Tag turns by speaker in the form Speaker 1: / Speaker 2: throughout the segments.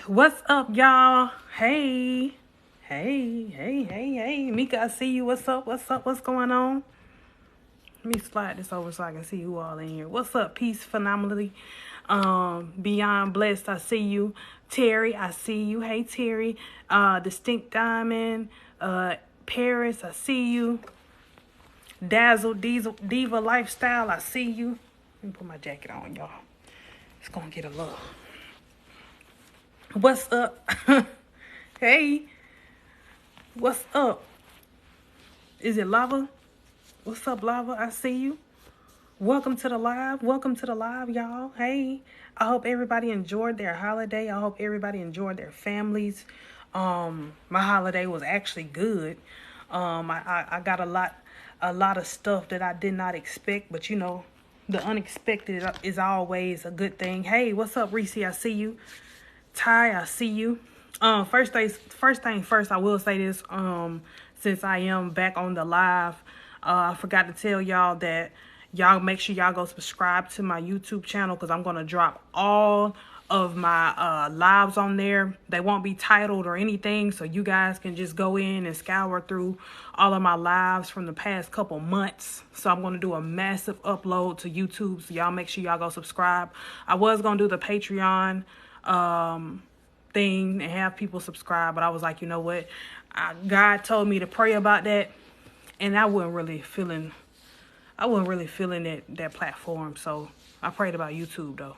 Speaker 1: What's up, y'all? Hey. Mika, I see you. What's up? What's going on? Let me slide this over so I can see who all in here. What's up, Peace Phenomenally? Beyond Blessed, I see you. Terry, I see you. Hey, Terry. Distinct Diamond. Paris, I see you. Dazzle Diva Lifestyle, I see you. Let me put my jacket on, y'all. It's gonna get a little. What's up? Hey, what's up? Is it Lava? What's up, Lava? I see you. Welcome to the live, y'all. Hey, I hope everybody enjoyed their holiday. I hope everybody enjoyed their families. My holiday was actually good. I got a lot of stuff that I did not expect, but you know, the unexpected is always a good thing. Hey, what's up, Reese? I see you. Ty, I see you. First thing first, I will say this. Since I am back on the live, I forgot to tell y'all that y'all make sure y'all go subscribe to my YouTube channel because I'm gonna drop all of my lives on there. They won't be titled or anything, so you guys can just go in and scour through all of my lives from the past couple months. So I'm gonna do a massive upload to YouTube, so y'all make sure y'all go subscribe. I was gonna do the Patreon thing and have people subscribe, but I was like, you know what, God told me to pray about that, and I wasn't really feeling that platform, so I prayed about YouTube though.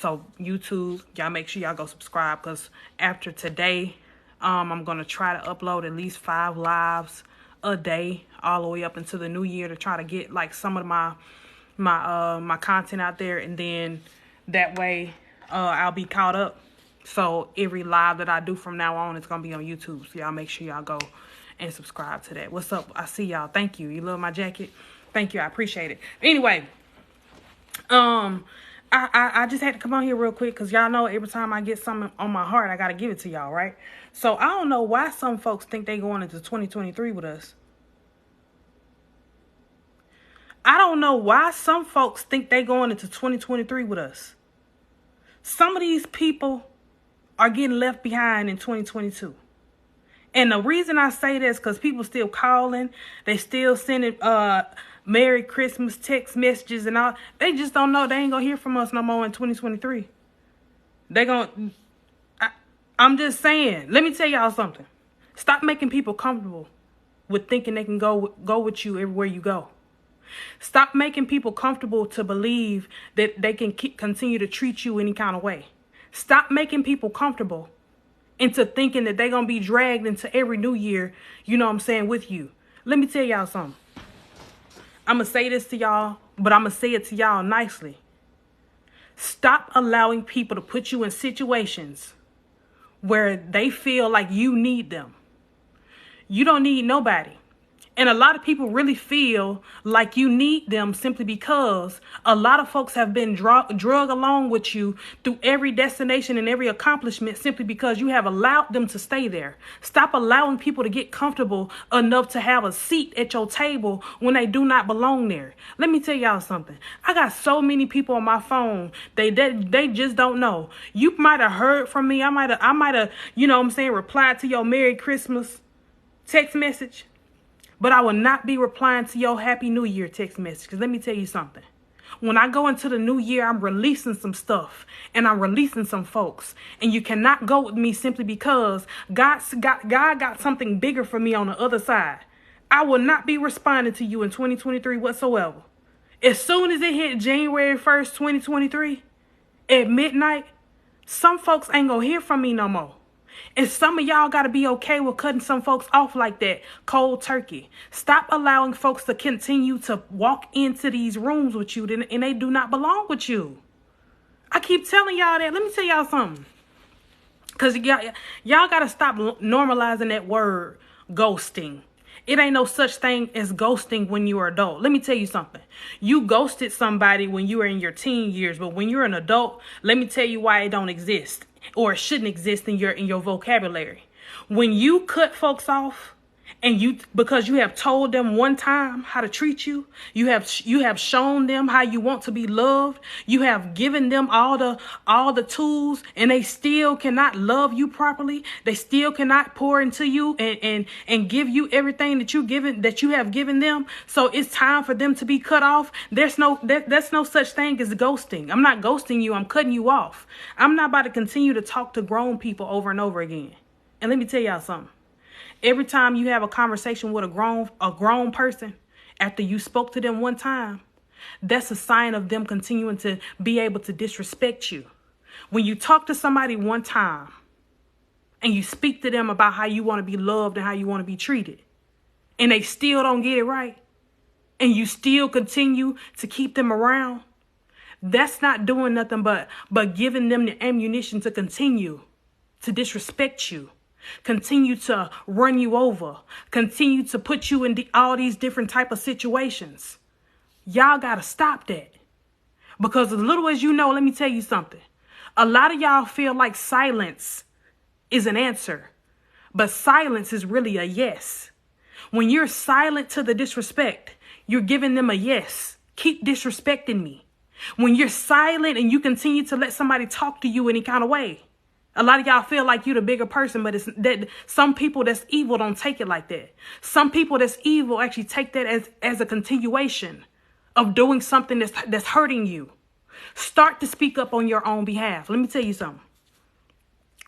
Speaker 1: So YouTube, y'all make sure y'all go subscribe, because after today, I'm gonna try to upload at least 5 lives a day all the way up into the new year to try to get like some of my content out there, and then that way I'll be caught up. So every live that I do from now on, it's going to be on YouTube. So y'all make sure y'all go and subscribe to that. What's up? I see y'all. Thank you. You love my jacket? Thank you. I appreciate it. Anyway, I just had to come on here real quick because y'all know every time I get something on my heart, I got to give it to y'all, right? So I don't know why some folks think they going into 2023 with us. I don't know why some folks think they going into 2023 with us. Some of these people are getting left behind in 2022. And the reason I say this, because people still calling, they still sending Merry Christmas text messages and all. They just don't know they ain't gonna hear from us no more in 2023. I'm just saying, let me tell y'all something. Stop making people comfortable with thinking they can go with you everywhere you go. Stop making people comfortable to believe that they can continue to treat you any kind of way. Stop making people comfortable into thinking that they're going to be dragged into every new year, you know what I'm saying, with you. Let me tell y'all something. I'm going to say this to y'all, but I'm going to say it to y'all nicely. Stop allowing people to put you in situations where they feel like you need them. You don't need nobody. And a lot of people really feel like you need them simply because a lot of folks have been drug along with you through every destination and every accomplishment simply because you have allowed them to stay there. Stop allowing people to get comfortable enough to have a seat at your table when they do not belong there. Let me tell y'all something. I got so many people on my phone. They just don't know. You might have heard from me. I might have, you know what I'm saying, replied to your Merry Christmas text message. But I will not be replying to your Happy New Year text message. Because let me tell you something. When I go into the new year, I'm releasing some stuff. And I'm releasing some folks. And you cannot go with me simply because God got something bigger for me on the other side. I will not be responding to you in 2023 whatsoever. As soon as it hit January 1st, 2023, at midnight, some folks ain't going to hear from me no more. And some of y'all got to be okay with cutting some folks off like that, cold turkey. Stop allowing folks to continue to walk into these rooms with you and they do not belong with you. I keep telling y'all that. Let me tell y'all something. Because y'all got to stop normalizing that word ghosting. It ain't no such thing as ghosting when you're an adult. Let me tell you something. You ghosted somebody when you were in your teen years, but when you're an adult, let me tell you why it don't exist or it shouldn't exist in your vocabulary. When you cut folks off And because you have told them one time how to treat you, you have shown them how you want to be loved, you have given them all the tools, and they still cannot love you properly. They still cannot pour into you and give you everything that you have given them. So it's time for them to be cut off. That's no such thing as ghosting. I'm not ghosting you. I'm cutting you off. I'm not about to continue to talk to grown people over and over again. And let me tell y'all something. Every time you have a conversation with a grown person, after you spoke to them one time, that's a sign of them continuing to be able to disrespect you. When you talk to somebody one time and you speak to them about how you want to be loved and how you want to be treated, and they still don't get it right, and you still continue to keep them around, that's not doing nothing but giving them the ammunition to continue to disrespect you. Continue to run you over, continue to put you in all these different type of situations. Y'all got to stop that. Because as little as you know, let me tell you something. A lot of y'all feel like silence is an answer, but silence is really a yes. When you're silent to the disrespect, you're giving them a yes. Keep disrespecting me. When you're silent and you continue to let somebody talk to you any kind of way, a lot of y'all feel like you're the bigger person, but it's that some people that's evil don't take it like that. Some people that's evil actually take that as a continuation of doing something that's hurting you. Start to speak up on your own behalf. Let me tell you something.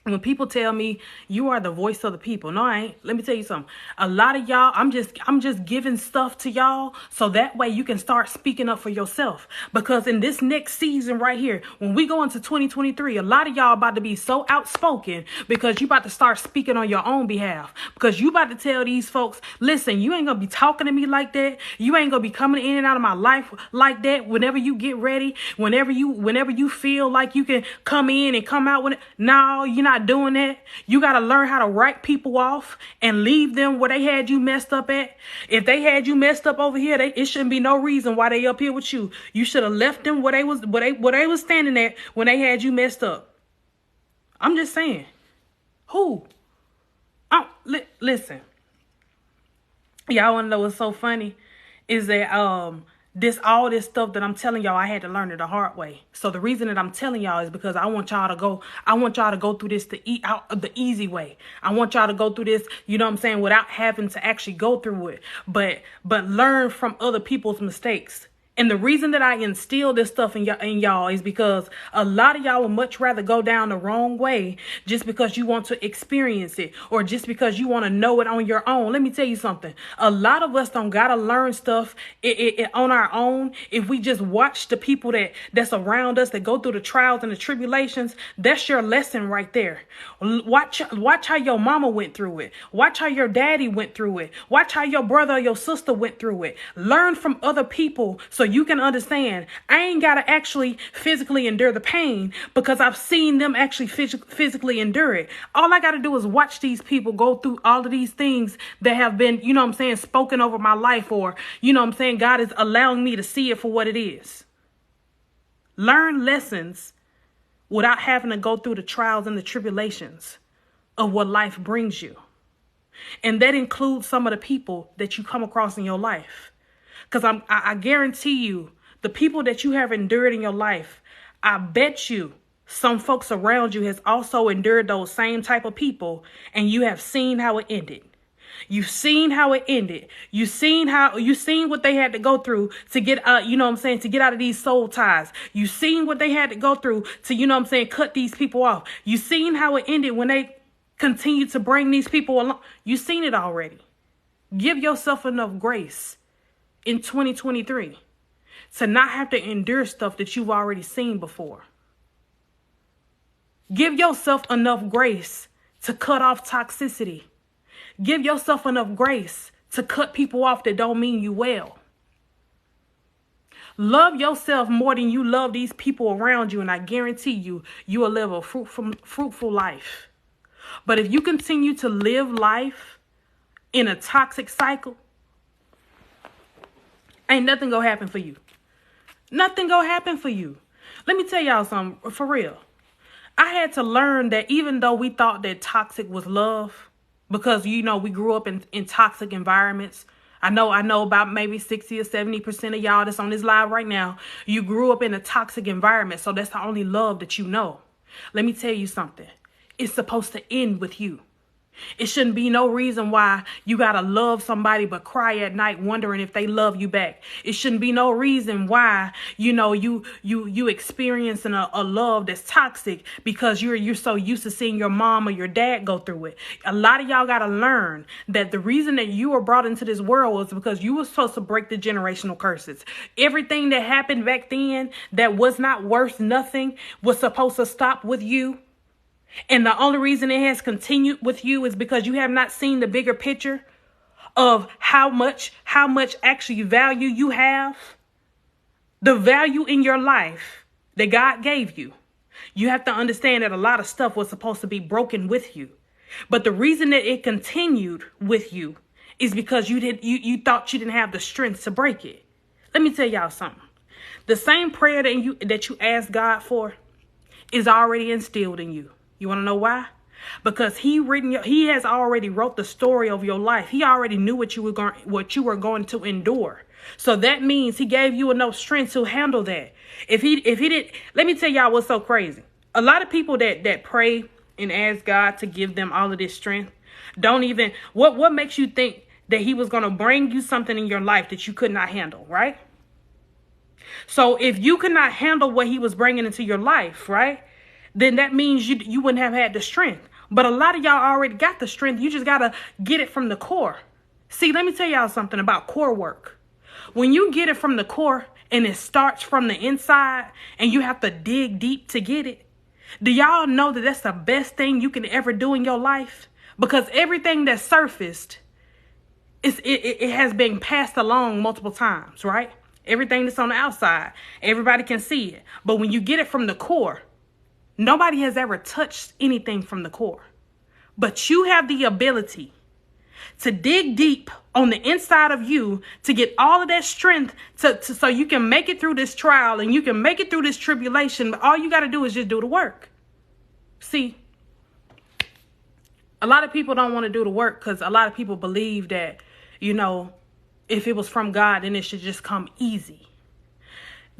Speaker 1: When people tell me you are the voice of the people, no, I ain't. Let me tell you something. A lot of y'all, I'm just giving stuff to y'all so that way you can start speaking up for yourself. Because in this next season right here, when we go into 2023, a lot of y'all about to be so outspoken because you about to start speaking on your own behalf. Because you about to tell these folks, listen, you ain't gonna be talking to me like that. You ain't gonna be coming in and out of my life like that. Whenever you get ready, whenever you feel like you can come in and come out with it. No, you're not doing that. You got to learn how to write people off and leave them where they had you messed up at. If they had you messed up over here, it shouldn't be no reason why they up here with you. You should have left them where they was standing at when they had you messed up. I'm just saying. Who? Listen. Y'all want to know what's so funny is that all this stuff that I'm telling y'all, I had to learn it the hard way. So the reason that I'm telling y'all is because I want y'all to go through this the easy way. I want y'all to go through this, you know what I'm saying, without having to actually go through it, but learn from other people's mistakes. And the reason that I instill this stuff in y'all is because a lot of y'all would much rather go down the wrong way just because you want to experience it or just because you want to know it on your own. Let me tell you something. A lot of us don't got to learn stuff on our own. If we just watch the people that's around us that go through the trials and the tribulations, that's your lesson right there. Watch how your mama went through it. Watch how your daddy went through it. Watch how your brother or your sister went through it. Learn from other people so you can understand. I ain't got to actually physically endure the pain because I've seen them actually physically endure it. All I got to do is watch these people go through all of these things that have been, you know what I'm saying, spoken over my life, or, you know what I'm saying, God is allowing me to see it for what it is. Learn lessons without having to go through the trials and the tribulations of what life brings you. And that includes some of the people that you come across in your life. Because I guarantee you, the people that you have endured in your life, I bet you some folks around you has also endured those same type of people, and you have seen how it ended. You've seen how it ended. You've seen what they had to go through to get, you know what I'm saying, to get out of these soul ties. You've seen what they had to go through to, you know what I'm saying, cut these people off. You've seen how it ended when they continue to bring these people along. You've seen it already. Give yourself enough grace in 2023 to not have to endure stuff that you've already seen before. Give yourself enough grace to cut off toxicity. Give yourself enough grace to cut people off that don't mean you well. Love yourself more than you love these people around you, and I guarantee you, you will live a fruitful life. But if you continue to live life in a toxic cycle, ain't nothing gonna happen for you. Nothing gonna happen for you. Let me tell y'all something, for real. I had to learn that even though we thought that toxic was love, because, you know, we grew up in toxic environments. I know about maybe 60 or 70% of y'all that's on this live right now. You grew up in a toxic environment, so that's the only love that you know. Let me tell you something. It's supposed to end with you. It shouldn't be no reason why you got to love somebody but cry at night wondering if they love you back. It shouldn't be no reason why, you know, you experiencing a love that's toxic because you're so used to seeing your mom or your dad go through it. A lot of y'all got to learn that the reason that you were brought into this world was because you were supposed to break the generational curses. Everything that happened back then that was not worth nothing was supposed to stop with you. And the only reason it has continued with you is because you have not seen the bigger picture of how much actually value you have. The value in your life that God gave you. You have to understand that a lot of stuff was supposed to be broken with you. But the reason that it continued with you is because you thought you didn't have the strength to break it. Let me tell y'all something. The same prayer that you asked God for is already instilled in you. You want to know why? Because he has already wrote the story of your life. He already knew what you were going to endure. So that means he gave you enough strength to handle that. If he didn't, let me tell y'all what's so crazy. A lot of people that pray and ask God to give them all of this strength don't even, what makes you think that he was going to bring you something in your life that you could not handle, right? So if you could not handle what he was bringing into your life, right? Then that means you wouldn't have had the strength. But a lot of y'all already got the strength. You just got to get it from the core. See, let me tell y'all something about core work. When you get it from the core and it starts from the inside and you have to dig deep to get it, do y'all know that that's the best thing you can ever do in your life? Because everything that's surfaced, it has been passed along multiple times, right? Everything that's on the outside, everybody can see it. But when you get it from the core, nobody has ever touched anything from the core. But you have the ability to dig deep on the inside of you to get all of that strength so you can make it through this trial and you can make it through this tribulation. But all you got to do is just do the work. See, a lot of people don't want to do the work because a lot of people believe that, you know, if it was from God, then it should just come easy.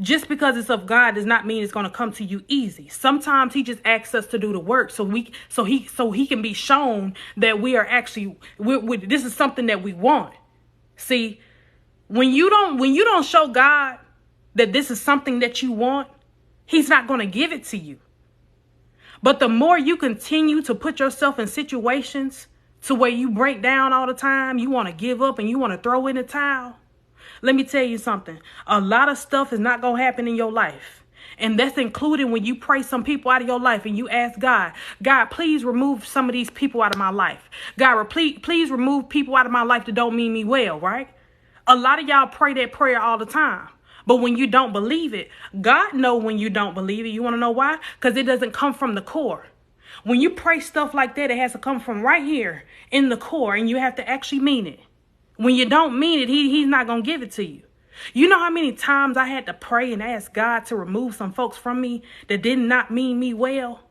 Speaker 1: Just because it's of God does not mean it's going to come to you easy. Sometimes he just asks us to do the work so he can be shown that we are actually this is something that we want. See, when you don't show God that this is something that you want, he's not going to give it to you. But the more you continue to put yourself in situations to where you break down all the time, you want to give up and you want to throw in the towel. Let me tell you something. A lot of stuff is not going to happen in your life. And that's including when you pray some people out of your life and you ask God, God, please remove some of these people out of my life. God, please remove people out of my life that don't mean me well, right? A lot of y'all pray that prayer all the time. But when you don't believe it, God knows when you don't believe it. You want to know why? Because it doesn't come from the core. When you pray stuff like that, it has to come from right here in the core and you have to actually mean it. When you don't mean it, he's not going to give it to you. You know how many times I had to pray and ask God to remove some folks from me that did not mean me well?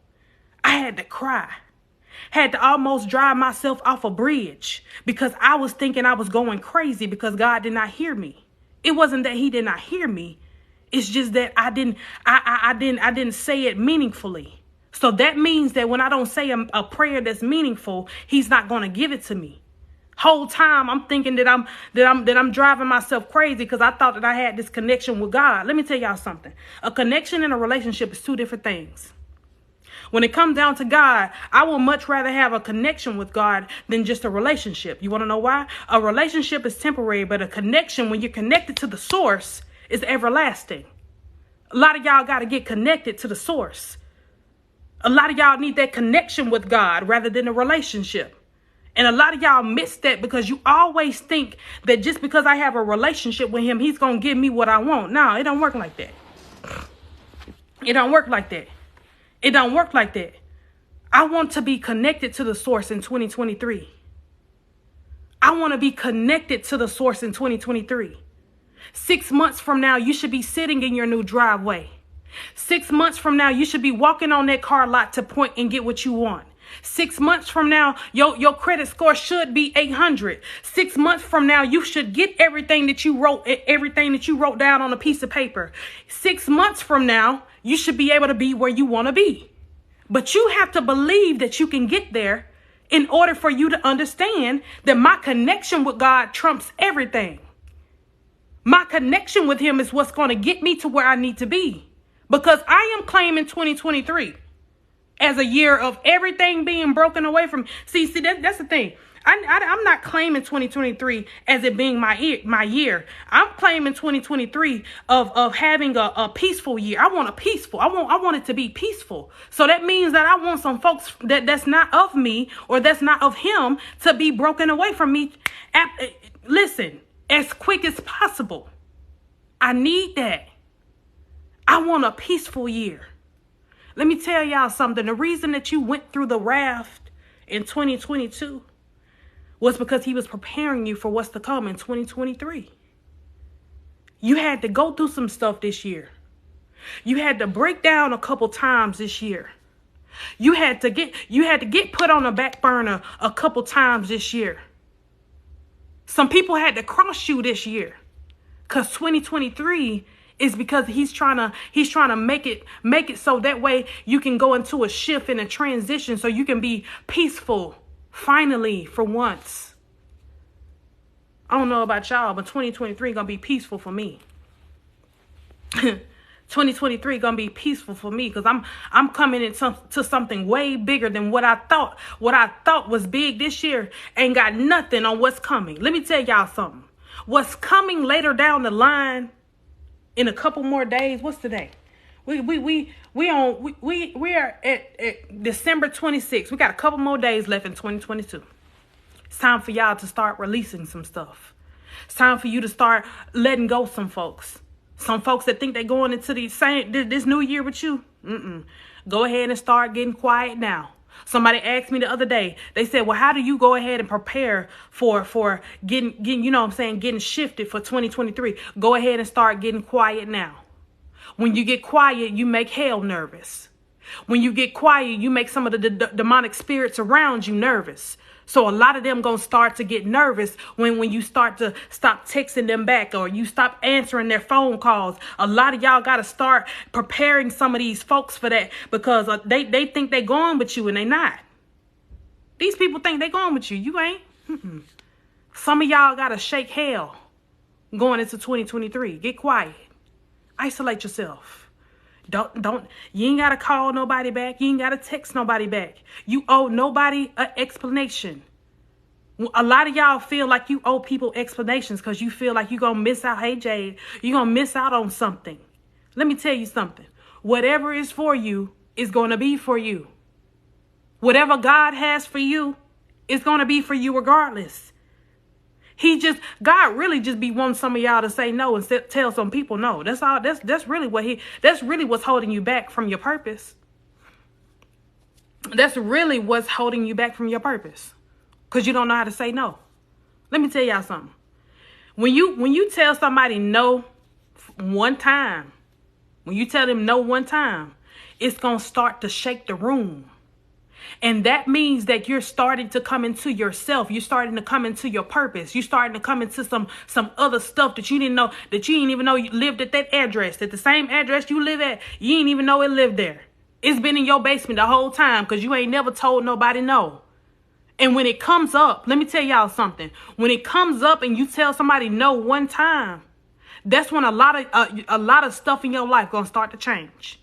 Speaker 1: I had to cry. Had to almost drive myself off a bridge because I was thinking I was going crazy because God did not hear me. It wasn't that he did not hear me. It's just that I didn't say it meaningfully. So that means that when I don't say a prayer that's meaningful, he's not going to give it to me. Whole time I'm thinking that I'm driving myself crazy because I thought that I had this connection with God. Let me tell y'all something. A connection and a relationship is two different things. When it comes down to God, I would much rather have a connection with God than just a relationship. You want to know why? A relationship is temporary, but a connection, when you're connected to the source, is everlasting. A lot of y'all got to get connected to the source. A lot of y'all need that connection with God rather than a relationship. And a lot of y'all miss that because you always think that just because I have a relationship with him, he's going to give me what I want. No, it don't work like that. It don't work like that. It don't work like that. I want to be connected to the source in 2023. I want to be connected to the source in 2023. 6 months from now, you should be sitting in your new driveway. 6 months from now, you should be walking on that car lot to point and get what you want. 6 months from now, your credit score should be 800. 6 months from now, you should get everything that you wrote down on a piece of paper. 6 months from now, you should be able to be where you want to be. But you have to believe that you can get there in order for you to understand that my connection with God trumps everything. My connection with him is what's going to get me to where I need to be. Because I am claiming 2023 as a year of everything being broken away from. See, that's the thing. I'm not claiming 2023 as it being my year. I'm claiming 2023 of having a peaceful year. I want it to be peaceful. So that means that I want some folks that's not of me or that's not of him to be broken away from me. Listen, as quick as possible. I need that. I want a peaceful year. Let me tell y'all something. The reason that you went through the raft in 2022 was because he was preparing you for what's to come in 2023. You had to go through some stuff this year. You had to break down a couple times this year. You had to get put on a back burner a couple times this year. Some people had to cross you this year. Because 2023 is because he's trying to make it so that way you can go into a shift and a transition so you can be peaceful finally for once. I don't know about y'all, but 2023 gonna be peaceful for me. 2023 gonna be peaceful for me because I'm coming into something way bigger than what I thought. What I thought was big this year ain't got nothing on what's coming. Let me tell y'all something. What's coming later down the line in a couple more days. What's today? We are at December 26th. We got a couple more days left in 2022. It's time for y'all to start releasing some stuff. It's time for you to start letting go some folks. Some folks that think they're going into this new year with you. Go ahead and start getting quiet now. Somebody asked me the other day, they said, well, how do you go ahead and prepare for getting, you know what I'm saying, getting shifted for 2023? Go ahead and start getting quiet now. When you get quiet, you make hell nervous. When you get quiet, you make some of the demonic spirits around you nervous. So a lot of them going to start to get nervous when you start to stop texting them back or you stop answering their phone calls. A lot of y'all got to start preparing some of these folks for that because they think they going with you and they not. These people think they going with you. You ain't. Some of y'all got to shake hell going into 2023. Get quiet. Isolate yourself. You ain't got to call nobody back. You ain't got to text nobody back. You owe nobody an explanation. A lot of y'all feel like you owe people explanations because you feel like you're going to miss out. Hey, Jade, you're going to miss out on something. Let me tell you something. Whatever is for you is going to be for you. Whatever God has for you is going to be for you regardless. God really just be wanting some of y'all to say no and tell some people no. That's all. That's really what's holding you back from your purpose. That's really what's holding you back from your purpose. Because you don't know how to say no. Let me tell y'all something. When you tell somebody no one time, when you tell them no one time, it's going to start to shake the room. And that means that you're starting to come into yourself. You're starting to come into your purpose. You're starting to come into some other stuff that you didn't know, that you didn't even know you lived at that address, at the same address you live at. You didn't even know it lived there. It's been in your basement the whole time because you ain't never told nobody no. And when it comes up, let me tell y'all something. When it comes up and you tell somebody no one time, that's when a lot of stuff in your life gonna start to change.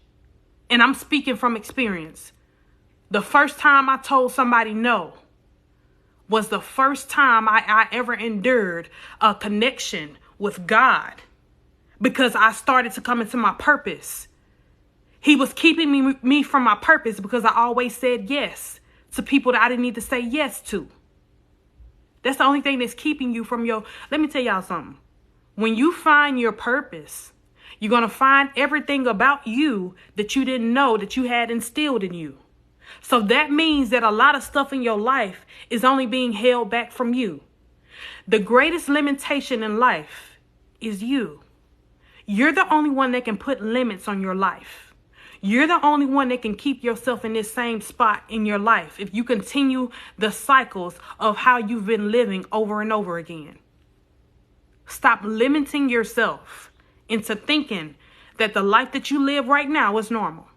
Speaker 1: And I'm speaking from experience. The first time I told somebody no was the first time I ever endured a connection with God because I started to come into my purpose. He was keeping me from my purpose because I always said yes to people that I didn't need to say yes to. That's the only thing that's keeping you from let me tell y'all something. When you find your purpose, you're going to find everything about you that you didn't know that you had instilled in you. So that means that a lot of stuff in your life is only being held back from you. The greatest limitation in life is you. You're the only one that can put limits on your life. You're the only one that can keep yourself in this same spot in your life if you continue the cycles of how you've been living over and over again. Stop limiting yourself into thinking that the life that you live right now is normal.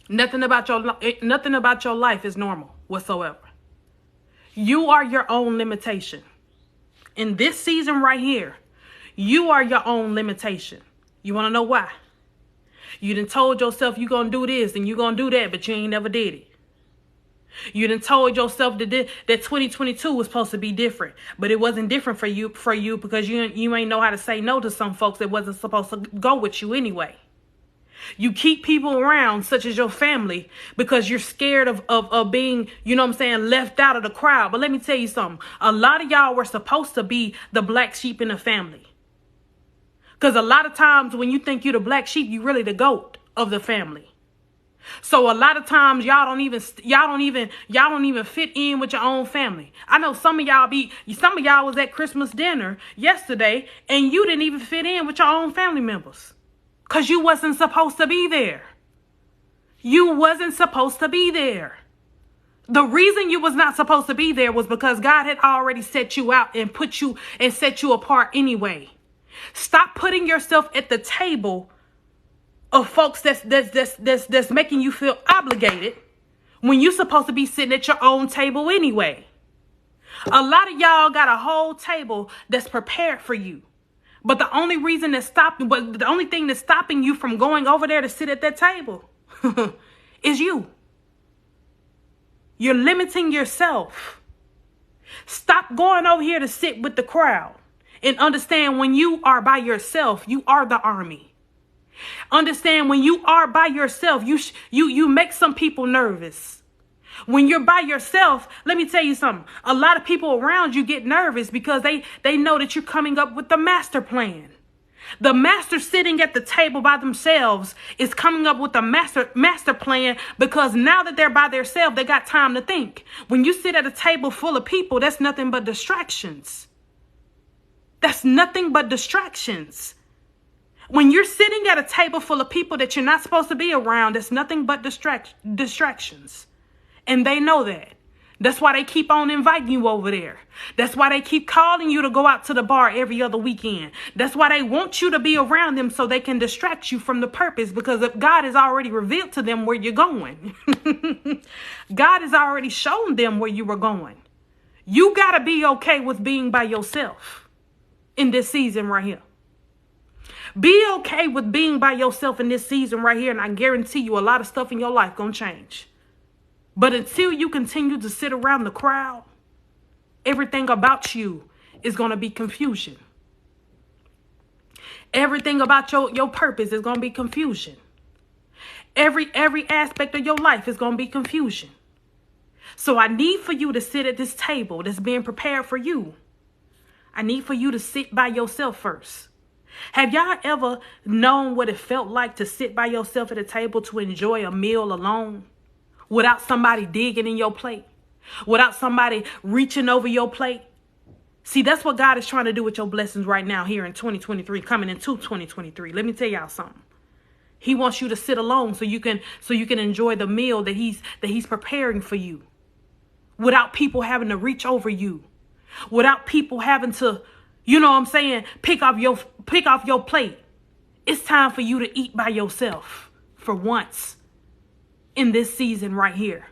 Speaker 1: Nothing about your life is normal whatsoever. You are your own limitation. In this season right here, you are your own limitation. You want to know why? You done told yourself you're going to do this and you're going to do that, but you ain't never did it. You done told yourself that 2022 was supposed to be different, but it wasn't different for you because you ain't know how to say no to some folks that wasn't supposed to go with you anyway. You keep people around, such as your family, because you're scared of being, left out of the crowd. But let me tell you something. A lot of y'all were supposed to be the black sheep in the family. Because a lot of times when you think you're the black sheep, you're really the goat of the family. So a lot of times y'all don't even fit in with your own family. I know some of y'all was at Christmas dinner yesterday and you didn't even fit in with your own family members because you wasn't supposed to be there. You wasn't supposed to be there. The reason you was not supposed to be there was because God had already set you out and set you apart anyway. Stop putting yourself at the table of folks that's making you feel obligated when you're supposed to be sitting at your own table anyway. A lot of y'all got a whole table that's prepared for you. But the only thing that's stopping you from going over there to sit at that table is you. You're limiting yourself. Stop going over here to sit with the crowd and understand when you are by yourself, you are the army. Understand when you are by yourself, you make some people nervous. When you're by yourself, let me tell you something. A lot of people around you get nervous because they know that you're coming up with the master plan. The master sitting at the table by themselves is coming up with a master plan because now that they're by themselves, they got time to think. When you sit at a table full of people, that's nothing but distractions. That's nothing but distractions. When you're sitting at a table full of people that you're not supposed to be around, it's nothing but distractions. And they know that. That's why they keep on inviting you over there. That's why they keep calling you to go out to the bar every other weekend. That's why they want you to be around them so they can distract you from the purpose, because God has already revealed to them where you're going. God has already shown them where you were going. You got to be okay with being by yourself in this season right here. Be okay with being by yourself in this season right here, and I guarantee you a lot of stuff in your life gonna change. But until you continue to sit around the crowd, everything about you is gonna be confusion. Everything about your purpose is gonna be confusion. Every aspect of your life is gonna be confusion. So I need for you to sit at this table that's being prepared for you. I need for you to sit by yourself first. Have y'all ever known what it felt like to sit by yourself at a table to enjoy a meal alone without somebody digging in your plate, without somebody reaching over your plate? See, that's what God is trying to do with your blessings right now here in 2023, coming into 2023. Let me tell y'all something. He wants you to sit alone so you can enjoy the meal that he's preparing for you without people having to reach over you, without people having to, pick off your plate. It's time for you to eat by yourself for once in this season right here.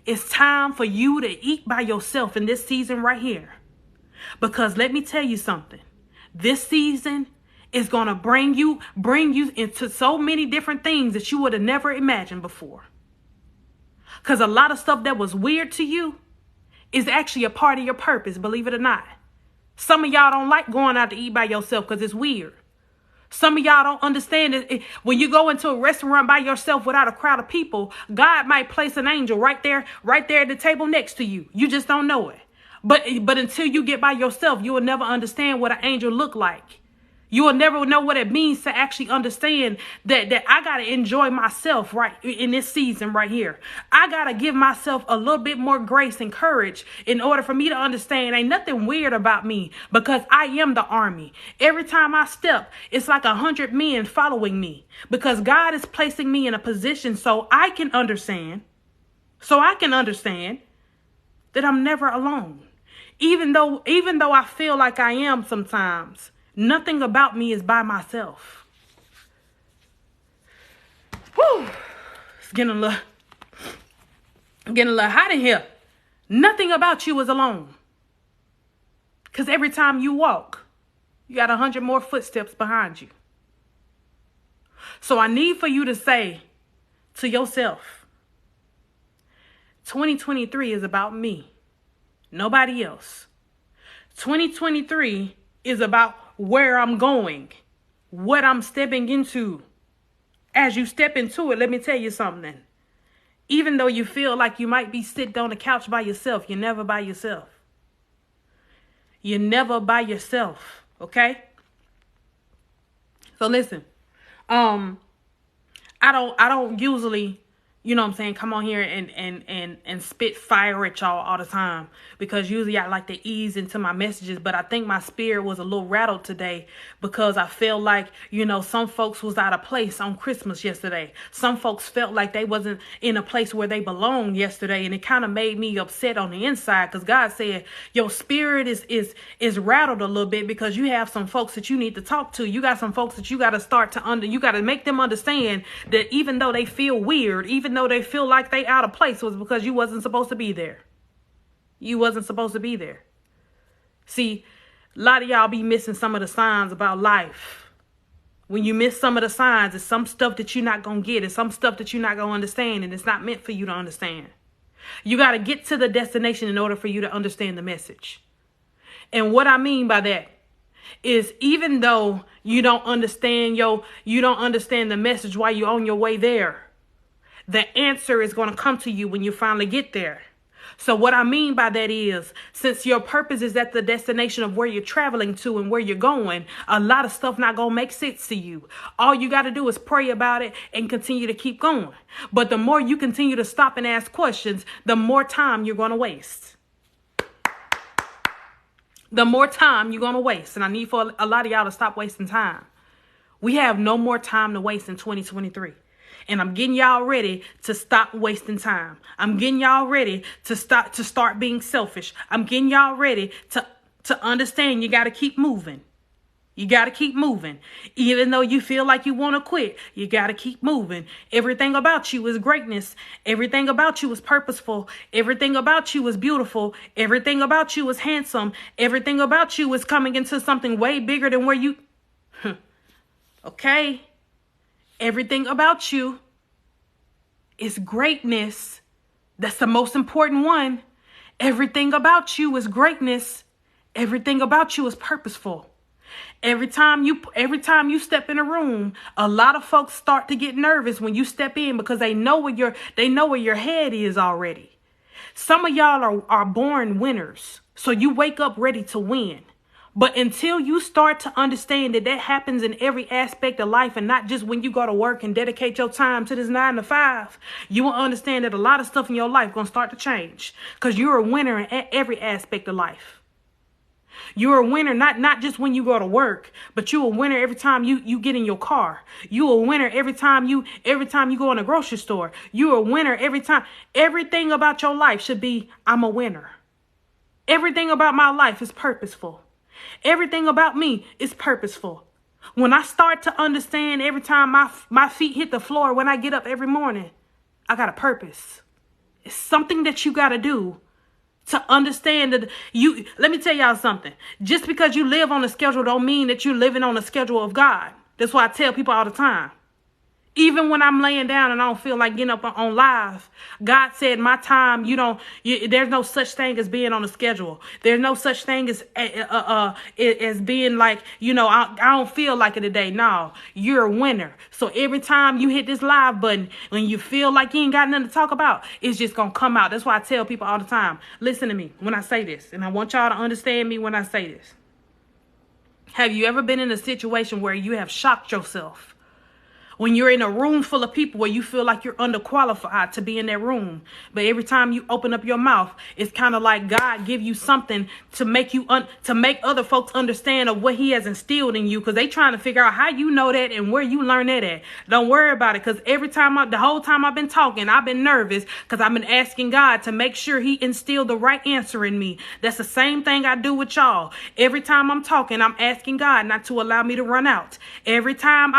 Speaker 1: It's time for you to eat by yourself in this season right here. Because let me tell you something. This season is going to bring you into so many different things that you would have never imagined before. Because a lot of stuff that was weird to you is actually a part of your purpose, believe it or not. Some of y'all don't like going out to eat by yourself because it's weird. Some of y'all don't understand it. When you go into a restaurant by yourself without a crowd of people, God might place an angel right there at the table next to you. You just don't know it. But until you get by yourself, you will never understand what an angel look like. You will never know what it means to actually understand that I got to enjoy myself right in this season right here. I got to give myself a little bit more grace and courage in order for me to understand ain't nothing weird about me, because I am the army. Every time I step, it's like 100 men following me, because God is placing me in a position so I can understand that I'm never alone. Even though I feel like I am sometimes, nothing about me is by myself. Whew. It's getting a little hot in here. Nothing about you is alone. Because every time you walk, you got 100 more footsteps behind you. So I need for you to say to yourself, 2023 is about me, nobody else. 2023 is about where I'm going, what I'm stepping into. As you step into it, let me tell you something. Even though you feel like you might be sitting on the couch by yourself, you're never by yourself. You're never by yourself, okay? So listen, I don't usually, you know what I'm saying, come on here and spit fire at y'all all the time, because usually I like to ease into my messages. But I think my spirit was a little rattled today, because I felt like, you know, some folks was out of place on Christmas yesterday. Some folks felt like they wasn't in a place where they belonged yesterday, and it kind of made me upset on the inside, because God said your spirit is rattled a little bit, because you have some folks that you need to talk to. You got some folks that you got to start to you got to make them understand that even though they feel weird, even though they feel like they out of place, was because you wasn't supposed to be there. You wasn't supposed to be there. See, a lot of y'all be missing some of the signs about life. When you miss some of the signs, it's some stuff that you're not going to get. It's some stuff that you're not going to understand, and it's not meant for you to understand. You got to get to the destination in order for you to understand the message. And what I mean by that is, even though you don't understand the message while you're on your way there, the answer is going to come to you when you finally get there. So what I mean by that is, since your purpose is at the destination of where you're traveling to and where you're going, a lot of stuff not going to make sense to you. All you got to do is pray about it and continue to keep going. But the more you continue to stop and ask questions, the more time you're going to waste. The more time you're going to waste. And I need for a lot of y'all to stop wasting time. We have no more time to waste in 2023. And I'm getting y'all ready to stop wasting time. I'm getting y'all ready to start being selfish. I'm getting y'all ready to understand you got to keep moving. You got to keep moving. Even though you feel like you want to quit, you got to keep moving. Everything about you is greatness. Everything about you is purposeful. Everything about you is beautiful. Everything about you is handsome. Everything about you is coming into something way bigger than where you... Okay? Everything about you is greatness. That's the most important one. Everything about you is greatness. Everything about you is purposeful. Every time you step in a room, a lot of folks start to get nervous when you step in, because they know where your head is already. Some of y'all are born winners, so you wake up ready to win. But until you start to understand that happens in every aspect of life, and not just when you go to work and dedicate your time to this 9 to 5, you will understand that a lot of stuff in your life going to start to change, because you're a winner in every aspect of life. You're a winner, not just when you go to work, but you're a winner every time you get in your car. You're a winner every time you go in a grocery store. You're a winner every time. Everything about your life should be, I'm a winner. Everything about my life is purposeful. Everything about me is purposeful. When I start to understand every time my feet hit the floor when I get up every morning, I got a purpose. It's something that you got to do to understand that let me tell y'all something. Just because you live on a schedule don't mean that you're living on the schedule of God. That's why I tell people all the time. Even when I'm laying down and I don't feel like getting up on live, God said my time, there's no such thing as being on a schedule. There's no such thing as being like, I don't feel like it today. No, you're a winner. So every time you hit this live button, when you feel like you ain't got nothing to talk about, it's just going to come out. That's why I tell people all the time, listen to me when I say this. And I want y'all to understand me when I say this. Have you ever been in a situation where you have shocked yourself? When you're in a room full of people where you feel like you're underqualified to be in that room, but every time you open up your mouth, it's kind of like God give you something to make you to make other folks understand of what He has instilled in you, because they trying to figure out how you know that and where you learn that at. Don't worry about it, because the whole time I've been talking, I've been nervous because I've been asking God to make sure He instilled the right answer in me. That's the same thing I do with y'all. Every time I'm talking, I'm asking God not to allow me to run out. Every time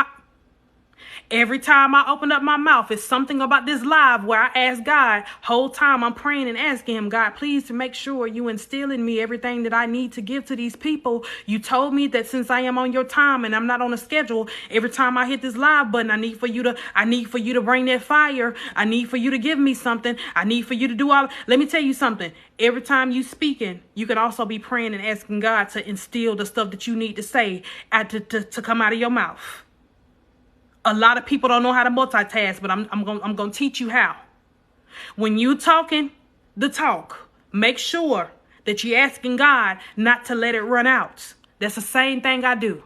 Speaker 1: I open up my mouth, it's something about this live where I ask God, whole time I'm praying and asking Him, God, please to make sure you instill in me everything that I need to give to these people. You told me that since I am on your time and I'm not on a schedule, every time I hit this live button, I need for you to bring that fire. I need for you to give me something. I need for you to do all. Let me tell you something. Every time you speaking, you can also be praying and asking God to instill the stuff that you need to say to come out of your mouth. A lot of people don't know how to multitask, but I'm going to teach you how. When you talking the talk, make sure that you're asking God not to let it run out. That's the same thing I do.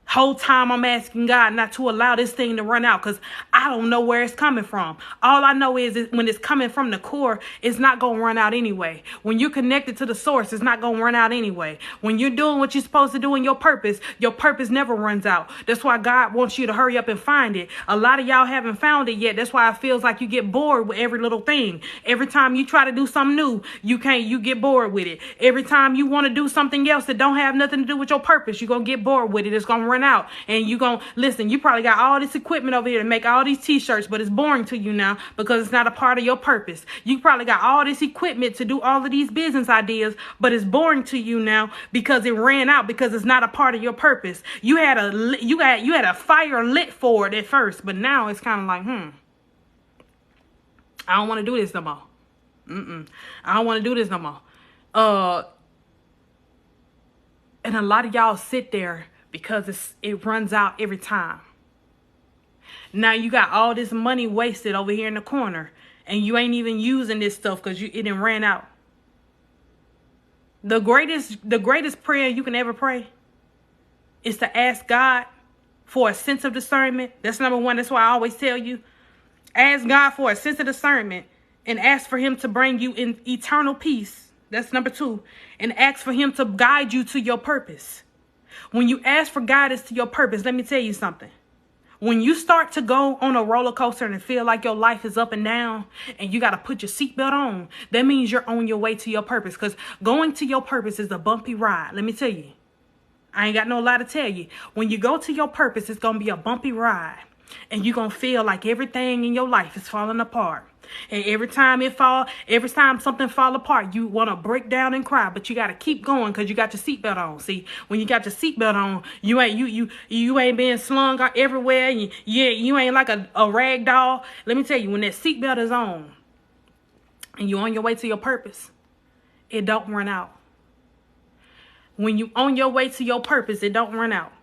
Speaker 1: Whole time I'm asking God not to allow this thing to run out, because I don't know where it's coming from. All I know is when it's coming from the core, it's not going to run out anyway. When you're connected to the source, it's not going to run out anyway. When you're doing what you're supposed to do in your purpose never runs out. That's why God wants you to hurry up and find it. A lot of y'all haven't found it yet. That's why it feels like you get bored with every little thing. Every time you try to do something new, you get bored with it. Every time you want to do something else that don't have nothing to do with your purpose, you're going to get bored with it. It's going to run out, and you gonna listen. You probably got all this equipment over here to make all these t-shirts, but it's boring to you now because it's not a part of your purpose. You probably got all this equipment to do all of these business ideas, but it's boring to you now because it ran out, because it's not a part of your purpose. You had a fire lit for it at first, but now it's kind of like, I don't want to do this no more. I don't want to do this no more. And a lot of y'all sit there because it runs out every time. Now you got all this money wasted over here in the corner, and you ain't even using this stuff because it done ran out. The greatest prayer you can ever pray is to ask God for a sense of discernment. That's number one. That's why I always tell you, ask God for a sense of discernment and ask for Him to bring you in eternal peace. That's number two. And ask for Him to guide you to your purpose. When you ask for guidance to your purpose, let me tell you something. When you start to go on a roller coaster and feel like your life is up and down and you got to put your seatbelt on, that means you're on your way to your purpose, because going to your purpose is a bumpy ride. Let me tell you. I ain't got no lie to tell you. When you go to your purpose, it's going to be a bumpy ride, and you're going to feel like everything in your life is falling apart. And every time something fall apart, you want to break down and cry, but you got to keep going because you got your seatbelt on. See, when you got your seatbelt on, you ain't being slung out everywhere. You ain't like a rag doll. Let me tell you, when that seatbelt is on and you're on your way to your purpose, it don't run out. When you on your way to your purpose, it don't run out.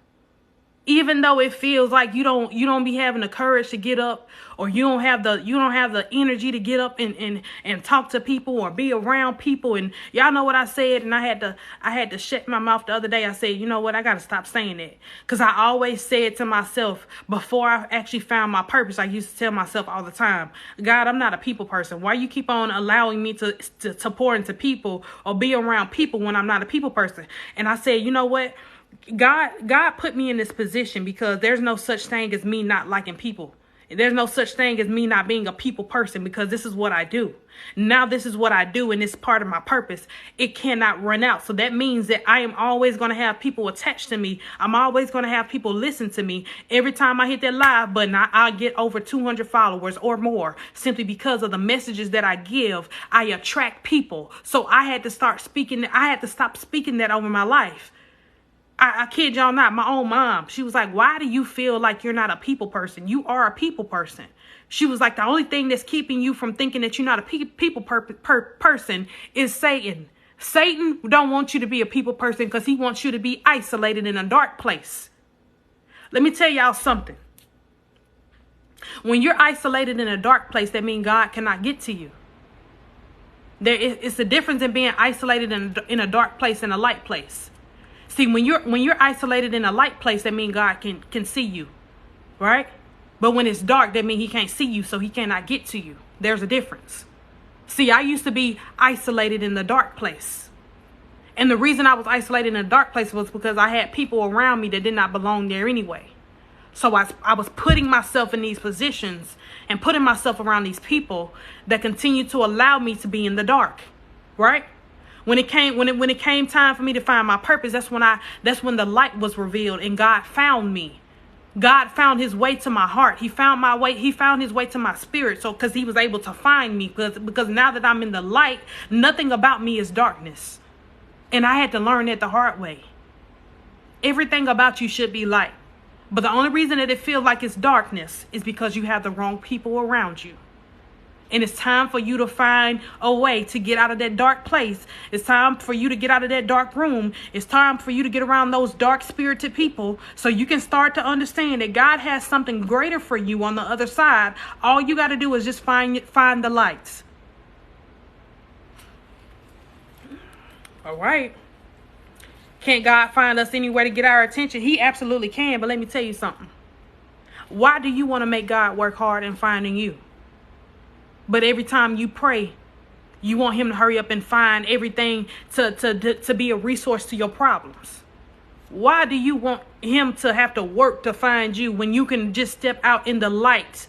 Speaker 1: Even though it feels like you don't be having the courage to get up, or you don't have the energy to get up and talk to people or be around people. And y'all know what I said, and I had to shut my mouth the other day. I said, you know what, I got to stop saying that, because I always said to myself before I actually found my purpose, I used to tell myself all the time, God, I'm not a people person. Why you keep on allowing me to pour into people or be around people when I'm not a people person? And I said, you know what? God put me in this position because there's no such thing as me not liking people. There's no such thing as me not being a people person, because this is what I do. Now this is what I do, and it's part of my purpose. It cannot run out. So that means that I am always going to have people attached to me. I'm always going to have people listen to me. Every time I hit that live button, I'll get over 200 followers or more, simply because of the messages that I give. I attract people. So I had to stop speaking that over my life. I kid y'all not, my own mom, she was like, why do you feel like you're not a people person? You are a people person. She was like, the only thing that's keeping you from thinking that you're not a people person is Satan. Satan don't want you to be a people person because he wants you to be isolated in a dark place. Let me tell y'all something. When you're isolated in a dark place, that means God cannot get to you. It's a difference in being isolated in a dark place and a light place. See, when you're isolated in a light place, that means God can see you, right? But when it's dark, that means he can't see you, so he cannot get to you. There's a difference. See, I used to be isolated in the dark place. And the reason I was isolated in a dark place was because I had people around me that did not belong there anyway. So I was putting myself in these positions and putting myself around these people that continue to allow me to be in the dark, right? When it came time for me to find my purpose, that's when the light was revealed and God found me. God found his way to my heart. He found my way. He found his way to my spirit. So, because he was able to find me, because now that I'm in the light, nothing about me is darkness. And I had to learn that the hard way. Everything about you should be light. But the only reason that it feels like it's darkness is because you have the wrong people around you. And it's time for you to find a way to get out of that dark place. It's time for you to get out of that dark room. It's time for you to get around those dark spirited people so you can start to understand that God has something greater for you on the other side. All you got to do is just find the lights. All right. Can't God find us anywhere to get our attention? He absolutely can. But let me tell you something. Why do you want to make God work hard in finding you? But every time you pray, you want him to hurry up and find everything to be a resource to your problems. Why do you want him to have to work to find you when you can just step out in the light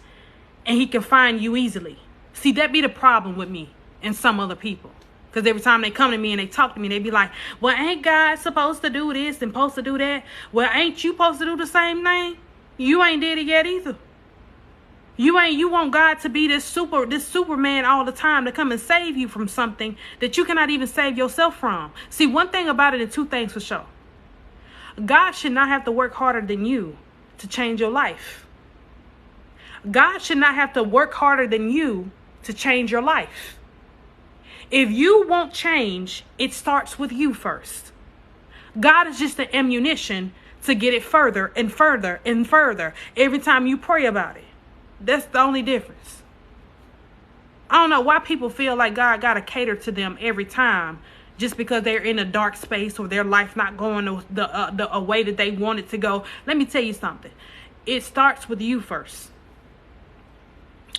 Speaker 1: and he can find you easily? See, that be the problem with me and some other people. Because every time they come to me and they talk to me, they be like, well, ain't God supposed to do this and supposed to do that? Well, ain't you supposed to do the same thing? You ain't did it yet either. You want God to be this Superman all the time to come and save you from something that you cannot even save yourself from. See, one thing about it and two things for sure. God should not have to work harder than you to change your life. God should not have to work harder than you to change your life. If you won't change, it starts with you first. God is just the ammunition to get it further and further and further every time you pray about it. That's the only difference. I don't know why people feel like God got to cater to them every time just because they're in a dark space or their life not going a way that they want it to go. Let me tell you something. It starts with you first.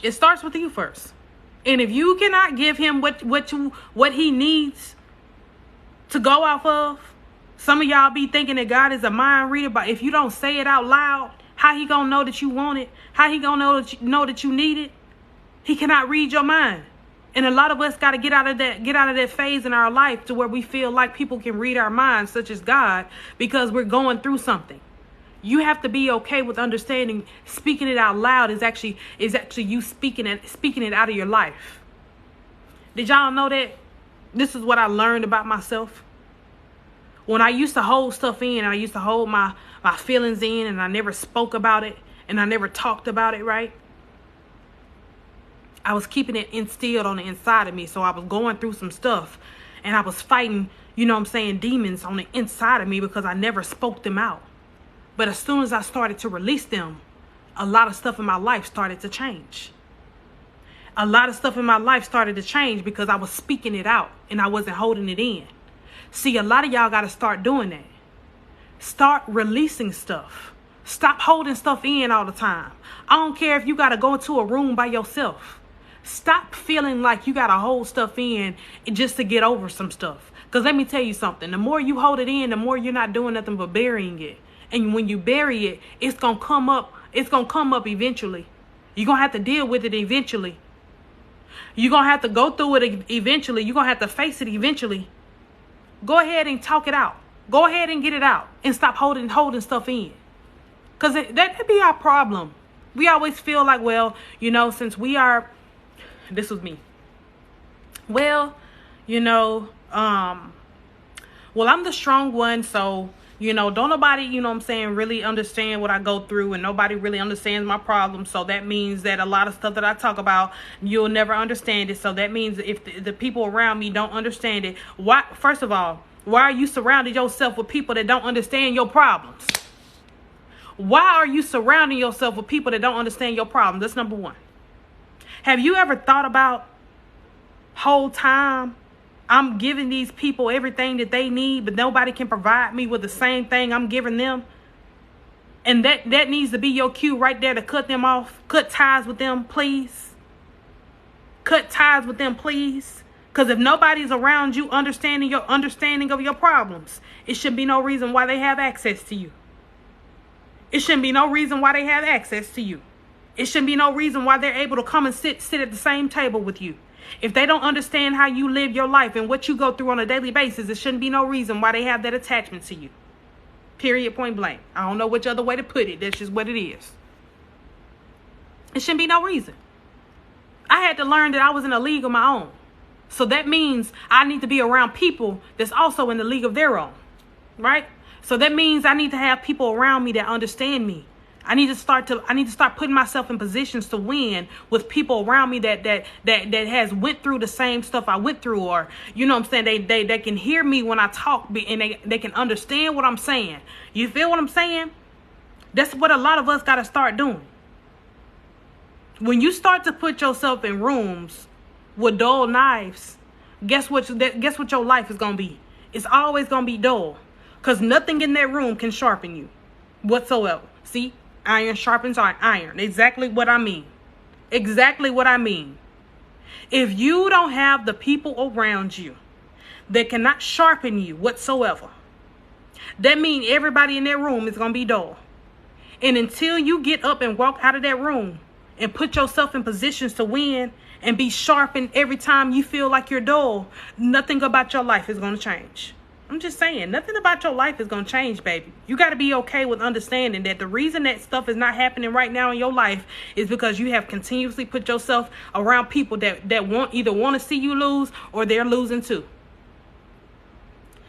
Speaker 1: It starts with you first. And if you cannot give him what he needs to go off of, some of y'all be thinking that God is a mind reader, but if you don't say it out loud, how he gonna know that you want it? How he gonna know that you need it? He cannot read your mind. And a lot of us got to get out of that phase in our life to where we feel like people can read our minds, such as God, because we're going through something. You have to be okay with understanding speaking it out loud is actually you speaking it out of your life. Did y'all know that? This is what I learned about myself. When I used to hold stuff in, I used to hold my feelings in, and I never spoke about it, and I never talked about it, right? I was keeping it instilled on the inside of me. So I was going through some stuff, and I was fighting, demons on the inside of me because I never spoke them out. But as soon as I started to release them, a lot of stuff in my life started to change. A lot of stuff in my life started to change because I was speaking it out and I wasn't holding it in. See, a lot of y'all got to start doing that. Start releasing stuff. Stop holding stuff in all the time. I don't care if you got to go into a room by yourself. Stop feeling like you got to hold stuff in just to get over some stuff. Because let me tell you something. The more you hold it in, the more you're not doing nothing but burying it. And when you bury it, it's going to come up. It's going to come up eventually. You're going to have to deal with it eventually. You're going to have to go through it eventually. You're going to have to face it eventually. Go ahead and talk it out. Go ahead and get it out. And stop holding stuff in. Because that be our problem. We always feel like, well, since we are... This was me. Well, I'm the strong one, so... don't nobody, really understand what I go through, and nobody really understands my problems. So that means that a lot of stuff that I talk about, you'll never understand it. So that means if the people around me don't understand it, first of all, why are you surrounding yourself with people that don't understand your problems? Why are you surrounding yourself with people that don't understand your problems? That's number one. Have you ever thought about whole time I'm giving these people everything that they need, but nobody can provide me with the same thing I'm giving them. And that needs to be your cue right there to cut them off. Cut ties with them, please. Cut ties with them, please. Because if nobody's around you understanding of your problems, it should be no reason why they have access to you. It shouldn't be no reason why they have access to you. It shouldn't be no reason why they're able to come and sit at the same table with you. If they don't understand how you live your life and what you go through on a daily basis, it shouldn't be no reason why they have that attachment to you. Period, point blank. I don't know which other way to put it. That's just what it is. It shouldn't be no reason. I had to learn that I was in a league of my own. So that means I need to be around people that's also in the league of their own. Right? So that means I need to have people around me that understand me. I need to start putting myself in positions to win with people around me that has went through the same stuff I went through, or you know what I'm saying, they can hear me when I talk and they can understand what I'm saying. You feel what I'm saying? That's what a lot of us got to start doing. When you start to put yourself in rooms with dull knives, guess what your life is going to be? It's always going to be dull, because nothing in that room can sharpen you whatsoever. See? Iron sharpens iron. Exactly what I mean. Exactly what I mean. If you don't have the people around you that cannot sharpen you whatsoever, that means everybody in that room is going to be dull. And until you get up and walk out of that room and put yourself in positions to win and be sharpened every time you feel like you're dull, nothing about your life is going to change. I'm just saying, nothing about your life is going to change, baby. You got to be okay with understanding that the reason that stuff is not happening right now in your life is because you have continuously put yourself around people that either want to see you lose or they're losing too.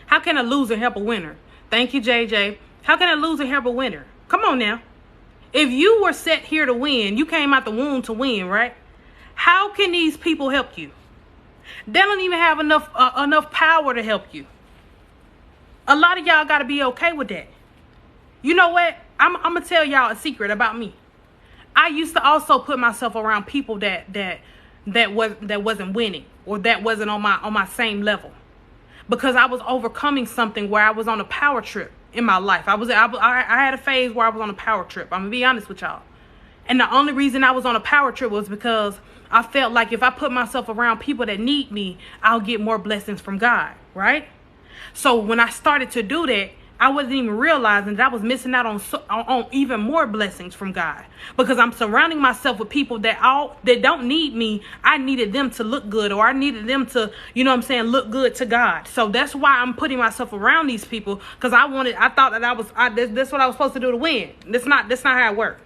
Speaker 1: How can a loser help a winner? Thank you, JJ. How can a loser help a winner? Come on now. If you were set here to win, you came out the womb to win, right? How can these people help you? They don't even have enough power to help you. A lot of y'all got to be okay with that. You know what? I'm going to tell y'all a secret about me. I used to also put myself around people that wasn't winning, or that wasn't on my same level, because I was overcoming something where I was on a power trip in my life. I had a phase where I was on a power trip. I'm going to be honest with y'all. And the only reason I was on a power trip was because I felt like if I put myself around people that need me, I'll get more blessings from God, right? So when I started to do that, I wasn't even realizing that I was missing out on even more blessings from God, because I'm surrounding myself with people that don't need me. I needed them to look good, or I needed them to, you know what I'm saying, look good to God. So that's why I'm putting myself around these people, because I thought that that's what I was supposed to do to win. That's not how it worked.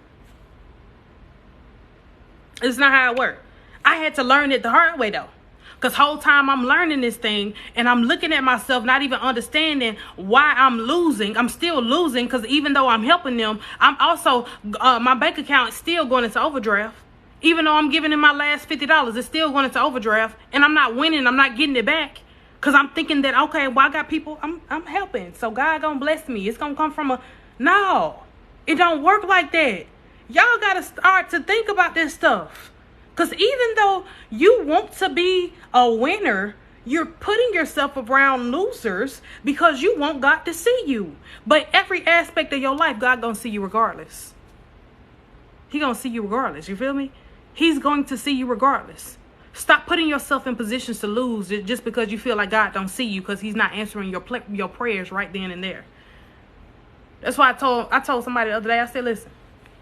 Speaker 1: It's not how it worked. I had to learn it the hard way though. Because whole time I'm learning this thing and I'm looking at myself, not even understanding why I'm losing. I'm still losing, because even though I'm helping them, I'm also, my bank account is still going into overdraft. Even though I'm giving them my last $50, it's still going into overdraft. And I'm not winning. I'm not getting it back. Because I'm thinking that, okay, well, I got people I'm helping. So God going to bless me. It's going to come from no. It don't work like that. Y'all got to start to think about this stuff. Because even though you want to be a winner, you're putting yourself around losers because you want God to see you. But every aspect of your life, God gonna see you regardless. He gonna see you regardless. You feel me? He's going to see you regardless. Stop putting yourself in positions to lose just because you feel like God don't see you, because he's not answering your prayers right then and there. That's why I told somebody the other day, I said, listen,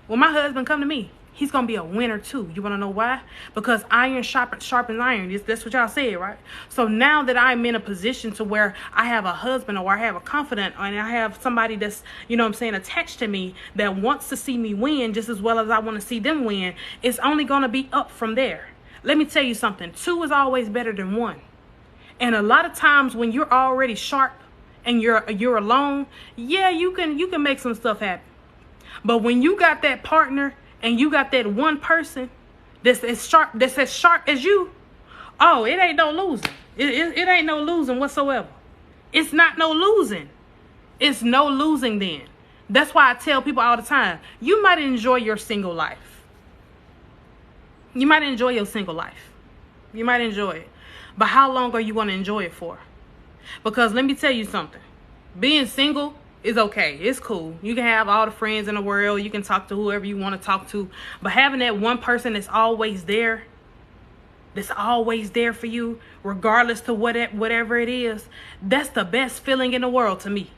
Speaker 1: when my husband come to me, he's going to be a winner too. You want to know why? Because iron sharpens iron. That's what y'all said, right? So now that I'm in a position to where I have a husband, or I have a confidant, and I have somebody that's, you know what I'm saying, attached to me that wants to see me win just as well as I want to see them win, it's only going to be up from there. Let me tell you something. 2 is always better than 1. And a lot of times when you're already sharp and you're alone, yeah, you can make some stuff happen. But when you got that partner and you got that one person that's as sharp as you, oh, it ain't no losing. It ain't no losing whatsoever. It's not no losing. It's no losing then. That's why I tell people all the time, you might enjoy your single life. You might enjoy your single life. You might enjoy it. But how long are you going to enjoy it for? Because let me tell you something. Being single is okay. It's cool. You can have all the friends in the world. You can talk to whoever you want to talk to. But having that one person that's always there for you, regardless to whatever it is, that's the best feeling in the world to me.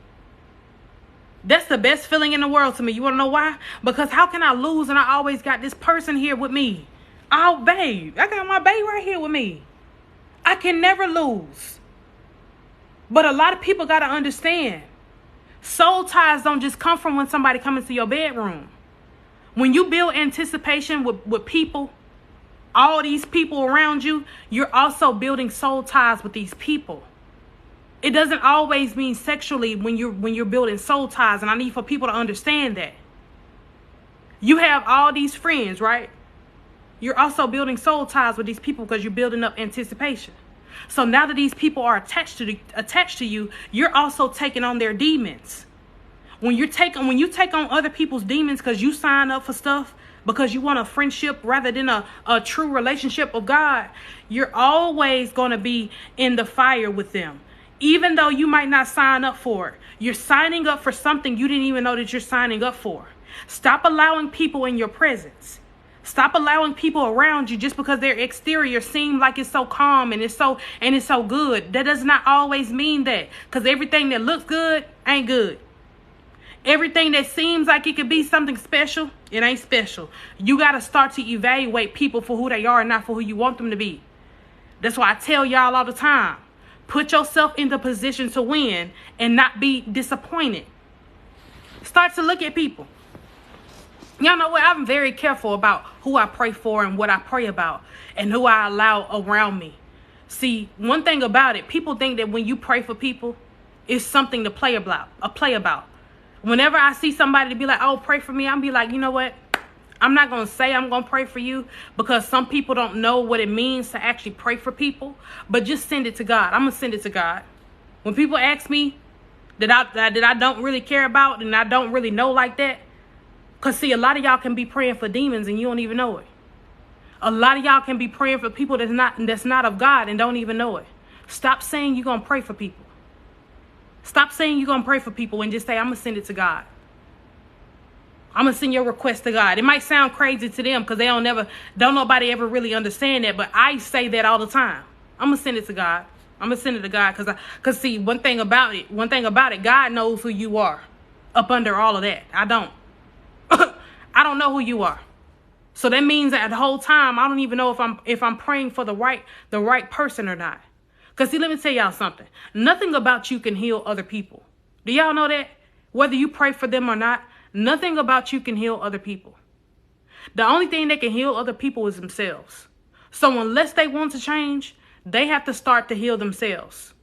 Speaker 1: That's the best feeling in the world to me. You want to know why? Because how can I lose and I always got this person here with me? Oh, babe. I got my babe right here with me. I can never lose. But a lot of people got to understand, soul ties don't just come from when somebody comes into your bedroom. When you build anticipation with people, all these people around you, you're also building soul ties with these people. It doesn't always mean sexually when you're building soul ties, and I need for people to understand that. You have all these friends, right? You're also building soul ties with these people because you're building up anticipation. So now that these people are attached to you, you're also taking on their demons. When you take on other people's demons because you sign up for stuff, because you want a friendship rather than a true relationship of God, you're always going to be in the fire with them. Even though you might not sign up for it, you're signing up for something you didn't even know that you're signing up for. Stop allowing people in your presence. Stop allowing people around you just because their exterior seems like it's so calm and it's so good. That does not always mean that, because everything that looks good ain't good. Everything that seems like it could be something special, it ain't special. You got to start to evaluate people for who they are and not for who you want them to be. That's why I tell y'all all the time, put yourself in the position to win and not be disappointed. Start to look at people. Y'all know what? I'm very careful about who I pray for and what I pray about and who I allow around me. See, one thing about it, people think that when you pray for people, it's something to play about. Whenever I see somebody to be like, oh, pray for me, I'm be like, you know what? I'm not going to say I'm going to pray for you, because some people don't know what it means to actually pray for people. But just send it to God. I'm going to send it to God. When people ask me that I don't really care about and I don't really know like that, because see, a lot of y'all can be praying for demons and you don't even know it. A lot of y'all can be praying for people that's not of God and don't even know it. Stop saying you're going to pray for people. Stop saying you're going to pray for people and just say, I'm going to send it to God. I'm going to send your request to God. It might sound crazy to them because don't nobody ever really understand that. But I say that all the time. I'm going to send it to God. I'm going to send it to God because see, one thing about it, God knows who you are up under all of that. I don't. I don't know who you are. So that means that the whole time, I don't even know if I'm praying for the right person or not. Because see, let me tell y'all something. Nothing about you can heal other people. Do y'all know that? Whether you pray for them or not, nothing about you can heal other people. The only thing that can heal other people is themselves. So unless they want to change, they have to start to heal themselves.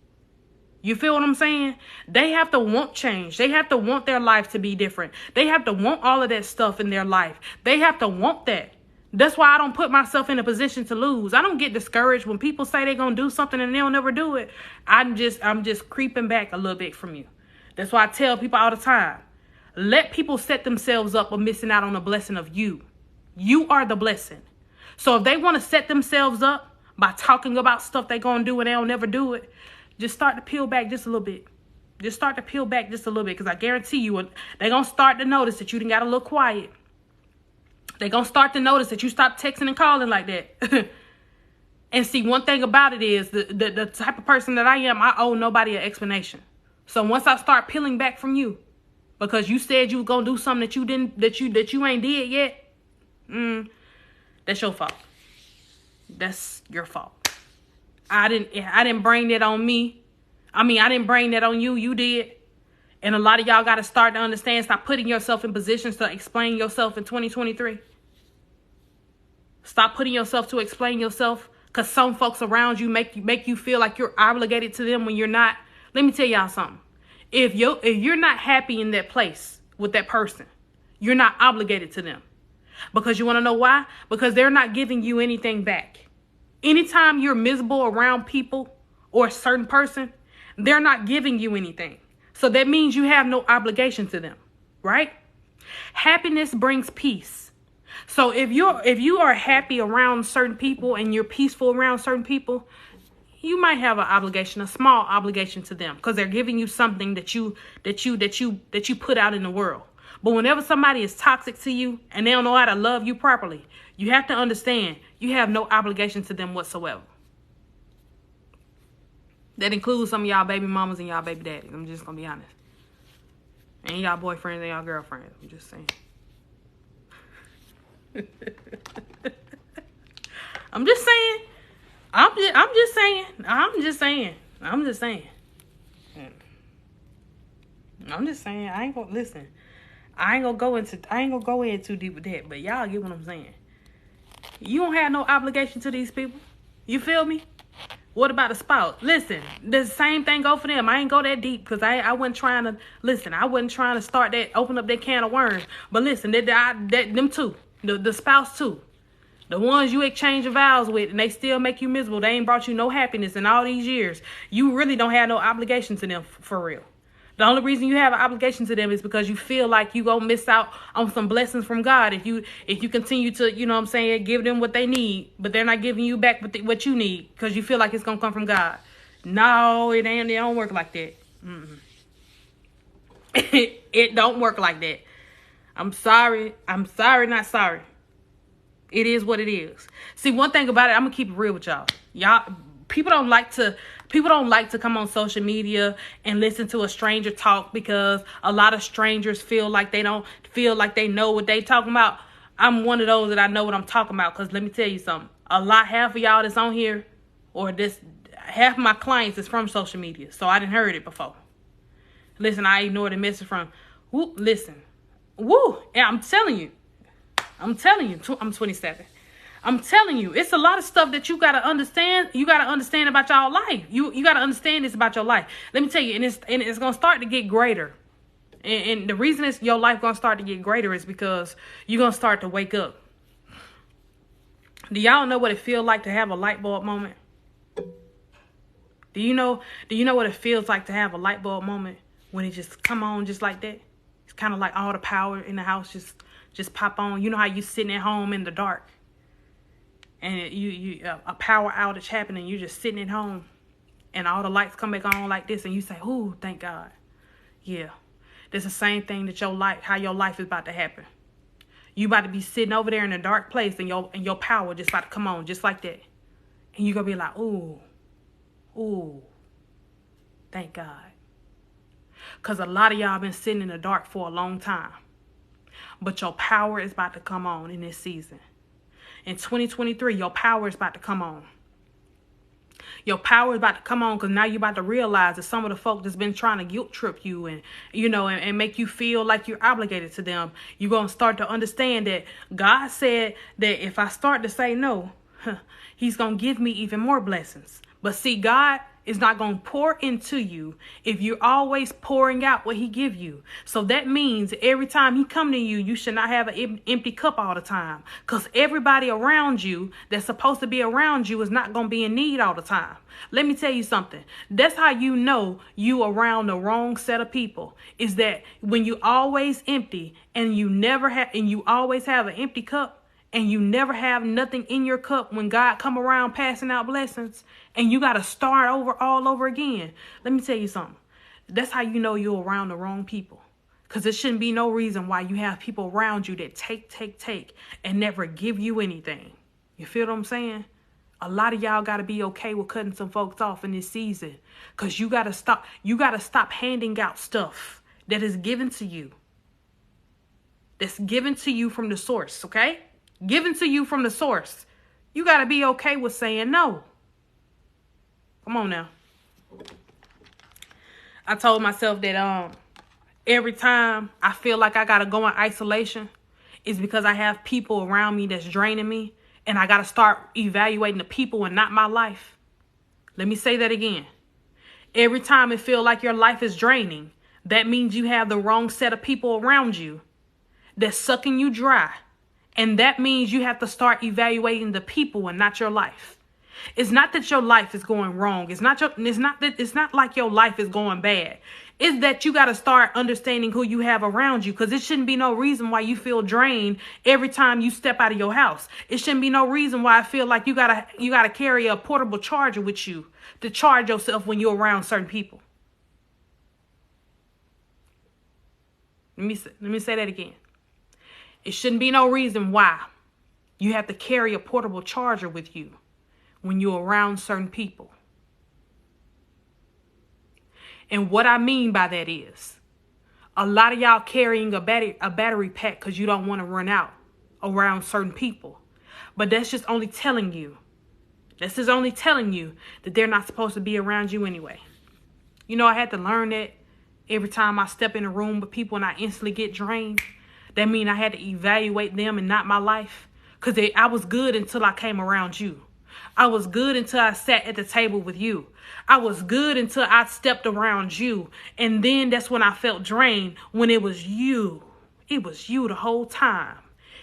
Speaker 1: You feel what I'm saying? They have to want change. They have to want their life to be different. They have to want all of that stuff in their life. They have to want that. That's why I don't put myself in a position to lose. I don't get discouraged when people say they're going to do something and they'll never do it. I'm just creeping back a little bit from you. That's why I tell people all the time, let people set themselves up of missing out on the blessing of you. You are the blessing. So if they want to set themselves up by talking about stuff they're going to do and they'll never do it, just start to peel back just a little bit. Just start to peel back just a little bit, because I guarantee you they're going to start to notice that you done got a little quiet. They're going to start to notice that you stop texting and calling like that. And see, one thing about it is the type of person that I am, I owe nobody an explanation. So once I start peeling back from you because you said you were going to do something that you ain't did yet, that's your fault. That's your fault. I didn't bring that on me. I didn't bring that on you. You did. And a lot of y'all got to start to understand, stop putting yourself in positions to explain yourself in 2023. Stop putting yourself to explain yourself, because some folks around you make you feel like you're obligated to them when you're not. Let me tell y'all something. If you're not happy in that place with that person, you're not obligated to them. Because you want to know why? Because they're not giving you anything back. Anytime you're miserable around people or a certain person, they're not giving you anything. So that means you have no obligation to them, right? Happiness brings peace. So if you are happy around certain people and you're peaceful around certain people, you might have an obligation, a small obligation to them, because they're giving you something that you put out in the world. But whenever somebody is toxic to you and they don't know how to love you properly, you have to understand you have no obligation to them whatsoever. That includes some of y'all baby mamas and y'all baby daddies. I'm just gonna be honest. And y'all boyfriends and y'all girlfriends. I'm just saying. I'm just saying. I'm just saying. I'm just saying. I ain't gonna listen. I ain't gonna go in too deep with that, but y'all get what I'm saying. You don't have no obligation to these people. You feel me? What about a spouse? Listen, the same thing go for them. I ain't go that deep because I wasn't trying to listen. I wasn't trying to start that, open up that can of worms. But listen, them two, the spouse too. The ones you exchange your vows with and they still make you miserable. They ain't brought you no happiness in all these years. You really don't have no obligation to them for real. The only reason you have an obligation to them is because you feel like you gonna miss out on some blessings from God if you continue to, you know what I'm saying, give them what they need, but they're not giving you back what you need because you feel like it's gonna come from God. No, it don't work like that. It don't work like that. I'm sorry, not sorry. It is what it is. See, one thing about it, I'm gonna keep it real with y'all. People don't like to come on social media and listen to a stranger talk because a lot of strangers feel like they don't feel like they know what they talking about. I'm one of those that I know what I'm talking about, because let me tell you something. Half of y'all that's on here, or half of my clients is from social media, so I didn't heard it before. Listen, I ignored the message from, listen. And I'm telling you, I'm 27. I'm telling you, it's a lot of stuff that you got to understand. You got to understand about y'all life. You got to understand this about your life. Let me tell you, and it's going to start to get greater. And the reason your life going to start to get greater is because you're going to start to wake up. Do y'all know what it feels like to have a light bulb moment? Do you know what it feels like to have a light bulb moment when it just come on just like that? It's kind of like all the power in the house just pop on. You know how you sitting at home in the dark and a power outage happening, you're just sitting at home and all the lights come back on like this and you say, "Ooh, thank God." Yeah. That's the same thing that how your life is about to happen. You about to be sitting over there in a dark place and your power just about to come on just like that. And you're going to be like, ooh, thank God. Because a lot of y'all been sitting in the dark for a long time. But your power is about to come on in this season. In 2023, your power is about to come on. Your power is about to come on because now you're about to realize that some of the folk that's been trying to guilt trip you and make you feel like you're obligated to them, you're going to start to understand that God said that if I start to say no, he's going to give me even more blessings. But see, God is not going to pour into you if you're always pouring out what he give you. So that means every time he come to you, you should not have an empty cup all the time, because everybody around you that's supposed to be around you is not going to be in need all the time. Let me tell you something. That's how you know you around the wrong set of people, is that when you always empty and you always have an empty cup, and you never have nothing in your cup when God come around passing out blessings, and you got to start all over again. Let me tell you something. That's how you know you're around the wrong people. Because there shouldn't be no reason why you have people around you that take, and never give you anything. You feel what I'm saying? A lot of y'all got to be okay with cutting some folks off in this season. Because you got to stop handing out stuff that is given to you. That's given to you from the source, okay? Given to you from the source. You got to be okay with saying no. Come on now. I told myself that every time I feel like I got to go in isolation, it's because I have people around me that's draining me, and I got to start evaluating the people and not my life. Let me say that again. Every time it feels like your life is draining, that means you have the wrong set of people around you that's sucking you dry. And that means you have to start evaluating the people and not your life. It's not that your life is going wrong. It's not like your life is going bad. It's that you got to start understanding who you have around you, because it shouldn't be no reason why you feel drained every time you step out of your house. It shouldn't be no reason why I feel like you gotta carry a portable charger with you to charge yourself when you're around certain people. Let me say that again. It shouldn't be no reason why you have to carry a portable charger with you when you're around certain people. And what I mean by that is, a lot of y'all carrying a battery pack because you don't want to run out around certain people. But that's just only telling you. This is only telling you that they're not supposed to be around you anyway. You know, I had to learn that every time I step in a room with people and I instantly get drained. That means I had to evaluate them and not my life. Because I was good until I came around you. I was good until I sat at the table with you. I was good until I stepped around you. And then that's when I felt drained, when it was you. It was you the whole time.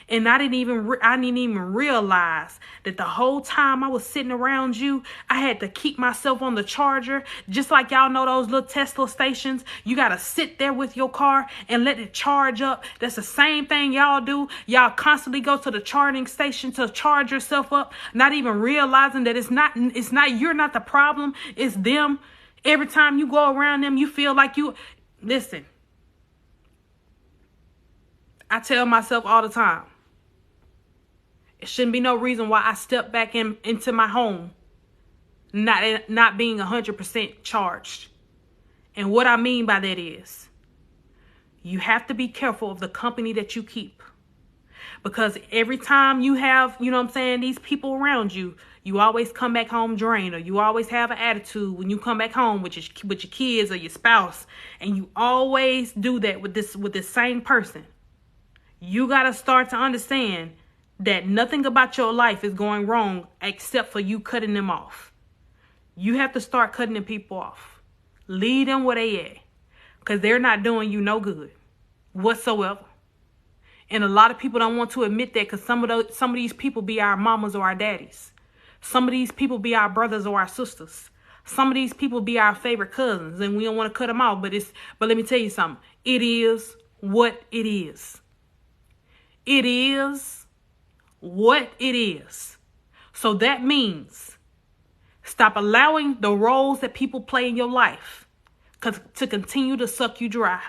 Speaker 1: And I didn't even realize that the whole time I was sitting around you, I had to keep myself on the charger. Just like y'all know those little Tesla stations, you got to sit there with your car and let it charge up. That's the same thing y'all do. Y'all constantly go to the charging station to charge yourself up, not even realizing that it's not you're not the problem, it's them. Every time you go around them, you feel like listen. I tell myself all the time, it shouldn't be no reason why I step back into my home not being 100% charged. And what I mean by that is, you have to be careful of the company that you keep. Because every time you have, you know what I'm saying, these people around you, you always come back home drained, or you always have an attitude when you come back home with your kids or your spouse, and you always do that with this same person. You got to start to understand that nothing about your life is going wrong except for you cutting them off. You have to start cutting them people off. Leave them where they at, because they're not doing you no good whatsoever. And a lot of people don't want to admit that, because some of these people be our mamas or our daddies. Some of these people be our brothers or our sisters. Some of these people be our favorite cousins, and we don't want to cut them off. But let me tell you something. It is what it is. It is what it is. So that means stop allowing the roles that people play in your life to continue to suck you dry.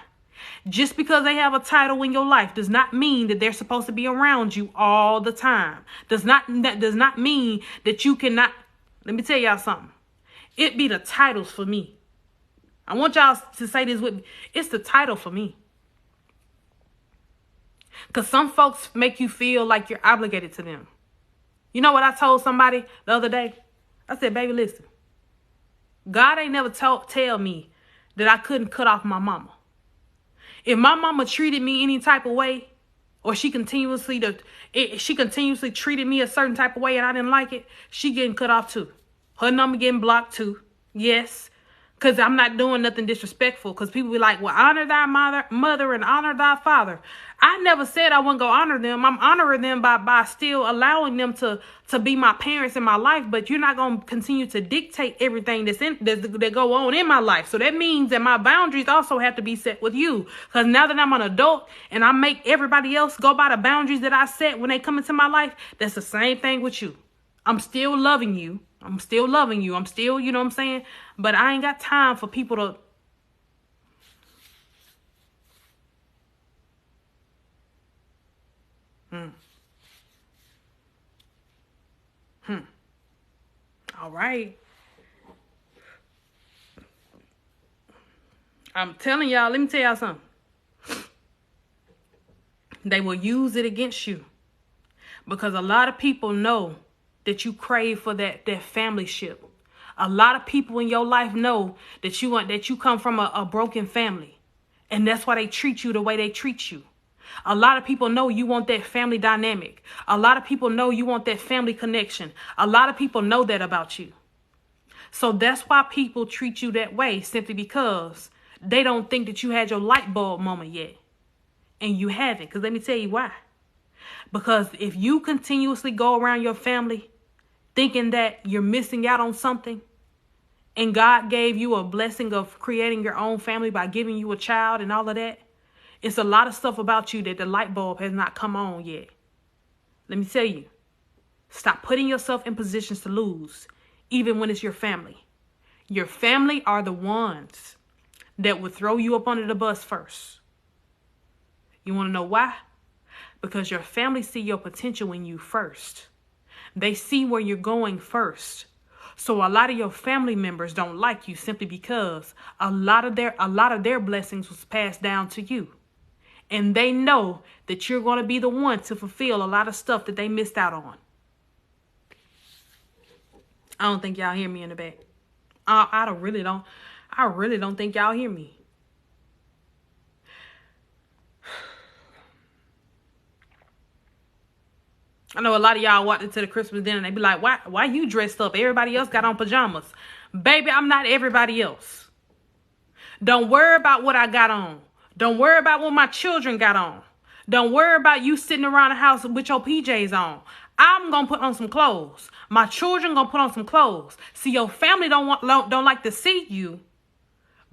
Speaker 1: Just because they have a title in your life does not mean that they're supposed to be around you all the time. That does not mean that you cannot. Let me tell y'all something. It be the titles for me. I want y'all to say this with me. It's the title for me. Because some folks make you feel like you're obligated to them. You know what I told somebody the other day? I said, baby, listen. God ain't never tell me that I couldn't cut off my mama. If my mama treated me any type of way, or she continuously treated me a certain type of way and I didn't like it, she getting cut off too. Her number getting blocked too. Yes. Because I'm not doing nothing disrespectful. Because people be like, well, honor thy mother and honor thy father. I never said I wouldn't go honor them. I'm honoring them by still allowing them to be my parents in my life. But you're not going to continue to dictate everything that go on in my life. So that means that my boundaries also have to be set with you. Because now that I'm an adult and I make everybody else go by the boundaries that I set when they come into my life, that's the same thing with you. I'm still loving you. I'm still loving you. I'm still, you know what I'm saying? But I ain't got time for people to... All right. I'm telling y'all, let me tell y'all something. They will use it against you. Because a lot of people know that you crave for that family-ship. A lot of people in your life know that you come from a broken family. And that's why they treat you the way they treat you. A lot of people know you want that family dynamic. A lot of people know you want that family connection. A lot of people know that about you. So that's why people treat you that way, simply because they don't think that you had your light bulb moment yet. And you haven't. Because let me tell you why. Because if you continuously go around your family thinking that you're missing out on something, and God gave you a blessing of creating your own family by giving you a child and all of that, it's a lot of stuff about you that the light bulb has not come on yet. Let me tell you, stop putting yourself in positions to lose, even when it's your family. Your family are the ones that would throw you up under the bus first. You want to know why? Because your family see your potential in you first. They see where you're going first. So a lot of your family members don't like you simply because a lot of their blessings was passed down to you. And they know that you're going to be the one to fulfill a lot of stuff that they missed out on. I don't think y'all hear me in the back. I really don't think y'all hear me. I know a lot of y'all walked into the Christmas dinner and they be like, why you dressed up? Everybody else got on pajamas. Baby, I'm not everybody else. Don't worry about what I got on. Don't worry about what my children got on. Don't worry about you sitting around the house with your PJs on. I'm going to put on some clothes. My children going to put on some clothes. See, your family don't like to see you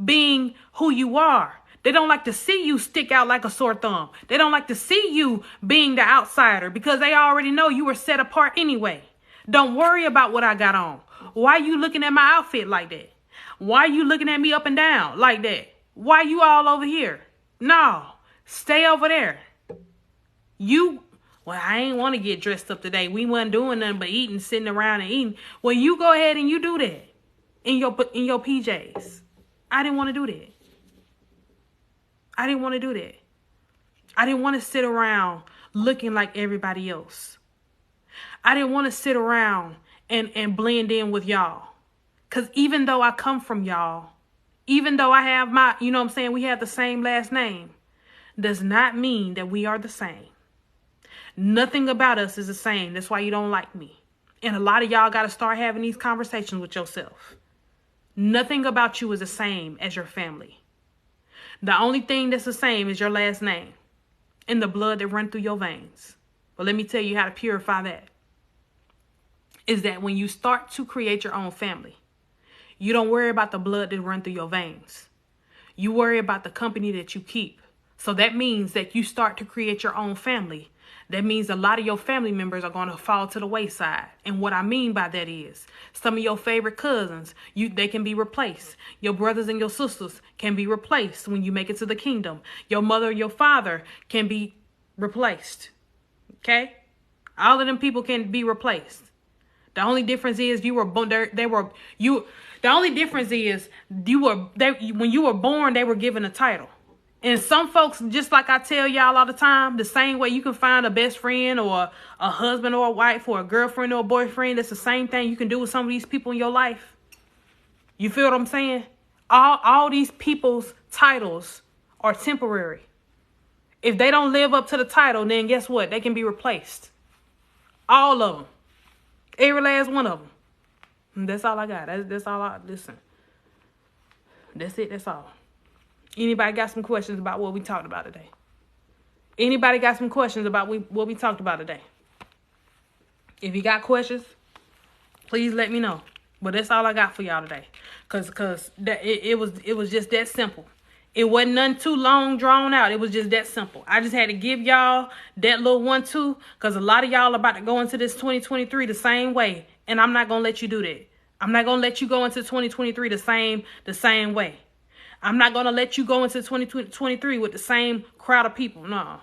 Speaker 1: being who you are. They don't like to see you stick out like a sore thumb. They don't like to see you being the outsider because they already know you were set apart anyway. Don't worry about what I got on. Why you looking at my outfit like that? Why you looking at me up and down like that? Why you all over here? No, stay over there. Well, I ain't want to get dressed up today. We wasn't doing nothing but eating, sitting around and eating. Well, you go ahead and you do that in your PJs. I didn't want to do that. I didn't want to do that. I didn't want to sit around looking like everybody else. I didn't want to sit around and blend in with y'all. Because even though I come from y'all, even though I have we have the same last name, does not mean that we are the same. Nothing about us is the same. That's why you don't like me. And a lot of y'all got to start having these conversations with yourself. Nothing about you is the same as your family. The only thing that's the same is your last name and the blood that runs through your veins. But let me tell you how to purify that. Is that when you start to create your own family, you don't worry about the blood that runs through your veins. You worry about the company that you keep. So that means that you start to create your own family. That means a lot of your family members are going to fall to the wayside. And what I mean by that is some of your favorite cousins, they can be replaced. Your brothers and your sisters can be replaced when you make it to the kingdom. Your mother, your father can be replaced. Okay? All of them people can be replaced. The only difference is when you were born, they were given a title. And some folks, just like I tell y'all all the time, the same way you can find a best friend or a husband or a wife or a girlfriend or a boyfriend, that's the same thing you can do with some of these people in your life. You feel what I'm saying? All these people's titles are temporary. If they don't live up to the title, then guess what? They can be replaced. All of them. Every last one of them. And that's all I got. Listen. That's it. That's all. Anybody got some questions about what we talked about today? Anybody got some questions about what we talked about today? If you got questions, please let me know. But that's all I got for y'all today. Cause it was just that simple. It wasn't nothing too long drawn out. It was just that simple. I just had to give y'all that little 1-2. Cause a lot of y'all about to go into this 2023 the same way. And I'm not gonna let you do that. I'm not gonna let you go into 2023 the same way. I'm not going to let you go into 2023 with the same crowd of people. No.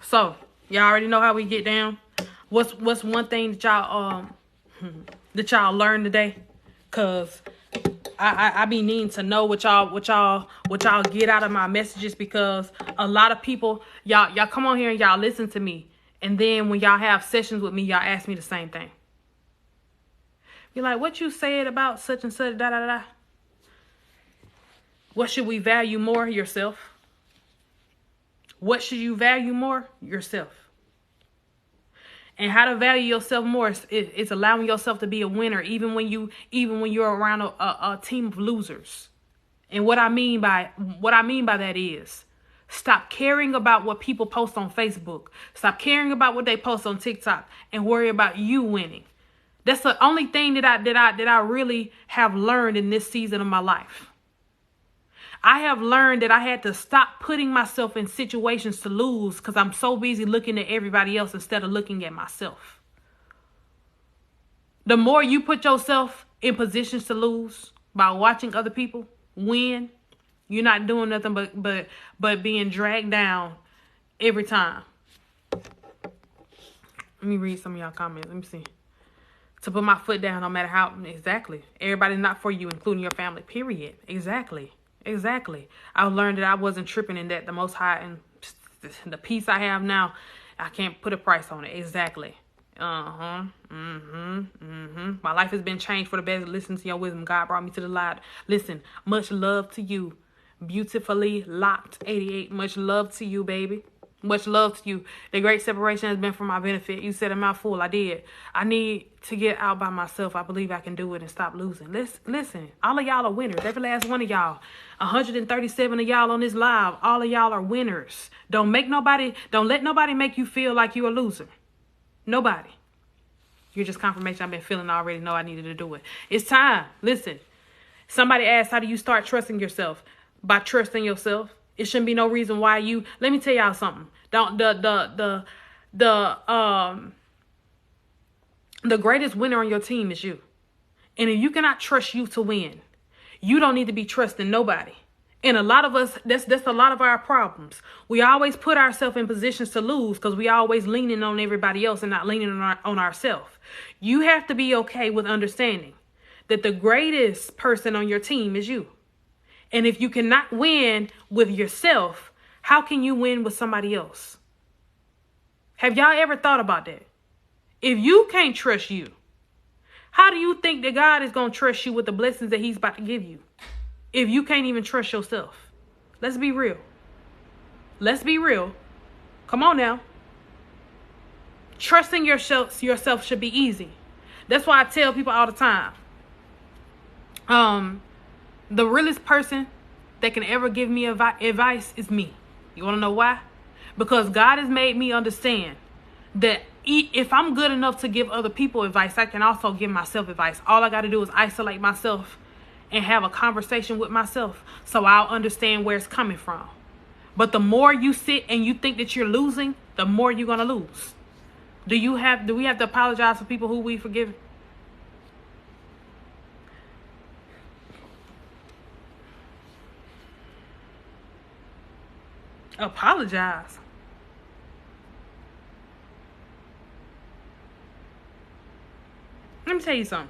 Speaker 1: So, y'all already know how we get down. What's one thing that y'all learned today? Cause I be needing to know what y'all get out of my messages, because a lot of people, y'all come on here and y'all listen to me. And then when y'all have sessions with me, y'all ask me the same thing. You're like, what you said about such and such, da da da. What should we value more? Yourself. What should you value more? Yourself. And how to value yourself more is allowing yourself to be a winner, even when you're around a team of losers. And what I mean by that is Stop caring about what people post on Facebook. Stop caring about what they post on TikTok and worry about you winning. That's the only thing that I really have learned in this season of my life. I have learned that I had to stop putting myself in situations to lose because I'm so busy looking at everybody else instead of looking at myself. The more you put yourself in positions to lose by watching other people win, you're not doing nothing but being dragged down every time. Let me read some of y'all comments. Let me see. To put my foot down no matter how. Exactly. Everybody's not for you, including your family. Period. Exactly. I learned that I wasn't tripping in that. The Most High and the peace I have now, I can't put a price on it. Exactly. My life has been changed for the better. Listen to your wisdom. God brought me to the light. Listen, much love to you. Beautifully locked 88. Much love to you, baby. Much love to you. The great separation has been for my benefit. You said a mouthful. I did. I need to get out by myself. I believe I can do it and stop losing. Listen, all of y'all are winners. Every last one of y'all. 137 of y'all on this live. All of y'all are winners. Don't let nobody make you feel like you're a loser. Nobody. You're just confirmation I've been feeling. I already know I needed to do it. It's time. Listen. Somebody asked, how do you start trusting yourself? By trusting yourself. It shouldn't be no reason why you. Let me tell y'all something. The greatest winner on your team is you. And if you cannot trust you to win, you don't need to be trusting nobody. And a lot of us, that's a lot of our problems. We always put ourselves in positions to lose because we always leaning on everybody else and not leaning on ourselves. You have to be okay with understanding that the greatest person on your team is you. And if you cannot win with yourself, how can you win with somebody else? Have y'all ever thought about that? If you can't trust you, how do you think that God is going to trust you with the blessings that he's about to give you? If you can't even trust yourself. Let's be real. Come on now. Trusting yourself should be easy. That's why I tell people all the time. The realest person that can ever give me advice is me. You want to know why? Because God has made me understand that if I'm good enough to give other people advice, I can also give myself advice. All I got to do is isolate myself and have a conversation with myself so I'll understand where it's coming from. But the more you sit and you think that you're losing, the more you're going to lose. Do we have to apologize for people who we forgive? Apologize. Let me tell you something.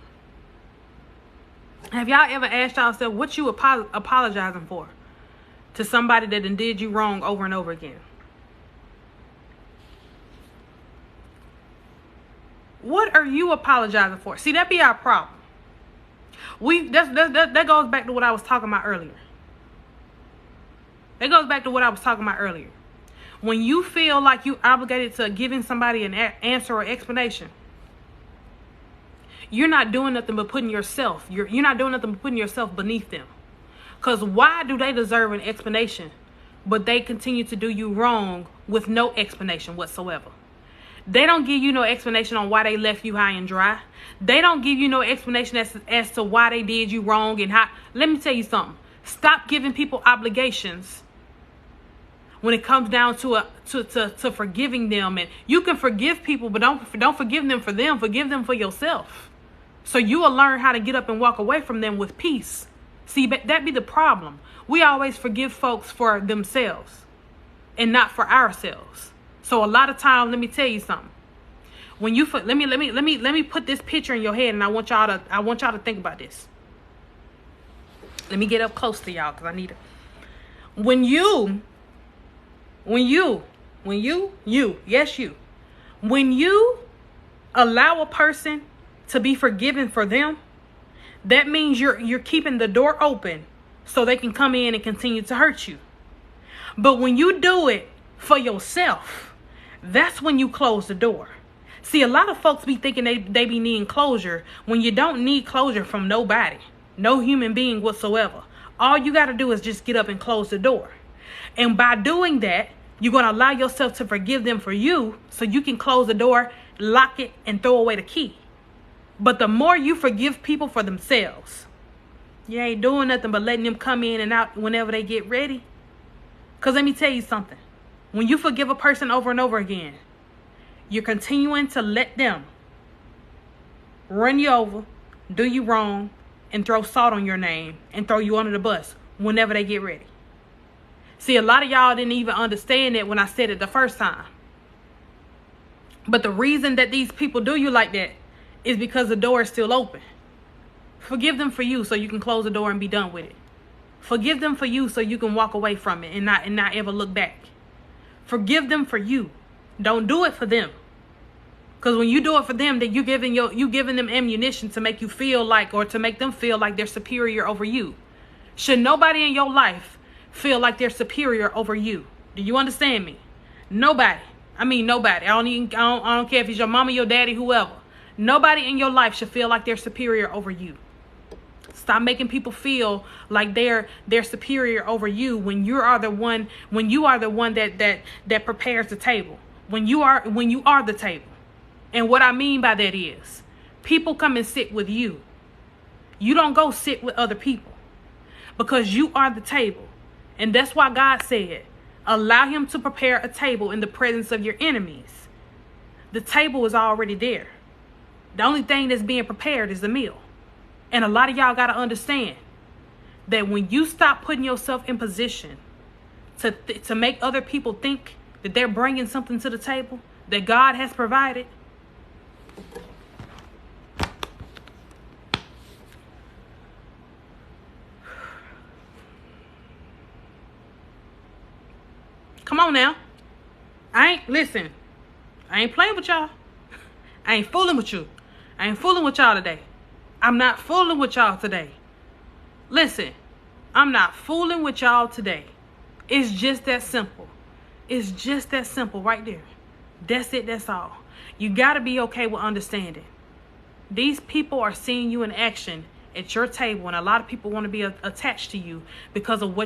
Speaker 1: Have y'all ever asked yourself what you apologizing for to somebody that done did you wrong over and over again? What are you apologizing for? See, that be our problem. That goes back to what I was talking about earlier. When you feel like you obligated to giving somebody an answer or explanation, you're not doing nothing but putting yourself. You're not doing nothing but putting yourself beneath them. Because why do they deserve an explanation, but they continue to do you wrong with no explanation whatsoever? They don't give you no explanation on why they left you high and dry. They don't give you no explanation as to why they did you wrong and how. Let me tell you something. Stop giving people obligations when it comes down to forgiving them. And you can forgive people, but don't forgive them for them. Forgive them for yourself. So you will learn how to get up and walk away from them with peace. See, that be the problem. We always forgive folks for themselves and not for ourselves. So a lot of times, let me tell you something. When you let me put this picture in your head, and I want y'all to think about this. Let me get up close to y'all because I need it. When you allow a person to be forgiven for them, that means you're keeping the door open so they can come in and continue to hurt you. But when you do it for yourself, that's when you close the door. See, a lot of folks be thinking they be needing closure when you don't need closure from nobody, no human being whatsoever. All you got to do is just get up and close the door. And by doing that, you're going to allow yourself to forgive them for you so you can close the door, lock it, and throw away the key. But the more you forgive people for themselves, you ain't doing nothing but letting them come in and out whenever they get ready. Because let me tell you something. When you forgive a person over and over again, you're continuing to let them run you over, do you wrong, and throw salt on your name and throw you under the bus whenever they get ready. See, a lot of y'all didn't even understand it when I said it the first time. But the reason that these people do you like that is because the door is still open. Forgive them for you so you can close the door and be done with it. Forgive them for you so you can walk away from it and not ever look back. Forgive them for you. Don't do it for them. Because when you do it for them, then you giving them ammunition to make you feel like, or to make them feel like they're superior over you. Should nobody in your life feel like they're superior over you? Do you understand me? Nobody. I mean nobody. I don't care if it's your mama, your daddy, whoever. Nobody in your life should feel like they're superior over you. Stop making people feel like they're superior over you when you are the one that prepares the table. When you are the table. And what I mean by that is, people come and sit with you. You don't go sit with other people, because you are the table. And that's why God said, allow him to prepare a table in the presence of your enemies. The table is already there. The only thing that's being prepared is the meal. And a lot of y'all got to understand that when you stop putting yourself in position to make other people think that they're bringing something to the table that God has provided, come on now. I ain't playing with y'all. I ain't fooling with you. I ain't fooling with y'all today. I'm not fooling with y'all today. Listen, I'm not fooling with y'all today. It's just that simple. It's just that simple right there. That's it. That's all. You got to be okay with understanding. These people are seeing you in action at your table, and a lot of people want to be attached to you because of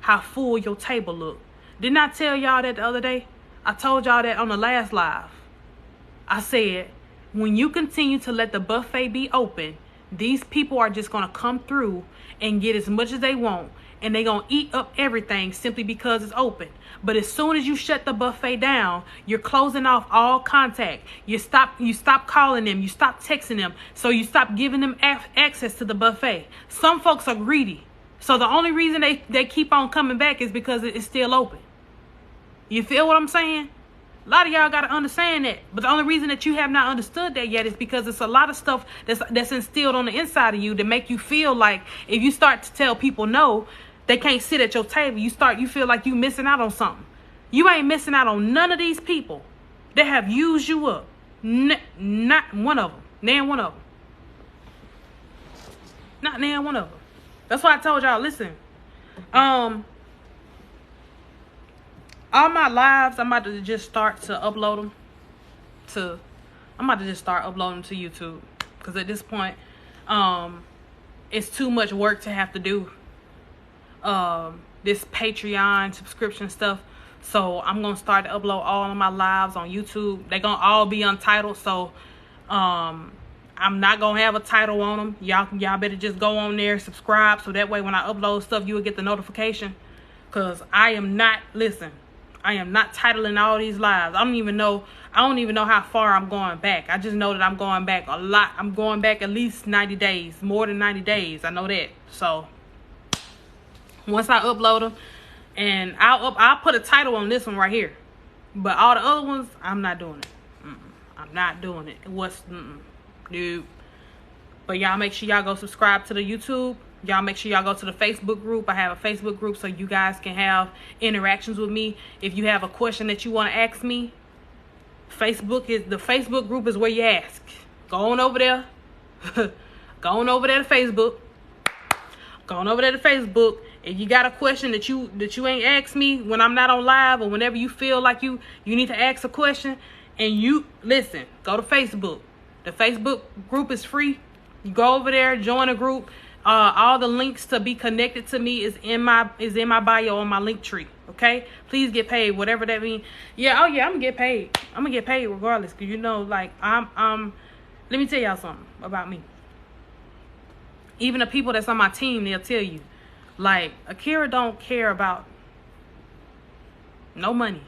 Speaker 1: how full your table look. Didn't I tell y'all that the other day? I told y'all that on the last live. I said, when you continue to let the buffet be open, these people are just going to come through and get as much as they want. And they're going to eat up everything simply because it's open. But as soon as you shut the buffet down, you're closing off all contact. You stop calling them. You stop texting them. So you stop giving them access to the buffet. Some folks are greedy. So the only reason they keep on coming back is because it's still open. You feel what I'm saying? A lot of y'all got to understand that. But the only reason that you have not understood that yet is because it's a lot of stuff that's instilled on the inside of you that make you feel like if you start to tell people no, they can't sit at your table. You feel like you missing out on something. You ain't missing out on none of these people that have used you up. Not one of them. Nan one of them. Not nan one of them. That's why I told y'all, listen. All my lives, I'm about to just start to upload them to YouTube. Because at this point, it's too much work to have to do this Patreon subscription stuff. So I'm going to start to upload all of my lives on YouTube. They're going to all be untitled. So I'm not going to have a title on them. Y'all better just go on there, subscribe. So that way when I upload stuff, you will get the notification. Because I am not titling all these lives. I don't even know how far I'm going back. I just know that I'm going back a lot. I'm going back at least 90 days, more than 90 days. I know that. So once I upload them, and I'll put a title on this one right here. But all the other ones, I'm not doing it. I'm not doing it. Dude. But y'all make sure y'all go subscribe to the YouTube. Y'all make sure y'all go to the Facebook group. I have a Facebook group so you guys can have interactions with me. If you have a question that you want to ask me, the Facebook group is where you ask. Go on over there. Go on over there to Facebook. Go on over there to Facebook. If you got a question that you ain't asked me when I'm not on live, or whenever you feel like you need to ask a question, and you listen, go to Facebook. The Facebook group is free. You go over there, join a group. All the links to be connected to me is in my bio on my link tree Okay? Please get paid, whatever that means. Yeah, oh yeah, I'm gonna get paid. I'm gonna get paid regardless. Cause you know, like let me tell y'all something about me. Even the people that's on my team, they'll tell you, like, Akira don't care about no money.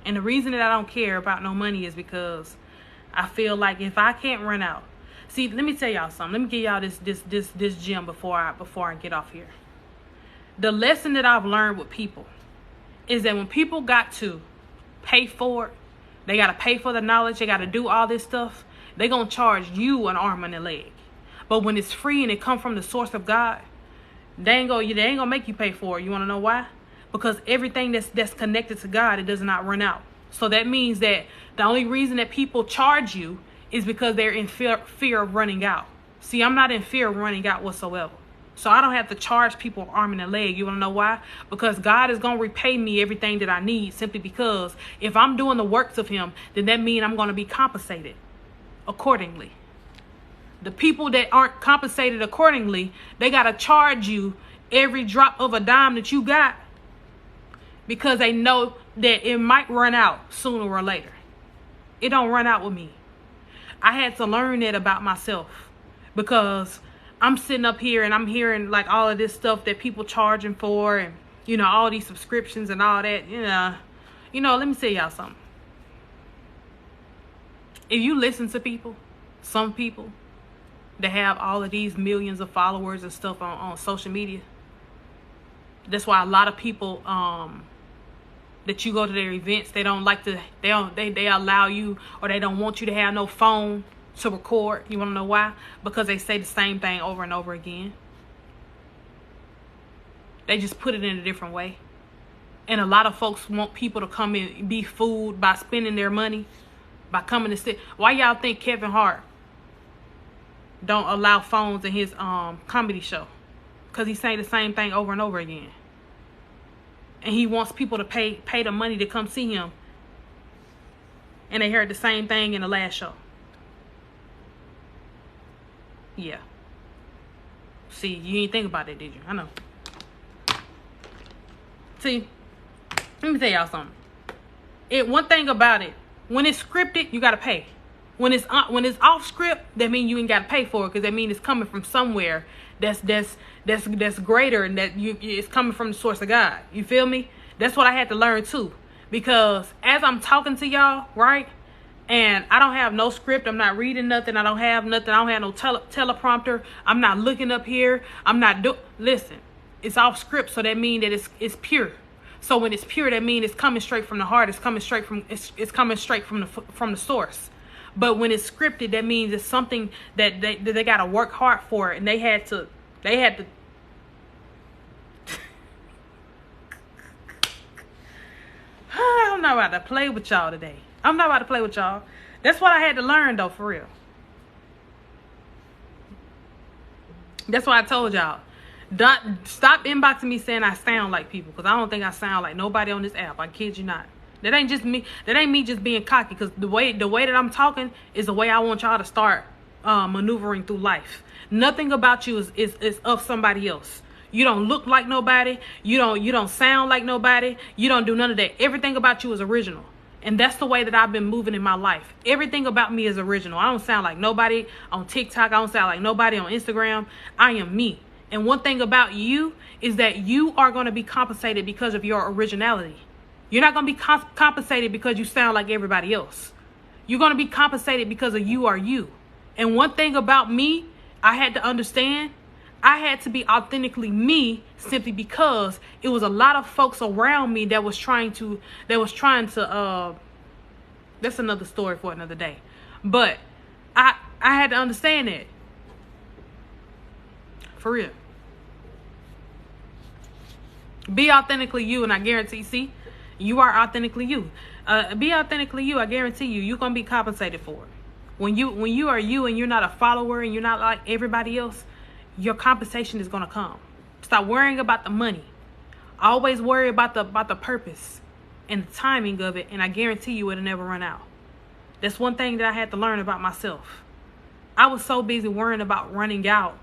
Speaker 1: And the reason that I don't care about no money is because I feel like if I can't run out. See, let me tell y'all something. Let me give y'all this gem before I get off here. The lesson that I've learned with people is that when people got to pay for it, they got to pay for the knowledge, they got to do all this stuff, they're going to charge you an arm and a leg. But when it's free and it come from the source of God, they ain't gonna make you pay for it. You want to know why? Because everything that's connected to God, it does not run out. So that means that the only reason that people charge you is because they're in fear of running out. See, I'm not in fear of running out whatsoever. So I don't have to charge people arm and a leg. You want to know why? Because God is going to repay me everything that I need, simply because if I'm doing the works of him, then that means I'm going to be compensated accordingly. The people that aren't compensated accordingly, they got to charge you every drop of a dime that you got, because they know that it might run out sooner or later. It don't run out with me. I had to learn that about myself, because I'm sitting up here and I'm hearing like all of this stuff that people charging for, and you know, all these subscriptions and all that. You know, let me tell y'all something. If you listen to people, some people that have all of these millions of followers and stuff on social media, that's why a lot of people that you go to their events, they don't like to, they allow you, or they don't want you to have no phone to record. You want to know why? Because they say the same thing over and over again. They just put it in a different way. And a lot of folks want people to come in and be fooled by spending their money, by coming to sit. Why y'all think Kevin Hart don't allow phones in his comedy show? Because he's saying the same thing over and over again. And he wants people to pay the money to come see him. And they heard the same thing in the last show. Yeah. See, you didn't think about that, did you? I know. See, let me tell y'all something. One thing about it, when it's scripted, you gotta pay. When it's off script, that means you ain't gotta pay for it, because that means it's coming from somewhere that's greater, and that it's coming from the source of God. You feel me? That's what I had to learn too, because as I'm talking to y'all, right, and I don't have no script, I'm not reading nothing, I don't have nothing, I don't have no teleprompter, I'm not looking up here, I'm not listen, it's off script, so that means that it's pure. So when it's pure, that means it's coming straight from the heart, it's coming straight from the source. But when it's scripted, that means it's something that they got to work hard for, and they had to I'm not about to play with y'all today. I'm not about to play with y'all. That's what I had to learn, though, for real. That's why I told y'all, stop inboxing me saying I sound like people, because I don't think I sound like nobody on this app. I kid you not. That ain't just me. That ain't me just being cocky, because the way that I'm talking is the way I want y'all to start maneuvering through life. Nothing about you is of somebody else. You don't look like nobody. You don't sound like nobody. You don't do none of that. Everything about you is original. And that's the way that I've been moving in my life. Everything about me is original. I don't sound like nobody on TikTok. I don't sound like nobody on Instagram. I am me. And one thing about you is that you are going to be compensated because of your originality. You're not going to be compensated because you sound like everybody else. You're going to be compensated because of you are you. And one thing about me, I had to understand, I had to be authentically me, simply because it was a lot of folks around me that was trying to that's another story for another day. But I had to understand that. For real. Be authentically you, and I guarantee, see, you are authentically you. Be authentically you. I guarantee you're going to be compensated for it. When you are you and you're not a follower and you're not like everybody else, your compensation is going to come. Stop worrying about the money. Always worry about the purpose and the timing of it, and I guarantee you it'll never run out. That's one thing that I had to learn about myself. I was so busy worrying about running out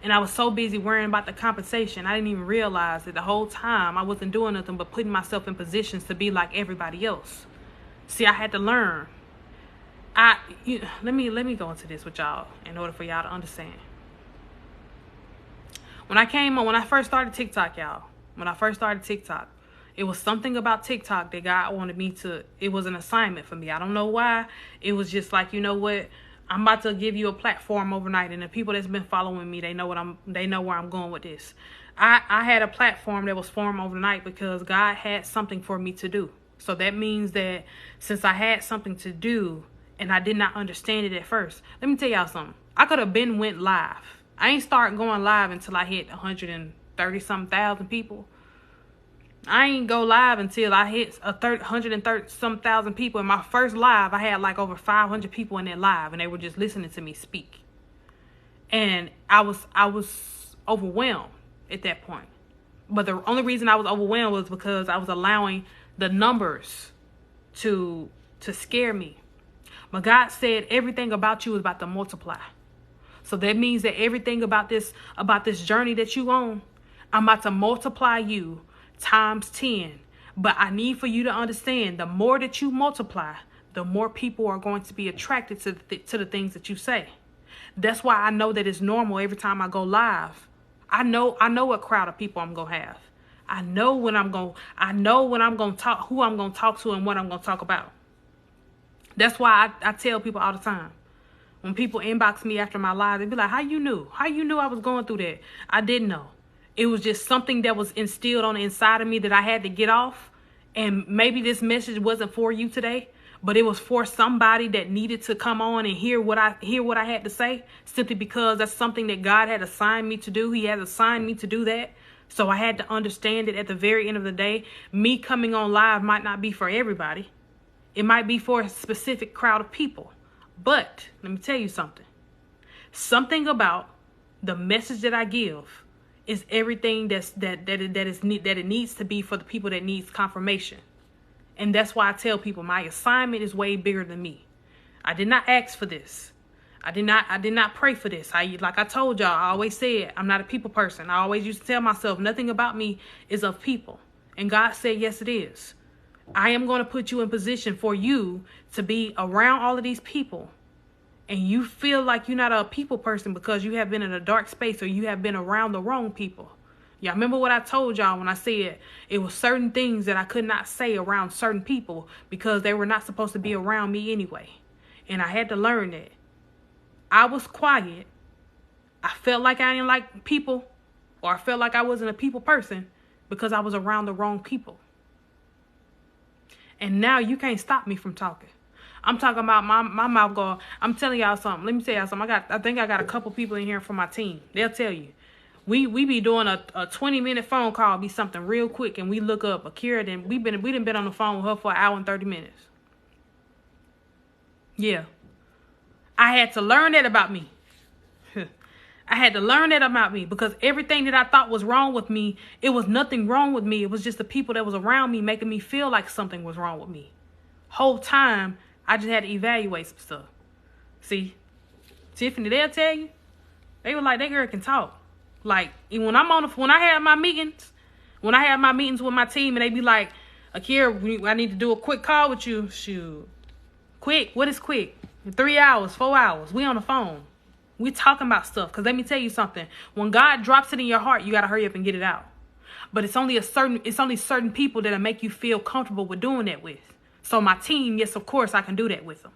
Speaker 1: And I was so busy worrying about the compensation, I didn't even realize that the whole time I wasn't doing nothing but putting myself in positions to be like everybody else. See, I had to learn. Let me go into this with y'all in order for y'all to understand. When I first started TikTok, y'all, it was something about TikTok that God wanted me to, it was an assignment for me. I don't know why. It was just like, you know what? I'm about to give you a platform overnight, and the people that's been following me, they know where I'm going with this. I had a platform that was formed overnight because God had something for me to do. So that means that since I had something to do and I did not understand it at first, let me tell y'all something. I could have been went live. I ain't start going live until I hit 130-something thousand people. I ain't go live until I hit 130-some thousand people. In my first live, I had like over 500 people in that live, and they were just listening to me speak. And I was overwhelmed at that point. But the only reason I was overwhelmed was because I was allowing the numbers to scare me. But God said everything about you is about to multiply. So that means that everything about this journey that you on, I'm about to multiply you times 10. But I need for you to understand, the more that you multiply, the more people are going to be attracted to the things that you say. That's why I know that it's normal every time I go live. I know what crowd of people I'm going to have. I know when I'm going to talk, who I'm going to talk to, and what I'm going to talk about. That's why I tell people all the time. When people inbox me after my live, they be like, how you knew? How you knew I was going through that? I didn't know. It was just something that was instilled on the inside of me that I had to get off. And maybe this message wasn't for you today, but it was for somebody that needed to come on and hear what I had to say, simply because that's something that God had assigned me to do. He has assigned me to do that. So I had to understand that at the very end of the day, me coming on live might not be for everybody. It might be for a specific crowd of people. But let me tell you something. Something about the message that I give is everything that it needs to be for the people that needs confirmation. And that's why I tell people my assignment is way bigger than me. I did not ask for this. I did not pray for this. Like I told y'all, I always said I'm not a people person. I always used to tell myself nothing about me is of people. And God said, yes, it is. I am going to put you in position for you to be around all of these people. And you feel like you're not a people person because you have been in a dark space or you have been around the wrong people. Y'all remember what I told y'all when I said it was certain things that I could not say around certain people because they were not supposed to be around me anyway. And I had to learn that. I was quiet. I felt like I didn't like people, or I felt like I wasn't a people person because I was around the wrong people. And now you can't stop me from talking. I'm talking about my mouth going. I'm telling y'all something. Let me tell y'all something. I think I got a couple people in here from my team. They'll tell you. We be doing a 20-minute phone call, be something real quick, and we look up Akira. Then we done been on the phone with her for an hour and 30 minutes. Yeah, I had to learn that about me. I had to learn that about me because everything that I thought was wrong with me, it was nothing wrong with me. It was just the people that was around me making me feel like something was wrong with me. Whole time, I just had to evaluate some stuff. See, Tiffany, they'll tell you. They were like, that girl can talk. Like, when I have my meetings with my team, and they be like, Akira, I need to do a quick call with you. Shoot. Quick? What is quick? 3 hours, 4 hours. We on the phone. We talking about stuff. Because let me tell you something. When God drops it in your heart, you got to hurry up and get it out. But it's only certain people that'll make you feel comfortable with doing that with. So my team, yes, of course, I can do that with them.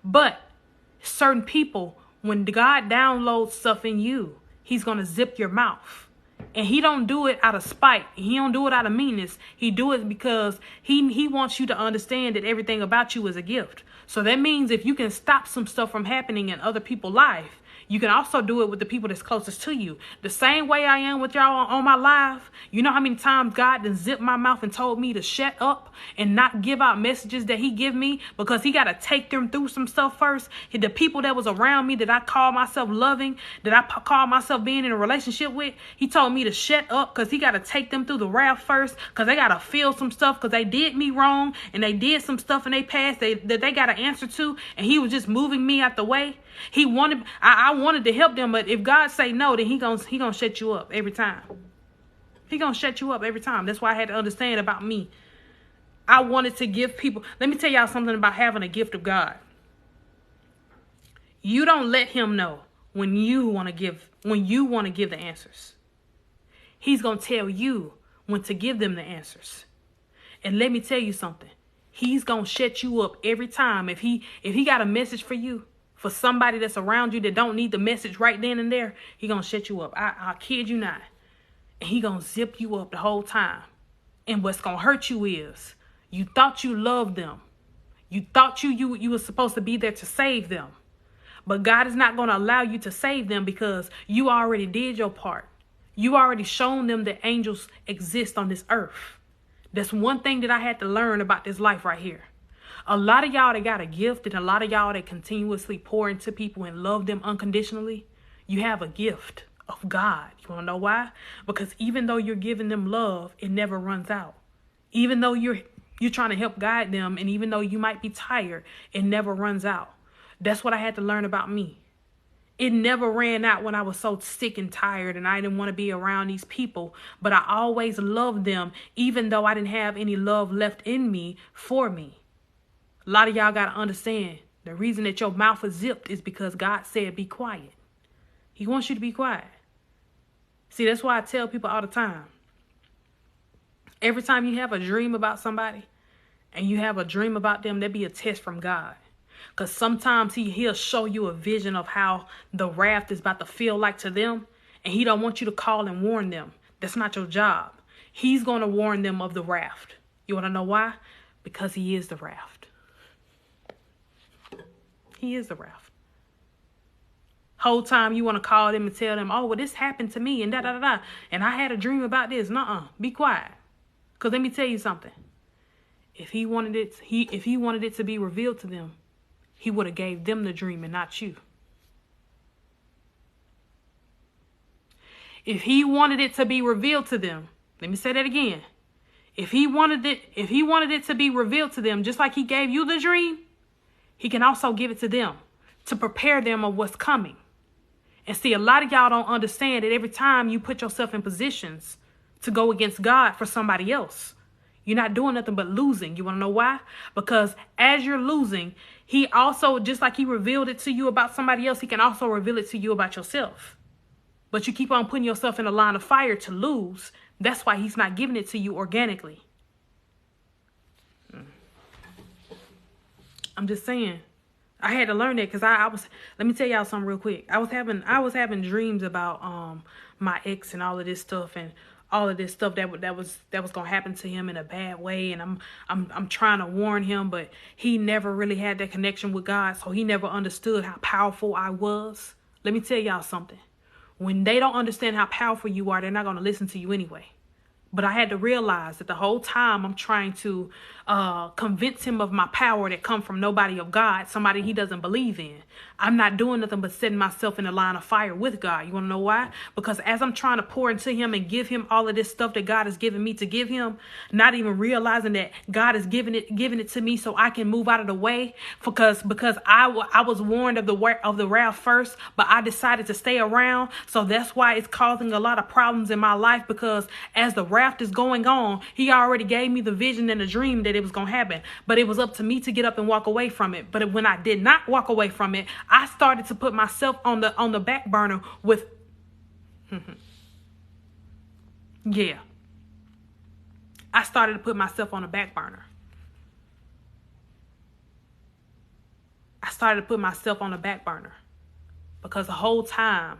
Speaker 1: But certain people, when God downloads stuff in you, he's going to zip your mouth. And he don't do it out of spite. He don't do it out of meanness. He do it because he wants you to understand that everything about you is a gift. So that means if you can stop some stuff from happening in other people's life, you can also do it with the people that's closest to you. The same way I am with y'all on my live. You know how many times God done zipped my mouth and told me to shut up and not give out messages that he give me because he got to take them through some stuff first. The people that was around me that I call myself loving, that I call myself being in a relationship with, he told me to shut up because he got to take them through the wrath first because they got to feel some stuff because they did me wrong and they did some stuff in their past that they got to answer to, and he was just moving me out the way. I wanted to help them, but if God say no, then he gonna shut you up every time. He gonna shut you up every time. That's why I had to understand about me. I wanted to give people. Let me tell y'all something about having a gift of God. You don't let him know when you want to give the answers. He's gonna tell you when to give them the answers. And let me tell you something. He's gonna shut you up every time. If he got a message for you, for somebody that's around you that don't need the message right then and there, he gonna shut you up. I kid you not. And he gonna zip you up the whole time. And what's gonna hurt you is you thought you loved them. You thought you were supposed to be there to save them. But God is not gonna allow you to save them because you already did your part. You already shown them that angels exist on this earth. That's one thing that I had to learn about this life right here. A lot of y'all that got a gift and a lot of y'all that continuously pour into people and love them unconditionally, you have a gift of God. You want to know why? Because even though you're giving them love, it never runs out. Even though you're trying to help guide them, and even though you might be tired, it never runs out. That's what I had to learn about me. It never ran out when I was so sick and tired and I didn't want to be around these people. But I always loved them, even though I didn't have any love left in me for me. A lot of y'all got to understand the reason that your mouth is zipped is because God said be quiet. He wants you to be quiet. See, that's why I tell people all the time. Every time you have a dream about somebody and you have a dream about them, there be a test from God. Because sometimes he'll show you a vision of how the wrath is about to feel like to them. And he don't want you to call and warn them. That's not your job. He's going to warn them of the wrath. You want to know why? Because he is the wrath. He is the wrath. Whole time you want to call them and tell them, oh, well, this happened to me and da-da-da-da. And I had a dream about this. Nuh-uh. Be quiet. Because let me tell you something. If he wanted it to be revealed to them, he would have gave them the dream and not you. If he wanted it to be revealed to them, let me say that again. If he wanted it to be revealed to them, just like he gave you the dream, he can also give it to them to prepare them of what's coming. And see, a lot of y'all don't understand that every time you put yourself in positions to go against God for somebody else, you're not doing nothing but losing. You want to know why? Because as you're losing, he also, just like he revealed it to you about somebody else, he can also reveal it to you about yourself. But you keep on putting yourself in a line of fire to lose. That's why he's not giving it to you organically. I'm just saying. I had to learn that because I was, let me tell y'all something real quick. I was having dreams about my ex and all of this stuff, and all of this stuff that was gonna happen to him in a bad way, and I'm trying to warn him, but he never really had that connection with God, so he never understood how powerful I was. Let me tell y'all something. When they don't understand how powerful you are, they're not gonna listen to you anyway. But I had to realize that the whole time I'm trying to convince him of my power that come from nobody of God, somebody he doesn't believe in. I'm not doing nothing but setting myself in a line of fire with God. You want to know why? Because as I'm trying to pour into him and give him all of this stuff that God has given me to give him, not even realizing that God is giving it to me so I can move out of the way, because I was warned of the wrath first, but I decided to stay around. So that's why it's causing a lot of problems in my life, because as the wrath is going on, he already gave me the vision and the dream that it was going to happen, but it was up to me to get up and walk away from it. But when I did not walk away from it, I started to put myself on the back burner with yeah. I started to put myself on the back burner. I started to put myself on the back burner because the whole time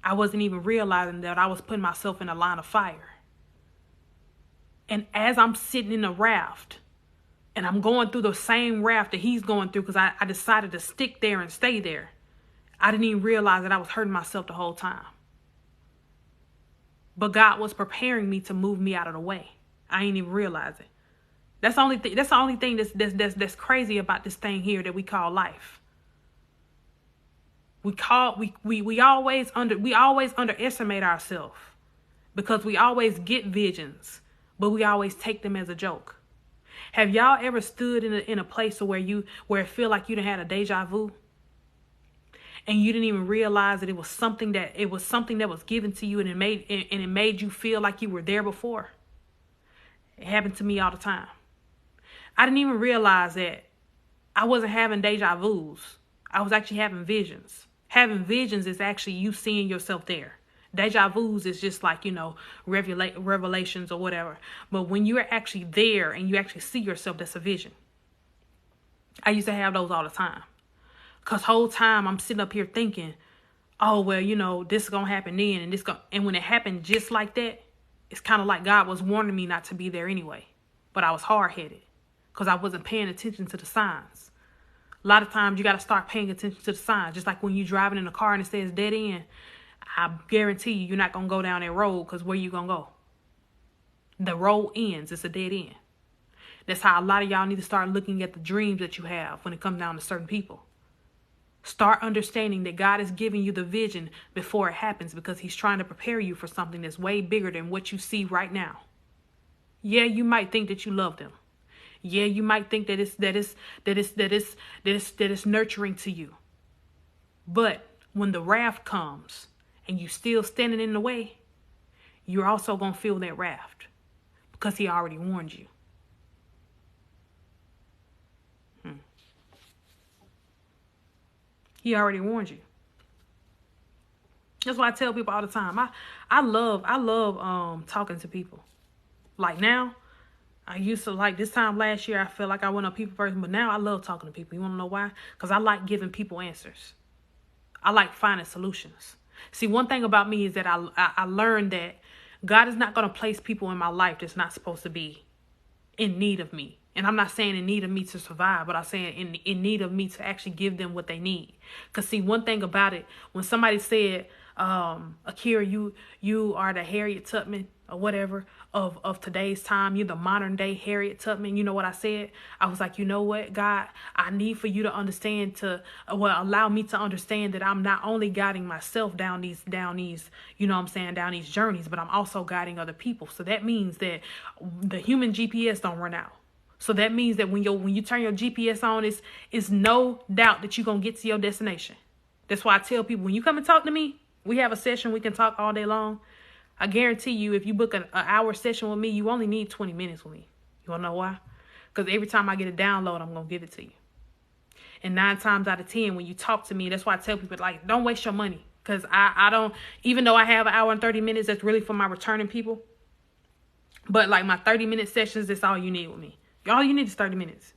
Speaker 1: I wasn't even realizing that I was putting myself in a line of fire. And as I'm sitting in the raft and I'm going through the same raft that he's going through, because I decided to stick there and stay there, I didn't even realize that I was hurting myself the whole time. But God was preparing me to move me out of the way. I ain't even realize it. That's the only thing that's crazy about this thing here that we call life. We always underestimate ourselves because we always get visions, but we always take them as a joke. Have y'all ever stood in a place where it feel like you done had a deja vu? and you didn't even realize that it was something that was given to you, and it made you feel like you were there before. It happened to me all the time. I didn't even realize that I wasn't having deja vus. I was actually having visions. Having visions is actually you seeing yourself there. Deja vus is just like, revelations or whatever. But when you're actually there and you actually see yourself, that's a vision. I used to have those all the time. Because whole time I'm sitting up here thinking, oh, well, this is going to happen then. And when it happened just like that, it's kind of like God was warning me not to be there anyway. But I was hard-headed because I wasn't paying attention to the signs. A lot of times you got to start paying attention to the signs. Just like when you're driving in a car and it says dead end, I guarantee you're not going to go down that road, because where you going to go? The road ends. It's a dead end. That's how a lot of y'all need to start looking at the dreams that you have when it comes down to certain people. Start understanding that God is giving you the vision before it happens, because he's trying to prepare you for something that's way bigger than what you see right now. Yeah, you might think that you love them. Yeah, you might think that it's nurturing to you. But when the wrath comes and you still standing in the way, you're also going to feel that wrath, because he already warned you. He already warned you. That's why I tell people all the time. I love talking to people. Like now, I used to, like this time last year, I felt like I wasn't a people person, but now I love talking to people. You want to know why? Because I like giving people answers. I like finding solutions. See, one thing about me is that I learned that God is not going to place people in my life that's not supposed to be in need of me. And I'm not saying in need of me to survive, but I'm saying in need of me to actually give them what they need. Because see, one thing about it, when somebody said, Akira, you are the Harriet Tubman or whatever of today's time. You're the modern day Harriet Tubman. You know what I said? I was like, you know what, God, I need for you to understand allow me to understand that I'm not only guiding myself down these, down these journeys, but I'm also guiding other people. So that means that the human GPS don't run out. So that means that when you turn your GPS on, it's no doubt that you're going to get to your destination. That's why I tell people, when you come and talk to me, we have a session, we can talk all day long. I guarantee you, if you book an hour session with me, you only need 20 minutes with me. You want to know why? Because every time I get a download, I'm going to give it to you. And 9 times out of 10, when you talk to me, that's why I tell people, like, don't waste your money. Because I don't, even though I have an hour and 30 minutes, that's really for my returning people. But like my 30-minute sessions, that's all you need with me. All you need is 30 minutes.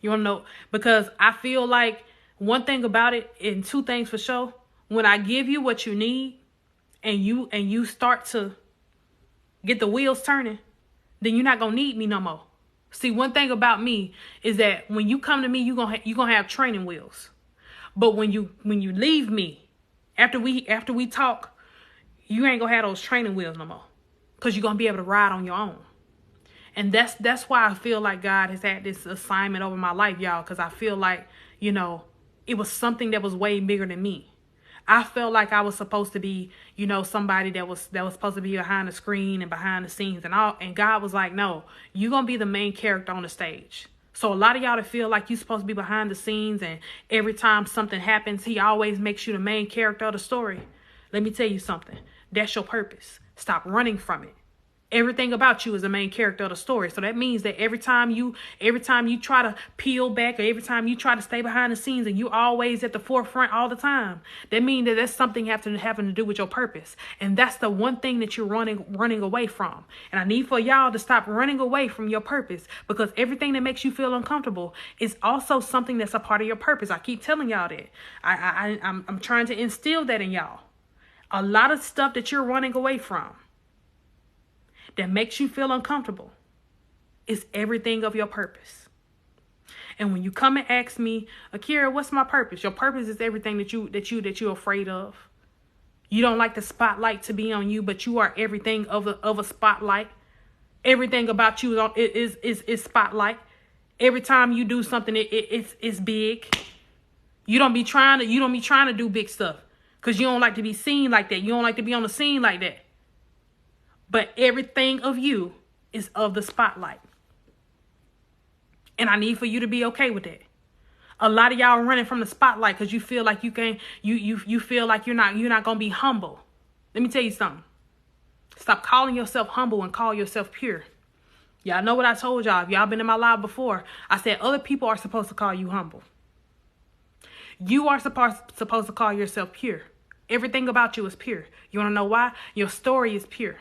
Speaker 1: You want to know? Because I feel like one thing about it, and 2 things for sure, when I give you what you need and you start to get the wheels turning, then you're not going to need me no more. See, one thing about me is that when you come to me, you're going to have training wheels. But when you leave me, after we talk, you ain't going to have those training wheels no more, because you're going to be able to ride on your own. And that's why I feel like God has had this assignment over my life, y'all, because I feel like, it was something that was way bigger than me. I felt like I was supposed to be, somebody that was supposed to be behind the screen and behind the scenes and all. And God was like, no, you're going to be the main character on the stage. So a lot of y'all that feel like you're supposed to be behind the scenes, and every time something happens, he always makes you the main character of the story. Let me tell you something. That's your purpose. Stop running from it. Everything about you is the main character of the story. So that means that every time you try to peel back, or every time you try to stay behind the scenes and you always at the forefront all the time, that means that that's something having to do with your purpose. And that's the one thing that you're running away from. And I need for y'all to stop running away from your purpose, because everything that makes you feel uncomfortable is also something that's a part of your purpose. I keep telling y'all that. I'm trying to instill that in y'all. A lot of stuff that you're running away from that makes you feel uncomfortable is everything of your purpose. And when you come and ask me, Akira, what's my purpose? Your purpose is everything that you're afraid of. You don't like the spotlight to be on you, but you are everything of a spotlight. Everything about you is spotlight. Every time you do something, it's big. You don't be trying to do big stuff, because you don't like to be seen like that. You don't like to be on the scene like that. But everything of you is of the spotlight. And I need for you to be okay with that. A lot of y'all running from the spotlight because you feel like you can't, you feel like you're not gonna be humble. Let me tell you something. Stop calling yourself humble and call yourself pure. Y'all know what I told y'all. If y'all been in my live before, I said other people are supposed to call you humble. You are supposed to call yourself pure. Everything about you is pure. You want to know why? Your story is pure.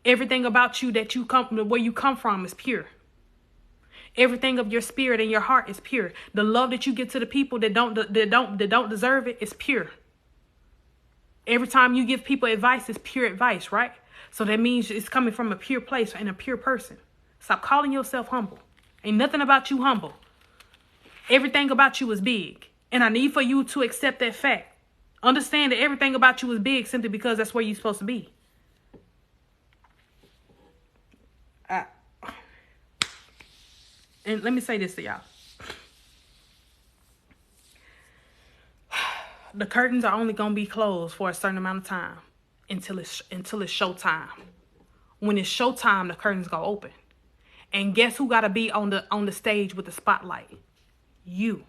Speaker 1: Everything about you that you where you come from is pure. Everything of your spirit and your heart is pure. The love that you give to the people that don't deserve it is pure. Every time you give people advice, it's pure advice, right? So that means it's coming from a pure place and a pure person. Stop calling yourself humble. Ain't nothing about you humble. Everything about you is big. And I need for you to accept that fact. Understand that everything about you is big simply because that's where you're supposed to be. And let me say this to y'all. The curtains are only going to be closed for a certain amount of time until it's showtime. When it's showtime, the curtains go open. And guess who got to be on the stage with the spotlight? You.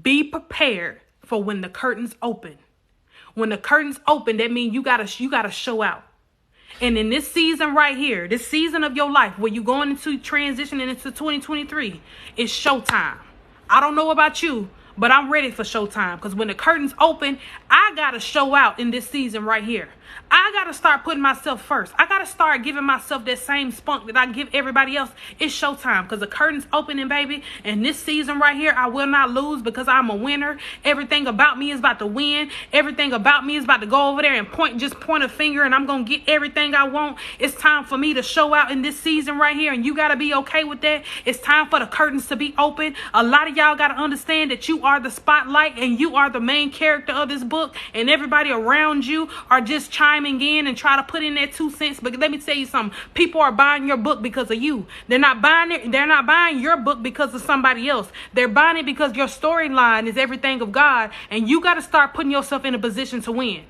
Speaker 1: Be prepared for when the curtains open. When the curtains open, that means you gotta show out. And in this season right here, this season of your life where you're going into transitioning into 2023, it's showtime. I don't know about you, but I'm ready for showtime. Because when the curtains open, I got to show out in this season right here. I got to start putting myself first. I got to start giving myself that same spunk that I give everybody else. It's showtime because the curtains opening, baby. And this season right here, I will not lose because I'm a winner. Everything about me is about to win. Everything about me is about to go over there and point a finger and I'm going to get everything I want. It's time for me to show out in this season right here. And you got to be okay with that. It's time for the curtains to be open. A lot of y'all got to understand that you are the spotlight and you are the main character of this book. And everybody around you are just chiming in and try to put in their 2 cents. But let me tell you something. People are buying your book because of you. They're not buying your book because of somebody else. They're buying it because your storyline is everything of God. And you got to start putting yourself in a position to win.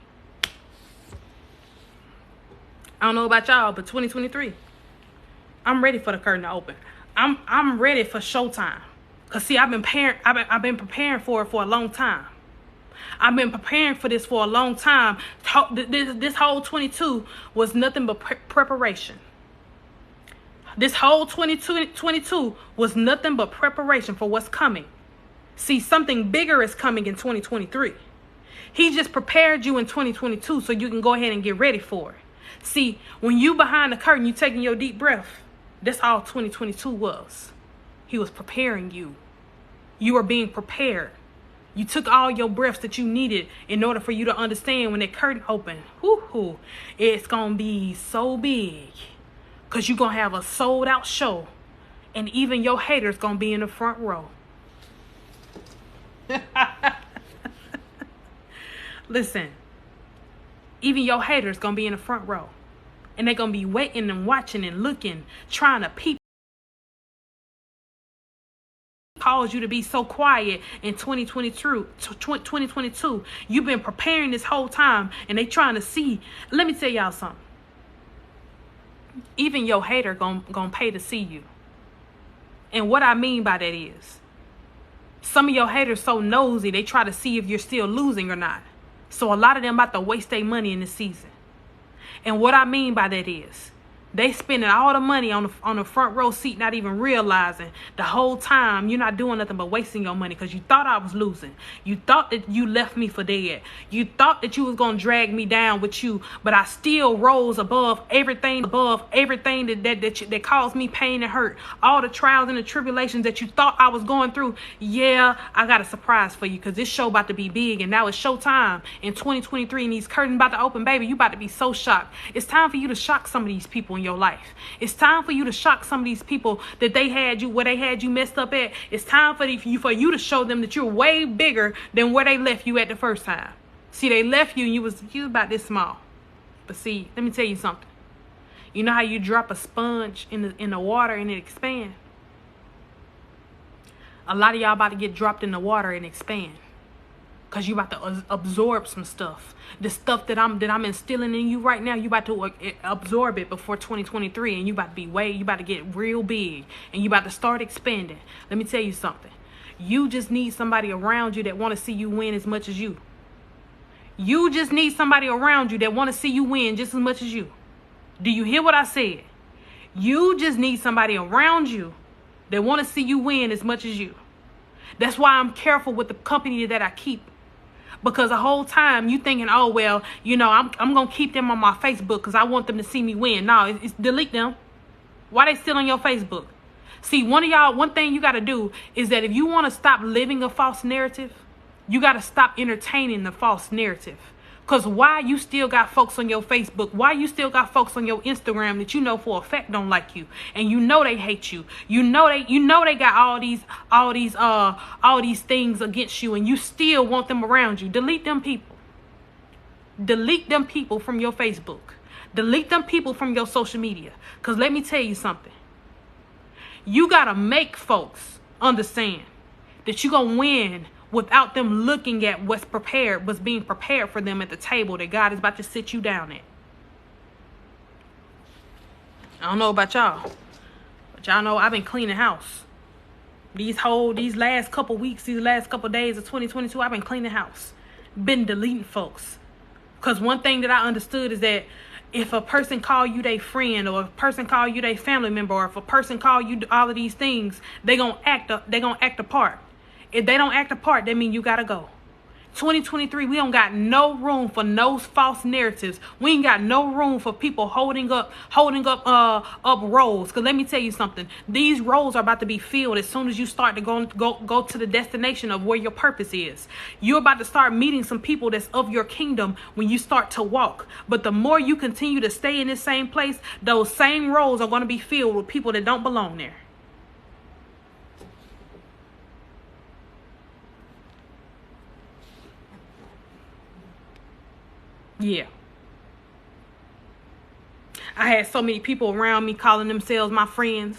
Speaker 1: I don't know about y'all, but 2023, I'm ready for the curtain to open. I'm ready for showtime. Cause see, I've been preparing for it for a long time. I've been preparing for this for a long time. This whole 22 was nothing but preparation. This whole 2022 was nothing but preparation for what's coming. See, something bigger is coming in 2023. He just prepared you in 2022 so you can go ahead and get ready for it. See, when you behind the curtain, you taking your deep breath. That's all 2022 was. He was preparing you. You are being prepared. You took all your breaths that you needed in order for you to understand when that curtain opened. It's going to be so big. Because you're going to have a sold out show. And even your haters going to be in the front row. Listen. Even your haters going to be in the front row. And they're going to be waiting and watching and looking, trying to peep. Caused you to be so quiet in 2022. You've been preparing this whole time and they trying to see. Let me tell y'all something. Even your hater gonna pay to see you. And what I mean by that is some of your haters so nosy they try to see if you're still losing or not. So a lot of them about to waste their money in this season. And what I mean by that is they spending all the money on the front row seat, not even realizing the whole time you're not doing nothing but wasting your money because you thought I was losing. You thought that you left me for dead. You thought that you was going to drag me down with you, but I still rose above everything that caused me pain and hurt. All the trials and the tribulations that you thought I was going through. Yeah, I got a surprise for you because this show about to be big and now it's showtime in 2023 and these curtains about to open, baby. You about to be so shocked. It's time for you to shock some of these people in your life. It's time for you to shock some of these people that they had you messed up at. It's time for you to show them that you're way bigger than where they left you at the first time. See, they left you and you was about this small. But see, let me tell you something. You know how you drop a sponge in the water and it expands? A lot of y'all about to get dropped in the water and expand. Because you about to absorb some stuff. The stuff that I'm instilling in you right now, you about to absorb it before 2023. And you about to get real big. And you about to start expanding. Let me tell you something. You just need somebody around you that want to see you win as much as you. You just need somebody around you that want to see you win just as much as you. Do you hear what I said? You just need somebody around you that want to see you win as much as you. That's why I'm careful with the company that I keep. Because the whole time you thinking, oh, well, you know, I'm going to keep them on my Facebook because I want them to see me win. No, it's delete them. Why they still on your Facebook? See, one thing you got to do is that if you want to stop living a false narrative, you got to stop entertaining the false narrative. Because why you still got folks on your Facebook? Why you still got folks on your Instagram that you know for a fact don't like you, and you know they hate you. You know they got all these things against you, and you still want them around you. Delete them people. Delete them people from your Facebook. Delete them people from your social media. Because let me tell you something. You got to make folks understand that you're going to win without them looking at what's being prepared for them at the table that God is about to sit you down at. I don't know about y'all, but y'all know I've been cleaning house. These last couple weeks, these last couple days of 2022, I've been cleaning house. Been deleting folks. Because one thing that I understood is that if a person call you their friend, or if a person call you their family member, or if a person call you all of these things, they gonna act a part. If they don't act a part, that means you gotta go. 2023, we don't got no room for no false narratives. We ain't got no room for people holding up roles. Cause let me tell you something. These roles are about to be filled as soon as you start to go to the destination of where your purpose is. You're about to start meeting some people that's of your kingdom when you start to walk. But the more you continue to stay in this same place, those same roles are going to be filled with people that don't belong there. Yeah. I had so many people around me calling themselves my friends.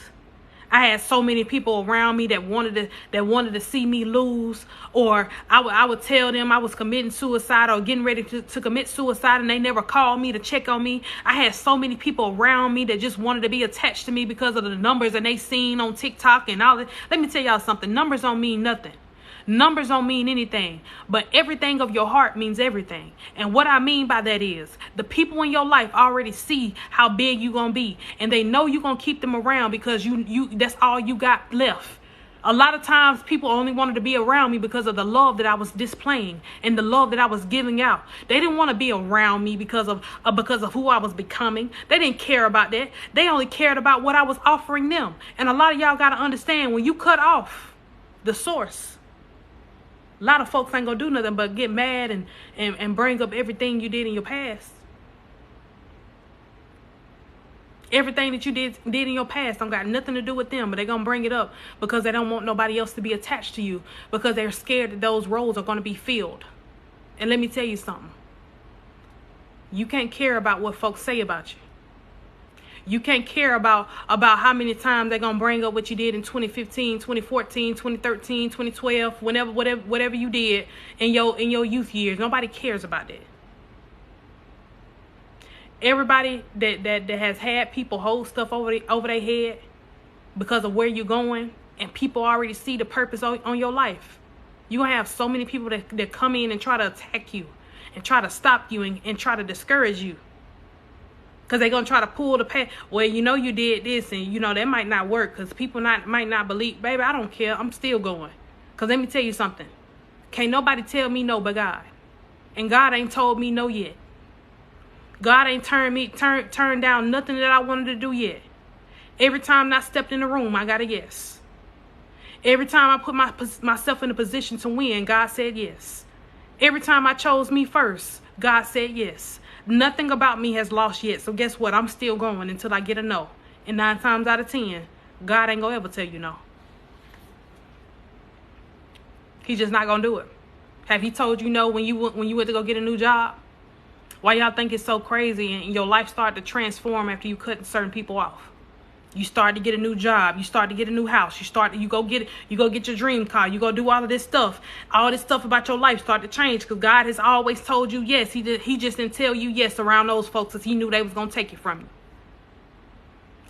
Speaker 1: I had so many people around me that wanted to see me lose, or I would tell them I was committing suicide or getting ready to commit suicide, and they never called me to check on me. I had so many people around me that just wanted to be attached to me because of the numbers that they seen on TikTok and all that. Let me tell y'all something. Numbers don't mean nothing. Numbers don't mean anything, but everything of your heart means everything. And what I mean by that is the people in your life already see how big you're going to be, and they know you're going to keep them around because you that's all you got left. A lot of times people only wanted to be around me because of the love that I was displaying and the love that I was giving out. They didn't want to be around me because of who I was becoming. They didn't care about that. They only cared about what I was offering them. And a lot of y'all got to understand, when you cut off the source, a lot of folks ain't gonna do nothing but get mad and bring up everything you did in your past. Everything that you did in your past don't got nothing to do with them, but they're gonna bring it up because they don't want nobody else to be attached to you, because they're scared that those roles are gonna be filled. And let me tell you something. You can't care about what folks say about you. You can't care about how many times they're going to bring up what you did in 2015, 2014, 2013, 2012, whatever you did in your youth years. Nobody cares about that. Everybody that has had people hold stuff over their head because of where you're going, and people already see the purpose on your life. You're going to have so many people that come in and try to attack you and try to stop you and try to discourage you. Because they're going to try to pull the past. Well, you know you did this, and you know that might not work because people might not believe. Baby, I don't care. I'm still going. Because let me tell you something. Can't nobody tell me no but God. And God ain't told me no yet. God ain't turned down nothing that I wanted to do yet. Every time I stepped in the room, I got a yes. Every time I put myself in a position to win, God said yes. Every time I chose me first, God said yes. Nothing about me has lost yet. So guess what? I'm still going until I get a no. And 9 times out of 10, God ain't gonna ever tell you no. He's just not gonna do it. Have he told you no when you went to go get a new job? Why y'all think it's so crazy and your life started to transform after you cut certain people off? You start to get a new job. You start to get a new house. You go get your dream car. You go do all of this stuff. All this stuff about your life start to change because God has always told you yes. He just didn't tell you yes around those folks because he knew they was going to take it from you.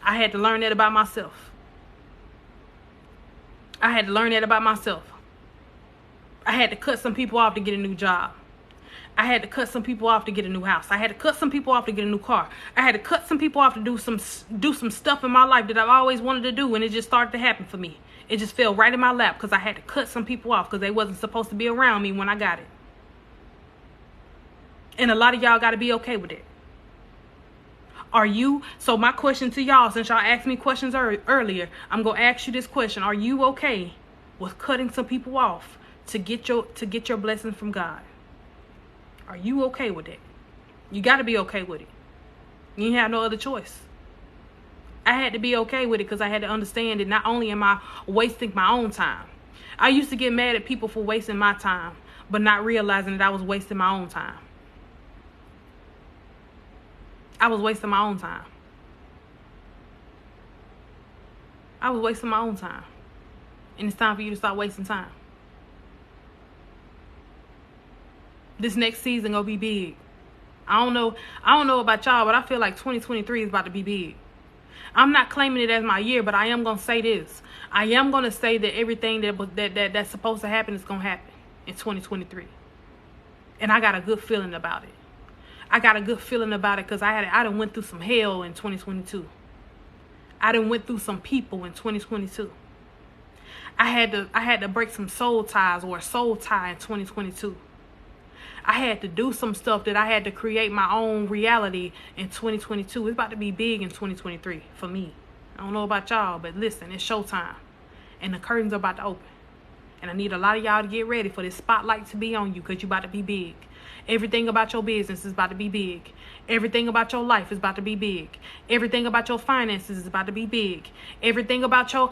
Speaker 1: I had to learn that about myself. I had to cut some people off to get a new job. I had to cut some people off to get a new house. I had to cut some people off to get a new car. I had to cut some people off to do some stuff in my life that I've always wanted to do, and it just started to happen for me. It just fell right in my lap because I had to cut some people off because they wasn't supposed to be around me when I got it. And a lot of y'all got to be okay with it. So my question to y'all, since y'all asked me questions earlier, I'm going to ask you this question. Are you okay with cutting some people off to get your blessing from God? Are you okay with it? You got to be okay with it. You ain't have no other choice. I had to be okay with it because I had to understand that not only am I wasting my own time. I used to get mad at people for wasting my time, but not realizing that I was wasting my own time. I was wasting my own time. And it's time for you to stop wasting time. This next season gonna be big. I don't know about y'all, but I feel like 2023 is about to be big. I'm not claiming it as my year, but I am gonna say this. I am gonna say that everything that's supposed to happen is gonna happen in 2023. And I got a good feeling about it. Because I done went through some hell in 2022. I done went through some people in 2022. I had to break some soul ties or a soul tie in 2022. I had to do some stuff that I had to create my own reality in 2022. It's about to be big in 2023 for me. I don't know about y'all, but listen, it's showtime. And the curtains are about to open. And I need a lot of y'all to get ready for this spotlight to be on you because you're about to be big. Everything about your business is about to be big. Everything about your life is about to be big. Everything about your finances is about to be big. Everything about your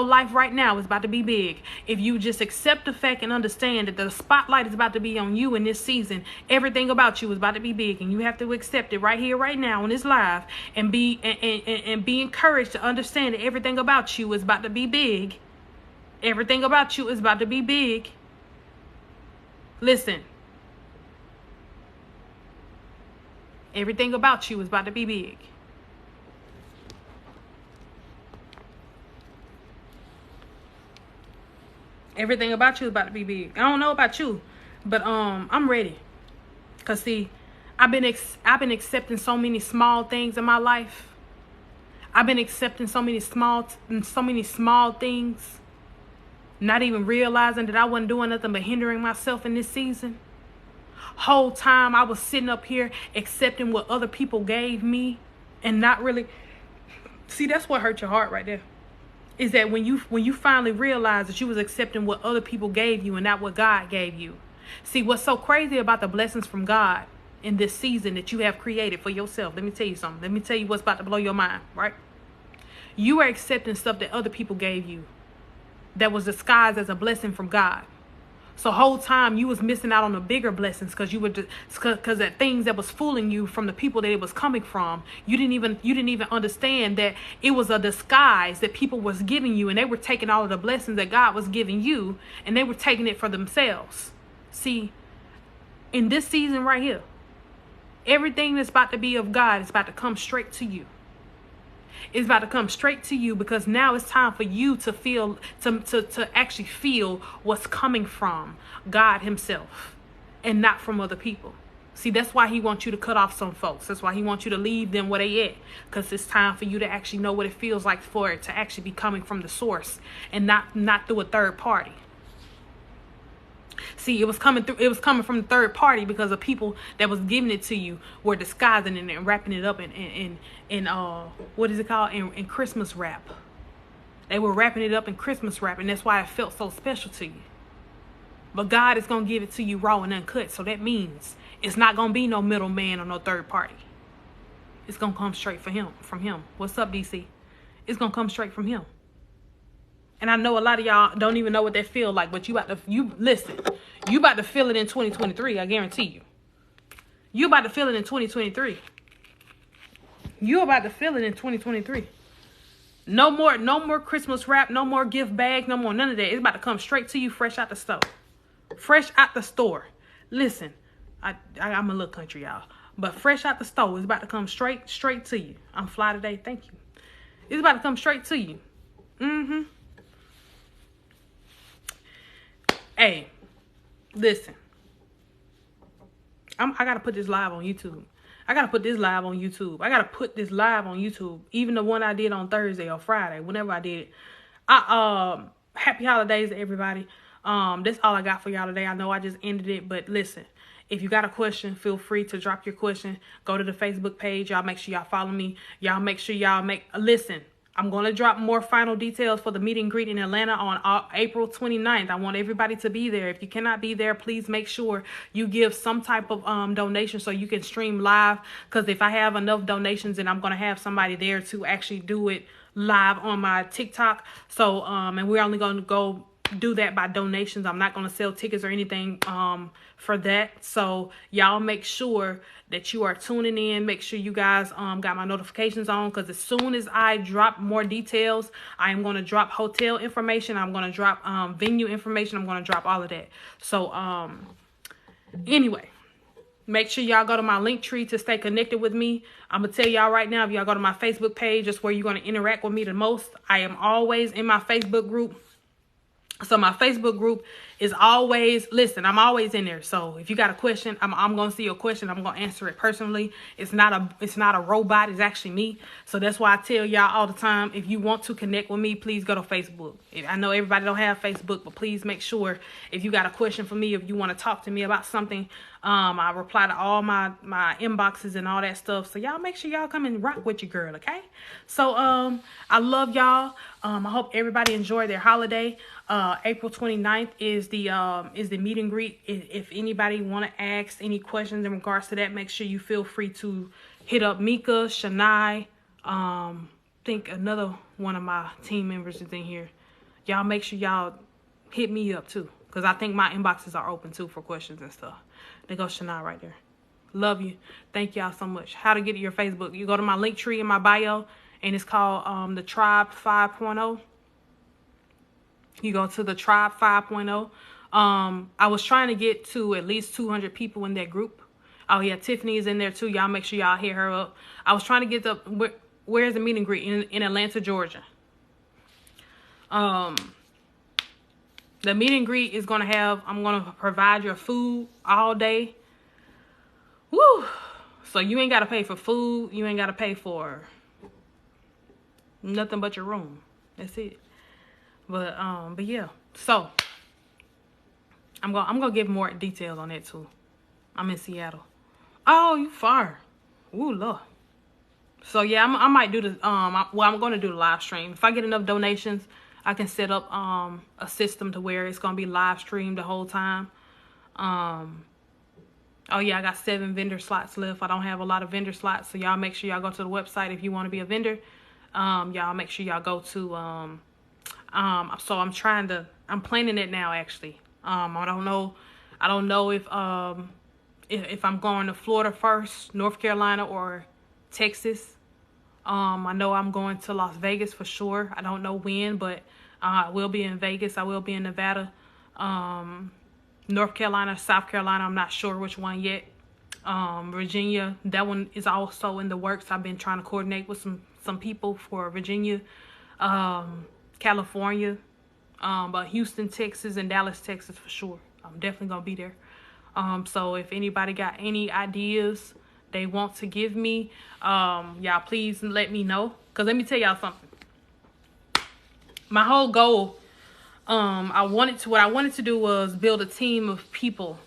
Speaker 1: life right now is about to be big. If you just accept the fact and understand that the spotlight is about to be on you in this season, everything about you is about to be big, and you have to accept it right here, right now, on this live, and be encouraged to understand that everything about you is about to be big. Everything about you is about to be big. Listen. Everything about you is about to be big. Everything about you is about to be big. I don't know about you, but I'm ready. Cause see, I've been accepting so many small things in my life. I've been accepting so many small things, not even realizing that I wasn't doing nothing but hindering myself in this season. Whole time I was sitting up here accepting what other people gave me and not really. See, that's what hurt your heart right there. Is that when you finally realize that you was accepting what other people gave you and not what God gave you. See, what's so crazy about the blessings from God in this season that you have created for yourself. Let me tell you something. Let me tell you what's about to blow your mind, right? You are accepting stuff that other people gave you that was disguised as a blessing from God. So whole time you was missing out on the bigger blessings because that things that was fooling you from the people that it was coming from. You didn't even understand that it was a disguise that people was giving you, and they were taking all of the blessings that God was giving you and they were taking it for themselves. See, in this season right here, everything that's about to be of God is about to come straight to you. It's about to come straight to you because now it's time for you to feel, to actually feel what's coming from God himself and not from other people. See, that's why he wants you to cut off some folks. That's why he wants you to leave them where they at, because it's time for you to actually know what it feels like for it to actually be coming from the source and not through a third party. See, it was coming from the third party because the people that was giving it to you were disguising it and wrapping it up in what is it called? In Christmas wrap. They were wrapping it up in Christmas wrap, and that's why it felt so special to you. But God is going to give it to you raw and uncut. So that means it's not going to be no middleman or no third party. It's going to come straight from him. What's up, DC? It's going to come straight from him. And I know a lot of y'all don't even know what that feel like, but you about to feel it in 2023. I guarantee you. You about to feel it in 2023. You about to feel it in 2023. No more Christmas wrap, no more gift bag, no more none of that. It's about to come straight to you fresh out the store. Fresh out the store. Listen, I'm a little country, y'all. But fresh out the store. It's about to come straight to you. I'm fly today. Thank you. It's about to come straight to you. Hey, listen. I got to put this live on YouTube. I got to put this live on YouTube. Even the one I did on Thursday or Friday, whenever I did it. Happy holidays to everybody. That's all I got for y'all today. I know I just ended it, but listen. If you got a question, feel free to drop your question. Go to the Facebook page. Y'all make sure y'all follow me. Y'all make sure y'all listen. I'm going to drop more final details for the meet and greet in Atlanta on April 29th. I want everybody to be there. If you cannot be there, please make sure you give some type of donation so you can stream live. Because if I have enough donations, then I'm going to have somebody there to actually do it live on my TikTok. So, and we're only going to go do that by donations. I'm not going to sell tickets or anything for that. So y'all make sure that you are tuning in. Make sure you guys got my notifications on, because as soon as I drop more details, I am going to drop hotel information. I'm going to drop venue information. I'm going to drop all of that. So anyway, make sure y'all go to my link tree to stay connected with me. I'm going to tell y'all right now, if y'all go to my Facebook page, that's where you're going to interact with me the most. I am always in my Facebook group. So my Facebook group is always, listen, I'm always in there. So if you got a question, I'm going to see your question. I'm going to answer it personally. It's not a robot. It's actually me. So that's why I tell y'all all the time, if you want to connect with me, please go to Facebook. I know everybody don't have Facebook, but please make sure if you got a question for me, if you want to talk to me about something, I reply to all my inboxes and all that stuff. So y'all make sure y'all come and rock with your girl, okay? So I love y'all. I hope everybody enjoyed their holiday. April 29th is the meet and greet. If anybody want to ask any questions in regards to that, make sure you feel free to hit up Mika, Shania. Think another one of my team members is in here. Y'all make sure y'all hit me up too, because I think my inboxes are open too for questions and stuff. There goes Shania right there. Love you. Thank y'all so much. How to get to your Facebook? You go to my link tree in my bio, and it's called the Tribe 5.0. You go to the Tribe 5.0. I was trying to get to at least 200 people in that group. Oh yeah, Tiffany is in there too. Y'all make sure y'all hit her up. I was trying to get where's the meet and greet? In Atlanta, Georgia. The meet and greet is gonna have, I'm gonna provide your food all day. Woo! So you ain't gotta pay for food. You ain't gotta pay for nothing but your room. That's it. But yeah. So I'm gonna give more details on that too. I'm in Seattle. Oh, you far. Ooh, Lord. So yeah, I might do the I'm gonna do the live stream. If I get enough donations, I can set up a system to where it's gonna be live streamed the whole time. Oh yeah, I got 7 vendor slots left. I don't have a lot of vendor slots, so y'all make sure y'all go to the website if you want to be a vendor. Y'all make sure y'all go to so I'm planning it now actually. I don't know if I'm going to Florida first, North Carolina, or Texas. I know I'm going to Las Vegas for sure. I don't know when, but I will be in Vegas. I will be in Nevada, North Carolina, South Carolina. I'm not sure which one yet. Virginia, that one is also in the works. I've been trying to coordinate with some people for Virginia, California, but Houston, Texas, and Dallas, Texas for sure. I'm definitely gonna be there. So if anybody got any ideas they want to give me, y'all please let me know. Because let me tell y'all something. My whole goal, what I wanted to do was build a team of people,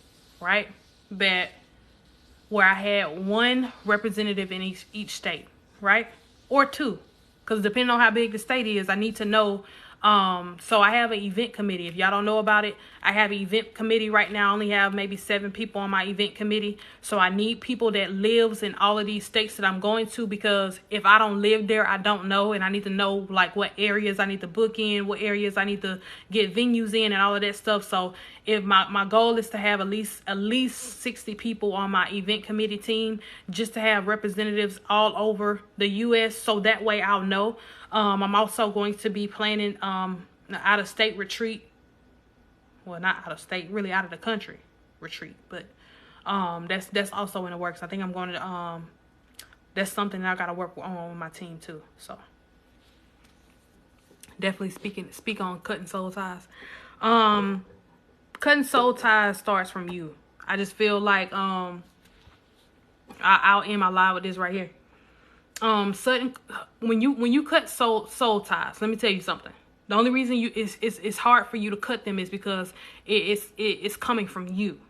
Speaker 1: right? Where I had 1 representative in each state, right? Or 2. Because depending on how big the state is, I need to know. So I have an event committee. If y'all don't know about it, I have an event committee right now. I only have maybe 7 people on my event committee. So I need people that lives in all of these states that I'm going to, because if I don't live there, I don't know. And I need to know like what areas I need to book in, what areas I need to get venues in, and all of that stuff. So if my goal is to have at least 60 people on my event committee team, just to have representatives all over the U.S. So that way I'll know. I'm also going to be planning an out-of-state retreat. Well, not out of state, really out of the country retreat, but that's also in the works. I think I'm going to that's something that I got to work on with my team too. So definitely speak on cutting soul ties. Cutting soul ties starts from you. I just feel like I'll end my live with this right here. When you cut soul ties, let me tell you something. The only reason it's hard for you to cut them is because it's coming from you.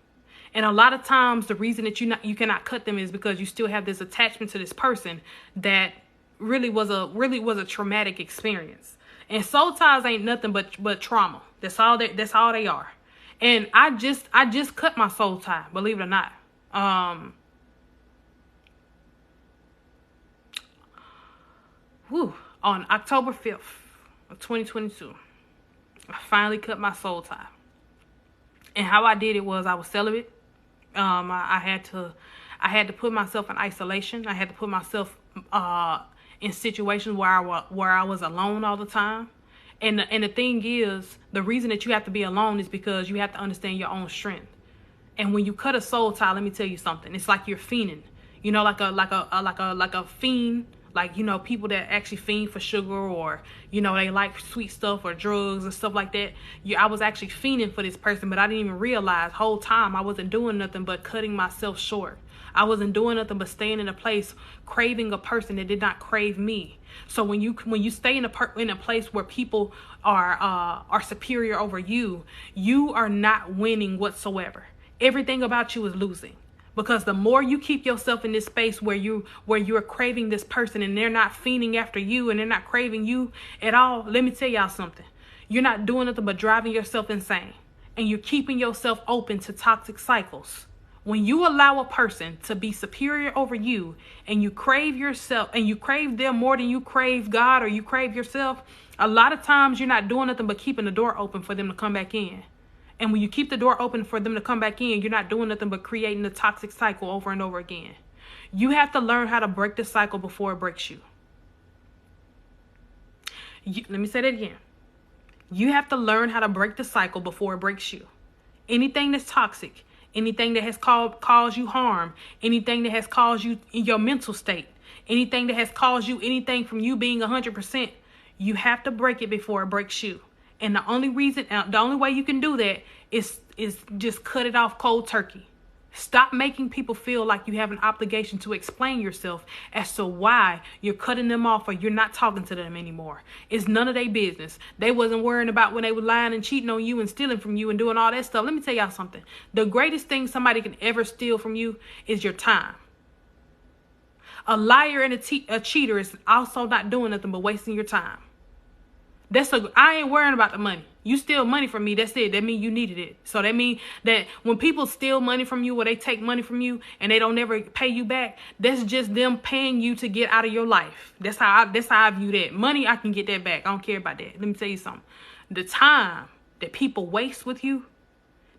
Speaker 1: And a lot of times the reason that you cannot cut them is because you still have this attachment to this person that really was a traumatic experience. And soul ties ain't nothing but trauma. That's all they are. And I just cut my soul tie, believe it or not. On October 5th of 2022, I finally cut my soul tie. And how I did it was I was celibate. I had to put myself in isolation. I had to put myself in situations where I was alone all the time. And the thing is, the reason that you have to be alone is because you have to understand your own strength. And when you cut a soul tie, let me tell you something. It's like you're fiending. You know, like a fiend. Like, you know, people that actually fiend for sugar, or, you know, they like sweet stuff or drugs and stuff like that. I was actually fiending for this person, but I didn't even realize whole time I wasn't doing nothing but cutting myself short. I wasn't doing nothing but staying in a place craving a person that did not crave me. So when you stay in a place where people are superior over you, you are not winning whatsoever. Everything about you is losing. Because the more you keep yourself in this space where you're craving this person and they're not fiending after you and they're not craving you at all, let me tell y'all something. You're not doing nothing but driving yourself insane. And you're keeping yourself open to toxic cycles. When you allow a person to be superior over you and you crave yourself and you crave them more than you crave God or you crave yourself, a lot of times you're not doing nothing but keeping the door open for them to come back in. And when you keep the door open for them to come back in, you're not doing nothing but creating the toxic cycle over and over again. You have to learn how to break the cycle before it breaks you. Let me say that again. You have to learn how to break the cycle before it breaks you. Anything that's toxic, anything that has caused you harm, anything that has caused you in your mental state, anything that has caused you anything from you being 100%, you have to break it before it breaks you. And the only way you can do that is just cut it off cold turkey. Stop making people feel like you have an obligation to explain yourself as to why you're cutting them off or you're not talking to them anymore. It's none of their business. They wasn't worrying about when they were lying and cheating on you and stealing from you and doing all that stuff. Let me tell y'all something. The greatest thing somebody can ever steal from you is your time. A liar and a cheater is also not doing nothing but wasting your time. I ain't worrying about the money. You steal money from me, that's it. That means you needed it. So that means that when people steal money from you or they take money from you and they don't never pay you back, that's just them paying you to get out of your life. That's how I view that. Money, I can get that back. I don't care about that. Let me tell you something. The time that people waste with you,